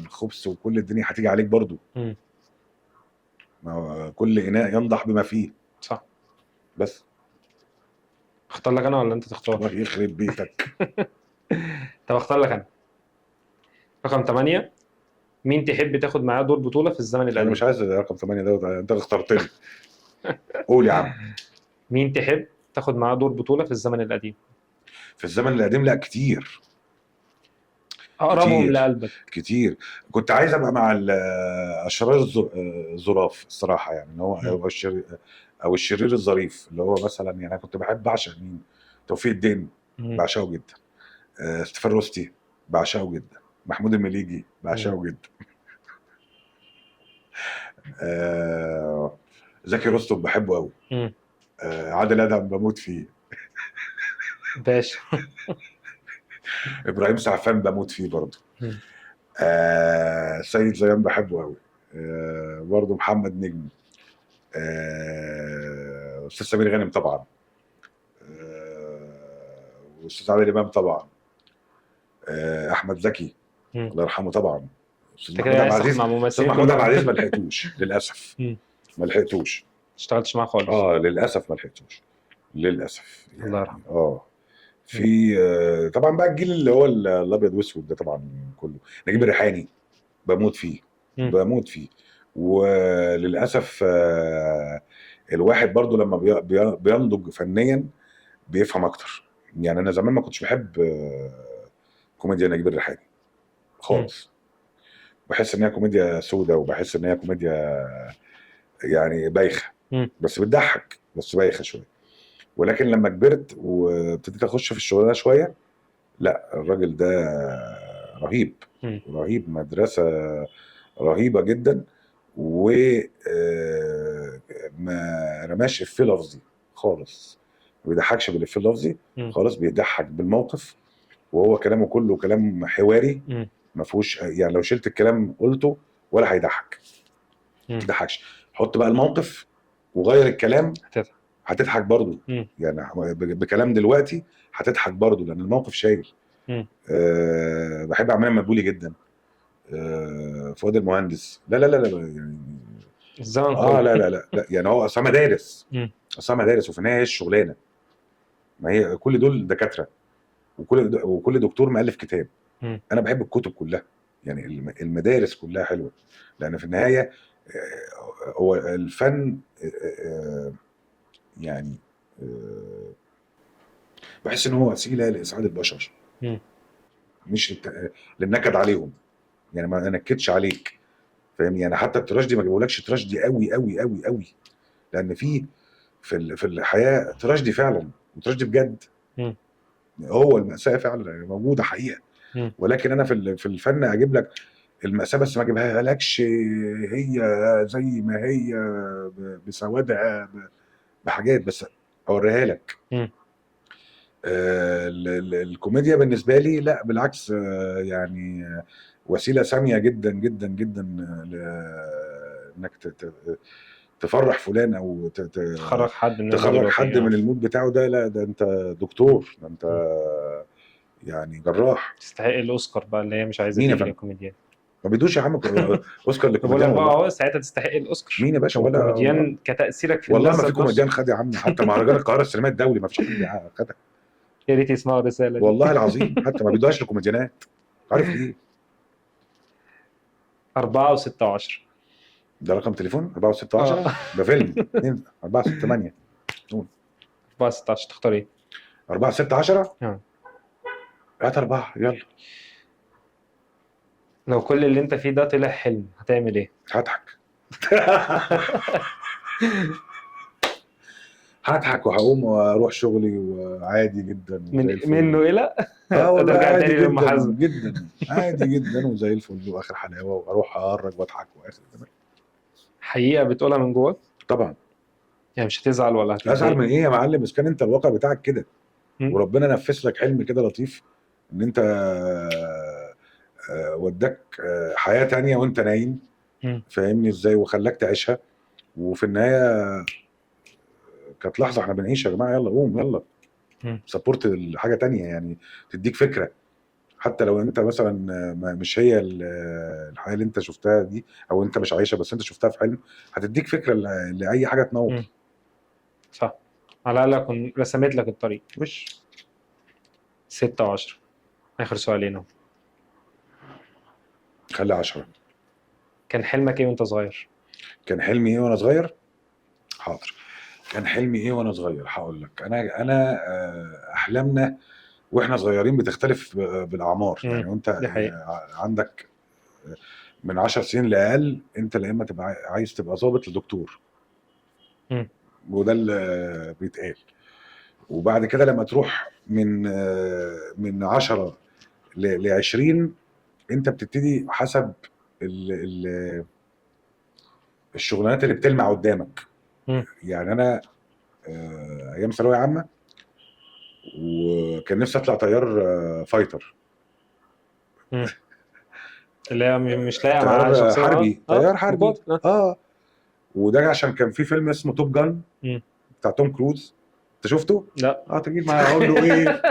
الخبث وكل الدنيا هتيجي عليك برضو. مم. ما هو كل اناء ينضح بما فيه. صح. بس اختار لك انا ولا انت الله تختار؟ يخرب بيتك. طب اختار لك انا. رقم 8، مين تحب تاخد معاه دور بطوله في الزمن انا القديم؟ مش عايز رقم 8 ده، انت اخترتني. قول يا عم. مين تحب تاخد معاه دور بطوله في الزمن القديم؟ في الزمن القديم لا كتير اقربهم كتير لقلبك. كتير. كنت عايز ابقى مع اشرار الظراف الصراحه، يعني ان هو مم. او الشرير الظريف، اللي هو مثلا يعني انا كنت بحب بعشق مين؟ توفيق الدين، مم. بعشقه جدا. ستيفان روستي، بعشقه جدا. محمود المليجي، مم. بعشقه جدا. آه، زكي رستم بحبه قوي. مم. عادل ادهم بموت فيه. باشا. ابراهيم سعفان بموت فيه برضه. مم. سيد زيان بحبه قوي. برضه محمد نجم. استاذ سمير غانم طبعا. واستاذ عادل امام طبعا. احمد زكي مم. الله يرحمه طبعا. استاذ انت كده محمود عبد عايز تاخد العزيز. مع استاذ ممثلين محمود عبد كلهم. العزيز ما لحقتوش للاسف. مم. ما لحقتوش. اشتغلتش معاه خالص. اه للاسف ما لحقتوش. للاسف الله يعني يرحمه. مم. في طبعا بقى الجيل اللي هو الابيض واسود ده طبعا كله. نجيب مم. الريحاني بموت فيه. مم. بموت فيه. وللاسف الواحد برضو لما بينضج فنيا بيفهم اكتر. يعني انا زمان ما كنتش بحب كوميديا نجيب الريحاني مم. خالص. بحس ان هي كوميديا سودة، وبحس ان هي كوميديا يعني بايخه. مم. بس بتضحك، بس بايخه شويه. ولكن لما كبرت وابتديت اخش في الشغلانه شويه، لا الراجل ده رهيب. مم. رهيب، مدرسه رهيبه جدا. و ما رماش افيه لفظي خالص. ما بيضحكش بالافيه اللفظي مم. خالص، بيضحك بالموقف. وهو كلامه كله كلام حواري، مم. ما فيهوش يعني لو شلت الكلام قلته ولا هيضحك. ما مم. تضحكش. حط بقى الموقف وغير الكلام، هتضحك. هتضحك برضه. مم. يعني بكلام دلوقتي هتضحك برضه لان الموقف شايل. مم. بحب عماد مدبولي جدا. فؤاد المهندس، لا لا لا لا يعني. الزمن كله. لا لا لا لا يعني هو اصلا مدارس. مم. اصلا مدارس، وفي النهايه هي الشغلانه. ما هي كل دول دكاتره، وكل دكتور مؤلف كتاب. مم. انا بحب الكتب كلها. يعني المدارس كلها حلوه. لان في النهايه هو الفن يعني بحس ان هو وسيله لاسعاد البشر، مم. مش للنكد عليهم. يعني ما انكدش عليك. فاهمني؟ يعني حتى التراجيدي ما جابولكش تراجيدي قوي قوي قوي قوي. لان في الحياه تراجيدي فعلا، وتراجيدي بجد. مم. هو المأساة فعلا يعني موجوده حقيقه. مم. ولكن انا في الفن اجيب لك المأساة بس ما اجيبها لكش هي زي ما هي بسوادها بحاجات بس اوريها لك. مم. الكوميديا بالنسبه لي لا بالعكس، يعني وسيله ساميه جدا جدا جدا انك تفرح فلان او تخرج حد من المود تخرج اللي هو حد فيه. من المود بتاعه ده. لا ده انت دكتور، ده انت مم. يعني جراح. تستحق الاوسكار بقى اللي هي مش عايزه مين يا تيجي فندم؟ للكوميديان. ما بيدوش يا عم اوسكار بقول لك للكوميديان بقى والله. اهو ساعتها تستحق الاوسكار مين يا باشا؟ ولا ككوميديان كتاثيرك في والله الناس ما في ذات نفسه. كوميديان خد يا عم. حتى مهرجان القاهره السينمائي الدولي ما فيش حد خدها. يا ريت يسمعوا الرساله دي. والله العظيم حتى ما بيدوهاش للكوميديانات. عارف ليه؟ 4 و6 و10. ده رقم تليفون 4 و6 اه. 10. ده فيلم 2 4 6 8. 4 16 تختار ايه؟ 4 6 10. آه. هات 4 يلا. لو كل اللي انت فيه ده طلع حلم هتعمل ايه؟ هضحك. هضحك وهقوم واروح شغلي وعادي جدا وزي منه الفل. الى والله هترجع عادي تاني جدا للمحاسبه. جدا. عادي جدا وزي الفل واخر حلاوه، واروح اهرج واضحك واخر تمام. حقيقه بتقولها من جواك طبعا. يعني مش هتزعل ولا ازعل هتتضايق. من ايه يا معلم؟ اذا كان انت الواقع بتاعك كده م- وربنا نفس لك حلم كده لطيف، ان انت وداك حياه تانية وانت نايم. م- فاهمني ازاي؟ وخلاك تعيشها. وفي النهايه كانت لحظه احنا بنعيشها يا جماعه. يلا قوم يلا. م. سبورت حاجه تانية يعني، تديك فكره. حتى لو انت مثلا مش هي الحياه اللي انت شفتها دي، او انت مش عايشها بس انت شفتها في حلم، هتديك فكره لاي حاجه تنور. م. صح. على الاقل اكون رسمت لك الطريق. وش 6 و10. اخر سؤالين اهو. خلي 10. كان حلمك ايه وانت صغير؟ كان حلمي ايه وانا صغير؟ حاضر. كان حلمي ايه وانا صغير؟ هقول لك. انا احلامنا واحنا صغيرين بتختلف بالاعمار. يعني وانت دي حقيقة. عندك من 10 سنين لاقل، انت لا اما تبقى عايز تبقى ضابط لدكتور، مم. وده اللي بيتقال. وبعد كده لما تروح من 10 ل 20، انت بتبتدي حسب الشغلانات اللي بتلمع قدامك. مم. يعني انا ايام ثانويه عامه وكان نفسي اطلع طيار فايتر. مم. اللي هي مش لايقة مع طيار شخصية. حربي، طيار حربي. مقاتل. اه. وده عشان كان في فيلم اسمه توب جان مم. بتاع توم كروز. انت شفته؟ لا. تجيب معايا اقول له ايه؟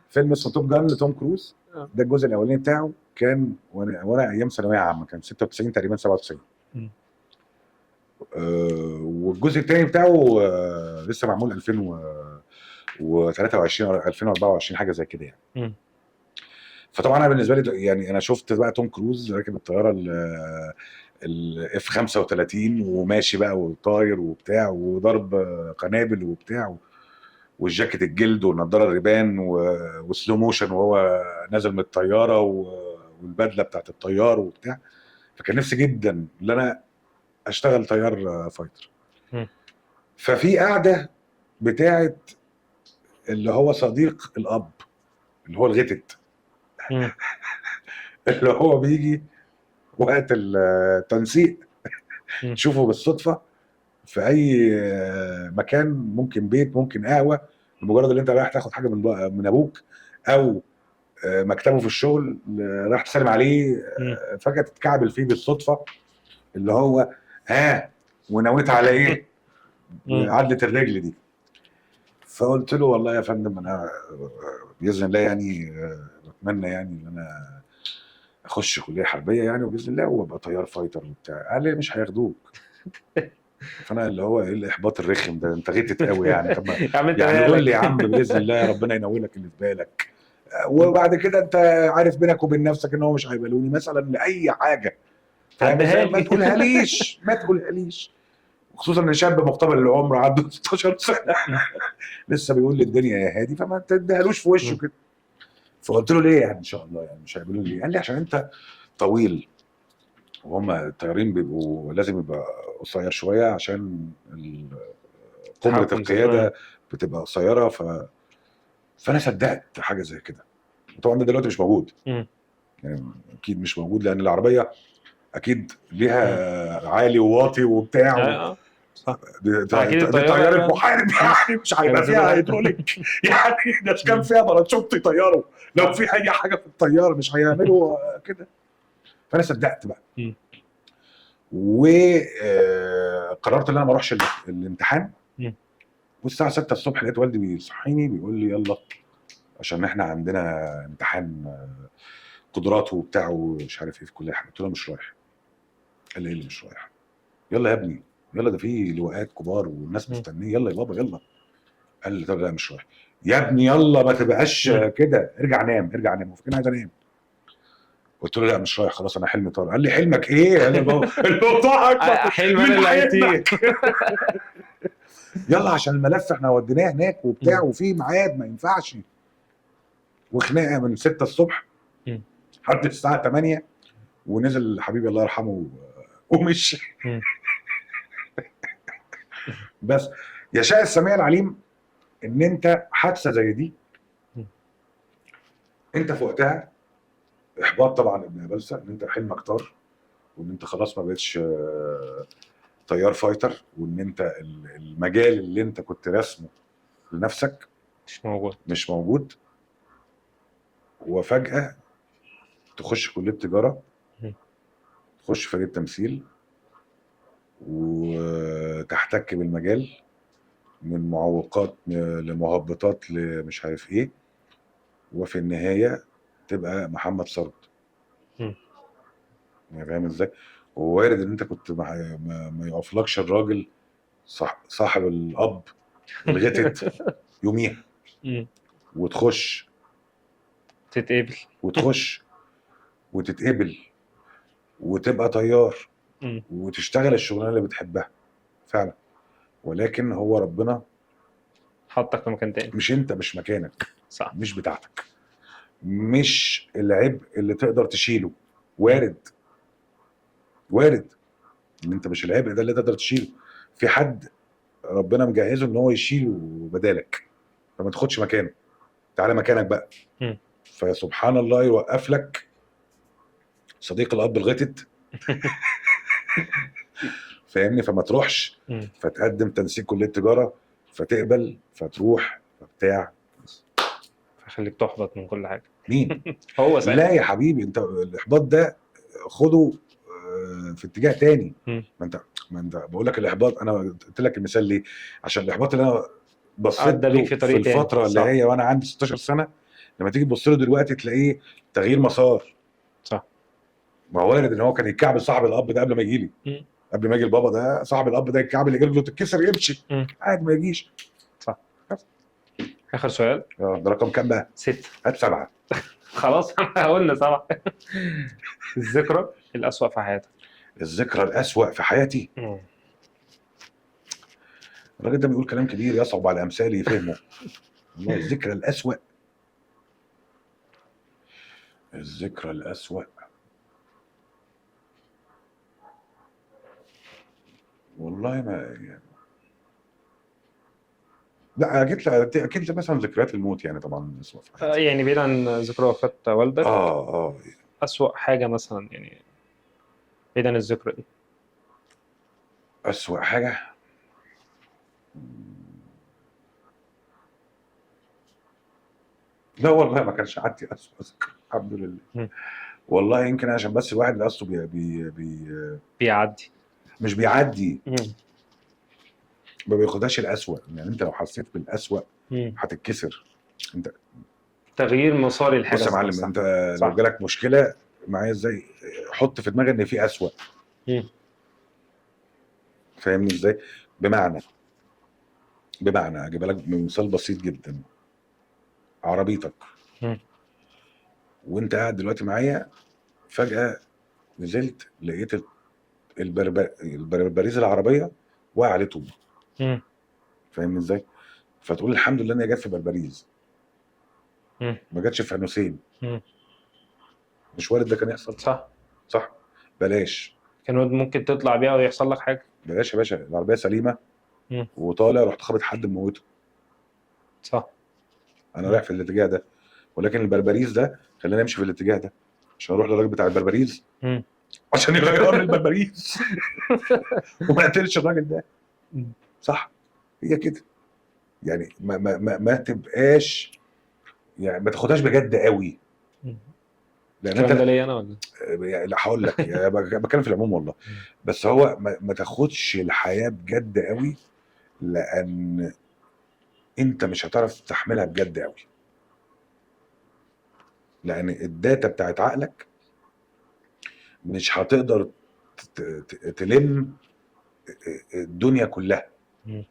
فيلم اسمه توب جان لتوم كروز. ده الجزء الاولاني بتاعه كان وانا ايام ثانويه عامه، كان 96 تقريبا 97. مم. والجزء الثاني بتاعه لسه معمول 2023 او 2024 حاجه زي كده يعني. مم. فطبعا انا بالنسبه لي يعني انا شفت بقى توم كروز راكب الطياره الاف 35 وماشي بقى وطاير وبتاع وضرب قنابل وبتاع، والجاكيت الجلد والنضاره الريبان وسلو موشن وهو نازل من الطياره والبدله بتاعت الطيار وبتاع. فكان نفسي جدا ان انا اشتغل طيار فايتر. مم. ففي قاعده بتاعت اللي هو صديق الاب، اللي هو الغتت، مم. اللي هو بيجي وقت التنسيق مم. تشوفه بالصدفه في اي مكان، ممكن بيت ممكن قهوه، لمجرد ان انت رايح تاخد حاجه من ابوك، او مكتبه في الشغل رايح تسلم عليه، مم. فجاه تتكعبل فيه بالصدفه، اللي هو ها ونويت على ايه؟ مم. عدله الرجل دي. فقلت له والله يا فندم انا باذن الله يعني بتمنى يعني ان انا اخش كليه حربيه يعني، وباذن الله وابقى طيار فايتر وبتاع. قال لي مش هياخدوك. فانا اللي هو ايه الاحباط الرخم ده؟ انت غتت قوي يعني. طب يا عم انت يعني قول لي يا مالك. عم باذن الله ربنا ينولك اللي في بالك، وبعد كده انت عارف بينك وبين نفسك ان هو مش هيقبلوني مثلا لاي حاجه. فاهم عدها ازاي؟ ما لي. تقولها ليش، ما تقولها ليش. خصوصا ان شاب مقتبل العمر عنده 16 سنه لسه بيقول للدنيا يا هادي، فما تديهالوش في وشه مم. كده. فقلت له ليه يعني ان شاء الله يعني مش هيقبلوني ليه؟ قال لي عشان انت طويل، وهم الطيارين بيبقوا لازم يبقى قصير شويه عشان قمه تحكم القياده بتبقى قصيره. فانا صدقت حاجه زي كده. طبعا ده دلوقتي مش موجود، مم. يعني اكيد مش موجود، لان العربيه اكيد مم. ليها عالي وواطي وبتاع اه صح. اكيد دي الطياره طياره هيبقى محارب يعني مش هيبقى هينزلوا فيها تحت. هيدروليك يعني. ده كان مم. فيها باراشوت يطيروا لو في اي حاجه في الطياره، مش هيعملوا كده. فانا صدقت بقى، مم. وقررت ان انا ما اروحش الامتحان. مم. والساعه 6 الصبح لقيت والدي بيصحيني بيقول لي يلا عشان احنا عندنا امتحان قدرات وبتاع ومش عارف ايه في كليه. قلت له مش رايح. قال لي ايه اللي مش رايح؟ يلا يا ابني يلا، ده في لواءات كبار والناس مم. مستنيه، يلا يا بابا يلا. قال لي طب لا مش رايح. يا ابني يلا ما تبقاش مم. كده، ارجع نام ارجع نام، وفين عايز انام. قلت له لا مش رايح خلاص انا حلمي طار. قال لي حلمك ايه؟ قال لي الموضوع اكبر حلم انا من اللي حلمك. هيطير. يلا عشان الملف احنا وديناه هناك وبتاع، مم. وفي ميعاد ما ينفعش. وخناقه من 6 الصبح مم. لحد الساعه 8، ونزل حبيبي الله يرحمه ومشي. مم. بس يشاء السميع العليم ان انت حادثه زي دي مم. انت في وقتها احباط طبعا ابن بلسه، ان انت حلمك طار، وان انت خلاص ما بقتش طيار فايتر، وان انت المجال اللي انت كنت راسمه لنفسك مش موجود. مش موجود. وفجاه تخش كليه تجاره، مم. تخش فريق تمثيل، وتحتك بالمجال من معوقات لمهبطات لمش عارف ايه، وفي النهايه تبقى محمد ثروت. مم. يعني فاهم ازاي؟ ووارد ان انت كنت ما يقفلكش الراجل صاحب الاب الغتت يوميها، مم. وتخش تتقبل. وتخش وتتقبل وتبقى طيار مم. وتشتغل الشغلانه اللي بتحبها فعلا. ولكن هو ربنا، حطك في مكان تاني. مش انت، مش مكانك، صح. مش بتاعتك، مش العبء اللي تقدر تشيله. وارد، وارد ان انت مش العبء ده اللي تقدر تشيله. في حد ربنا مجهزه ان هو يشيله بدالك، فما تاخدش مكانه، تعالى مكانك بقى. مم. فسبحان الله يوقف لك صديق الاب الغتت، فاهمني؟ فما تروحش مم. فتقدم تنسيق كليه تجاره فتقبل فتروح فبتاع. خليك تحبط من كل حاجه. مين؟ هو ساعتها. لا يا حبيبي، انت الاحباط ده خده في اتجاه تاني. مم. ما انت بقول لك الاحباط، انا قلت لك المثال ليه؟ عشان الاحباط اللي انا بصيت عدى بيك له في في طريق تاني. الفتره اللي صح. هي وانا عندي 16 سنه، لما تيجي تبص له دلوقتي تلاقيه تغيير مسار. صح. ما هو وارد ان هو كان يتكعبل صاحب الاب ده قبل ما يجي لي، مم. قبل ما يجي البابا ده صاحب الاب ده يتكعبل رجله تتكسر يمشي مم. عادي ما يجيش. صح. اخر سؤال. ده رقم كام بقى؟ 6. هات 7. خلاص قلنا 7. الذكرى الأسوأ في حياتك. الذكرى الأسوأ في حياتي؟ مم. الراجل ده بيقول كلام كبير يصعب على امثالي يفهمه. والله الذكرى الأسوأ، الذكرى الأسوأ، والله ما يعني، لا اكيد مثلا ذكريات الموت يعني طبعا أسوأ في حياتي. يعني بعيد عن ذكرى وفاة والدك، اه أسوأ حاجة مثلا يعني بعيد عن الذكرى دي. أسوأ حاجة، لا والله ما كانش عندي أسوأ ذكرى الحمد لله. مم. والله يمكن عشان بس الواحد اللي اصله بيعدي. مش بيعدي، مم. ما بياخدهاش الأسوأ. يعني انت لو حسيت بالأسوأ مم. هتتكسر. انت تغيير مسار الحاجة بص يا ذات معلم، نفسها. انت لو صح. جالك مشكله معايا ازاي، حط في دماغك ان في أسوأ. مم. فاهمني ازاي؟ بمعنى اجيب لك مثال بسيط جدا. عربيتك مم. وانت قاعد دلوقتي معايا، فجاه نزلت لقيت البربريز العربيه وقع عليه طوب. مم. فاهمني ازاي؟ فتقول الحمد لله ان هي جت في بربريز، مم. ما جاتش في فانوسين. مم. مش وارد ده كان يحصل؟ صح. صح. بلاش، كان ممكن تطلع بيها ويحصل لك حاجة. بلاش يا باشا، العربيه سليمه مم. وطالع رحت خابط حد موته، صح. انا مم. رايح في الاتجاه ده. ولكن البربريز ده خلاني امشي في الاتجاه ده عشان اروح للراجل بتاع البربريز مم. عشان يغير لي البربريز وما قتلش الراجل ده. مم. صح، هي كده. يعني ما تبقاش، يعني ما تاخدهاش بجد قوي. مم. لان الكلام ده انت، ليا أنا ولا؟ يعني لا هقول لك، يعني بتكلم في العموم والله. مم. بس هو ما تاخدش الحياه بجد قوي، لان انت مش هتعرف تستحملها بجد قوي. لان الداتا بتاعت عقلك مش هتقدر تلم الدنيا كلها. مم.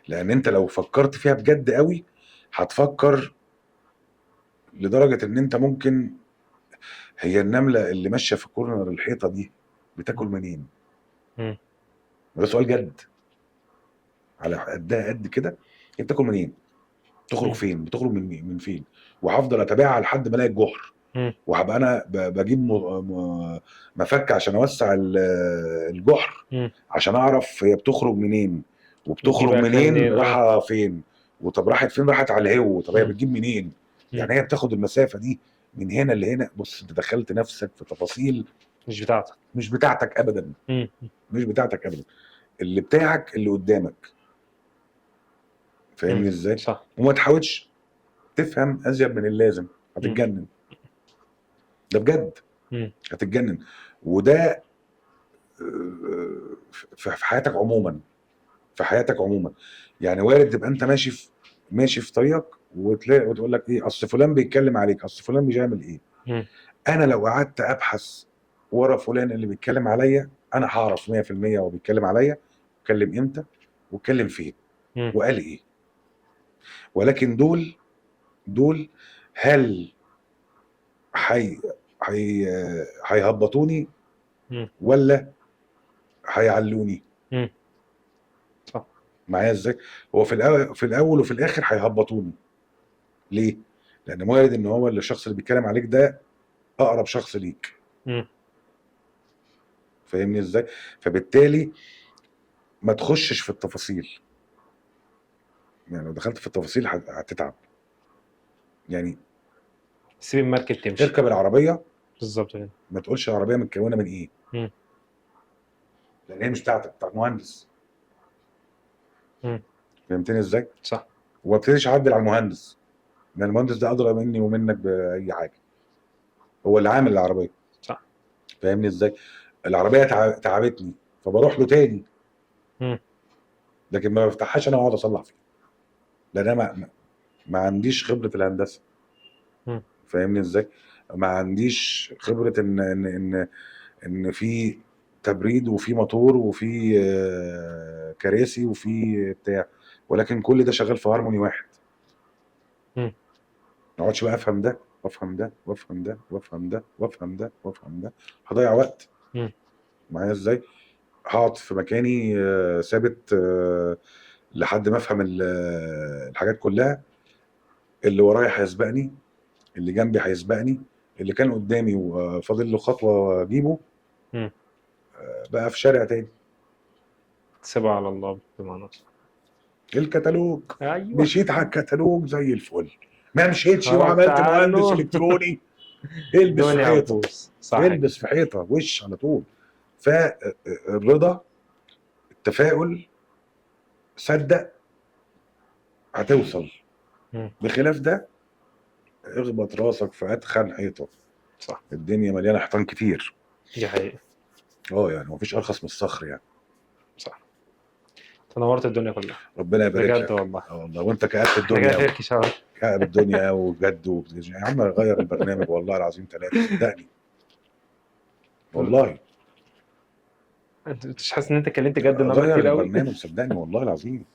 لان انت لو فكرت فيها بجد قوي هتفكر لدرجه ان انت ممكن، هي النمله اللي ماشيه في كورنر الحيطه دي بتاكل منين؟ مم. ده سؤال جد على قدها قد كده. هي بتاكل منين؟ تخرج مم. فين؟ بتخرج من فين؟ وهفضل اتابعها لحد ما الاقي الجحر، مم. وهبقى انا بجيب مفك عشان اوسع الجحر مم. عشان اعرف هي بتخرج منين بتجيب وبتخرج أكلها منين منين؟ رايحه فين. وطب راحت فين؟ راحت على الهو. طب هي مم. بتجيب منين؟ مم. يعني هي بتاخد المسافه دي من هنا لهنا. بص انت دخلت نفسك في تفاصيل مش بتاعتك. مش بتاعتك ابدا، مم. مش بتاعتك ابدا. اللي بتاعك اللي قدامك. مم. فاهمني ازاي؟ صح. وما تحاولش تفهم ازيد من اللازم، مم. هتتجنن. ده بجد مم. هتتجنن. وده في حياتك عموما، في حياتك عموما. يعني وارد تبقى انت ماشي في طريقك وتلاقي وتقول لك ايه، اصل فلان بيتكلم عليك، اصل فلان بيعمل ايه. مم. انا لو قعدت ابحث ورا فلان اللي بيتكلم عليا، انا هعرف 100% هو بيتكلم عليا، اتكلم امتى واتكلم فين مم. وقال ايه. ولكن دول هل هي هيهبطوني مم. ولا هيعلوني؟ مم. صح. معايا ازاي؟ هو في الاول وفي الاخر هيهبطوني. ليه؟ لان وارد ان هو الشخص اللي بيتكلم عليك ده اقرب شخص ليك. مم. فاهمني ازاي؟ فبالتالي ما تخشش في التفاصيل. يعني لو دخلت في التفاصيل هتتعب. يعني سيب الماركت تمشي. اركب العربيه، بالظبط كده. ما تقولش العربيه متكونه من ايه، مم. لان هي مش بتاعتك، بتاعت مهندس. مم. فهمتني ازاي؟ صح. وما ابتديش اعدل على المهندس، لان المهندس ده ادرى مني ومنك باي حاجه. هو اللي عامل العربيه. صح. فاهمني ازاي؟ العربيه تعبتني فبروح له تاني، مم. لكن ما بفتحهاش انا واقعد اصلح فيها، لان انا ما عنديش خبره الهندسه. مم. فاهمني ازاي؟ ما عنديش خبره ان في تبريد وفي موتور وفي كراسي وفي بتاع، ولكن كل ده شغال في هارموني واحد. مم. ما اقعدش بقى افهم ده وافهم ده وافهم ده وافهم ده وافهم ده وافهم ده، هضيع وقت. مم. معايا ازاي؟ هقعد في مكاني ثابت لحد ما افهم الحاجات كلها. اللي ورايا هيسبقني، اللي جنبي هيسبقني، اللي كان قدامي وفاضل له خطوه واجيبه مم. بقى في شارع تاني. سيبها على الله بمعنى صح. الكتالوج، ايوه. مشيت على الكتالوج زي الفل. ما مشيتش خرجت وعملت مهندس عنه الكتروني، البس في الدنيا حيطه، هتبوظ. صح كده. البس في حيطه وش على طول. فالرضا، التفاؤل، صدق هتوصل. مم. بخلاف ده اخبط راسك في اتخن حيطه. صح. الدنيا مليانه حيطان كتير. دي حقيقة. يعني مفيش ارخص من الصخر يعني. صح. تنورت الدنيا كلها ربنا يبارك بجد لك. والله. والله وانت كأبت احنا كده الدنيا خير كشاور. كأب الدنيا وبجد يا عم غير البرنامج والله العظيم 3 صدقني والله. انت مش حاسس ان انت اتكلمت جد النهارده غير كتير قوي؟ البرنامج صدقني والله العظيم.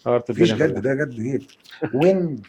نورت مفيش الدنيا جد، كلها. ده جد ايه؟ وين